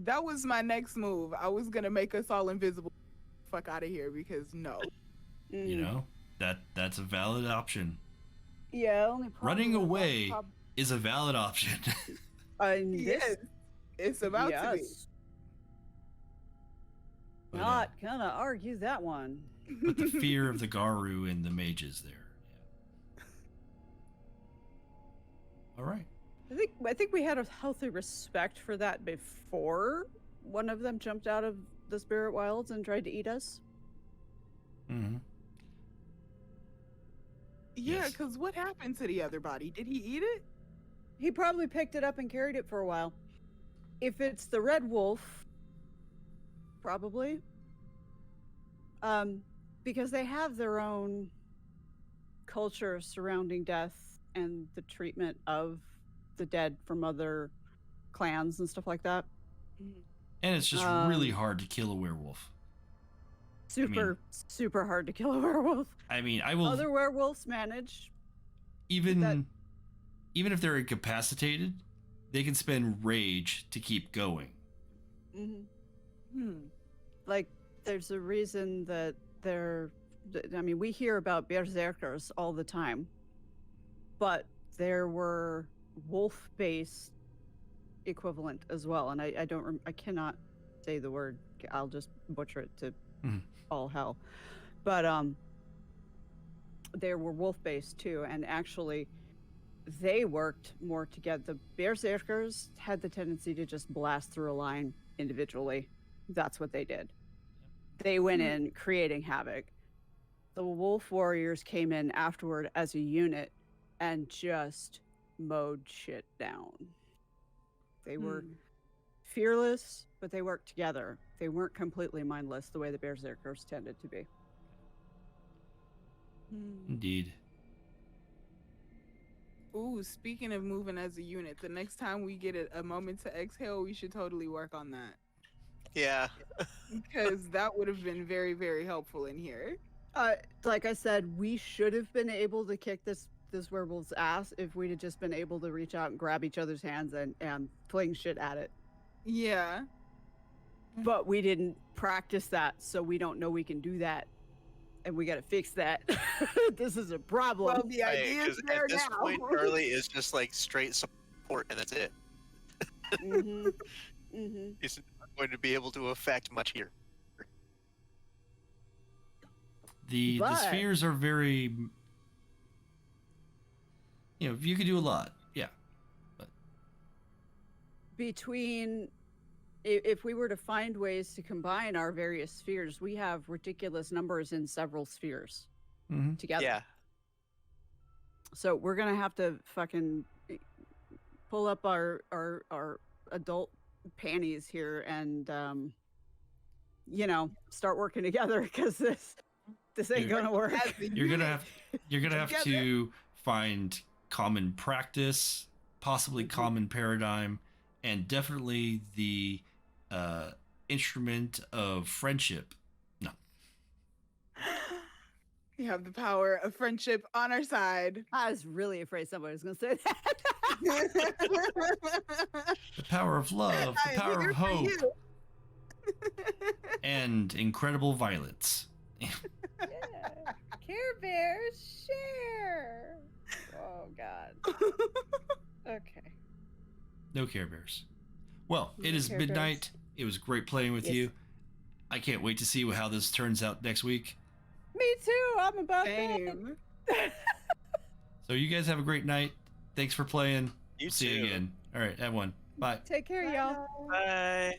That was my next move. I was gonna make us all invisible. Fuck out of here because no. You know, that's a valid option. Yeah, only problem Running with that away is a valid option. in this, Yes, it's about to be. yes. But, Not gonna argue that one. but the fear of the Garu and the mages there. Yeah. All right. I think we had a healthy respect for that before one of them jumped out of the spirit wilds and tried to eat us. Mm-hmm. Yeah, Yes. because what happened to the other body? Did he eat it? He probably picked it up and carried it for a while. If it's the red wolf, probably. Because they have their own culture surrounding death and the treatment of the dead from other clans and stuff like that. And it's just really hard to kill a werewolf. Super hard to kill a werewolf. I mean, I will Other werewolves manage. even if they're incapacitated, they can spend rage to keep going. Mm-hmm. Like, there's a reason that we hear about berserkers all the time, but there were wolf-based equivalent as well, and I cannot say the word. I'll just butcher it to all hell. But there were wolf-based too, and actually they worked more together. The berserkers had the tendency to just blast through a line individually. That's what they did. They went in creating havoc. The wolf warriors came in afterward as a unit and just mowed shit down. They were fearless, but they worked together. They weren't completely mindless the way the berserkers tended to be. Indeed. Ooh, speaking of moving as a unit, the next time we get a moment to exhale, we should totally work on that. Yeah. Because that would have been very, very helpful in here. Like I said, we should have been able to kick this werewolf's ass if we'd have just been able to reach out and grab each other's hands and fling shit at it. Yeah. But we didn't practice that, so we don't know we can do that. And we gotta fix that. This is a problem. Well, the idea is there at this now. point, Charlie is just like straight support, and that's it. Mm-hmm. Mm-hmm. He's not going to be able to affect much here. The spheres are very, you could do a lot. Yeah. But Between, if we were to find ways to combine our various spheres, we have ridiculous numbers in several spheres together. Yeah. So we're gonna have to fucking pull up our adult panties here and start working together, because this ain't gonna work. you're gonna have to find common practice, possibly common paradigm, and definitely the instrument of friendship. No. We have the power of friendship on our side. I was really afraid somebody was gonna say that. The power of love, the I'm power here of for hope, you. and incredible violence. Yeah. Care Bears share. Oh God. Okay. No Care Bears. Well, No it is Care midnight. It was great playing with Yes. you. I can't wait to see how this turns out next week. Me too. I'm about Same. that. So you guys have a great night. Thanks for playing. You See you too. again. All right, have one. Bye. Take care, y'all. Bye.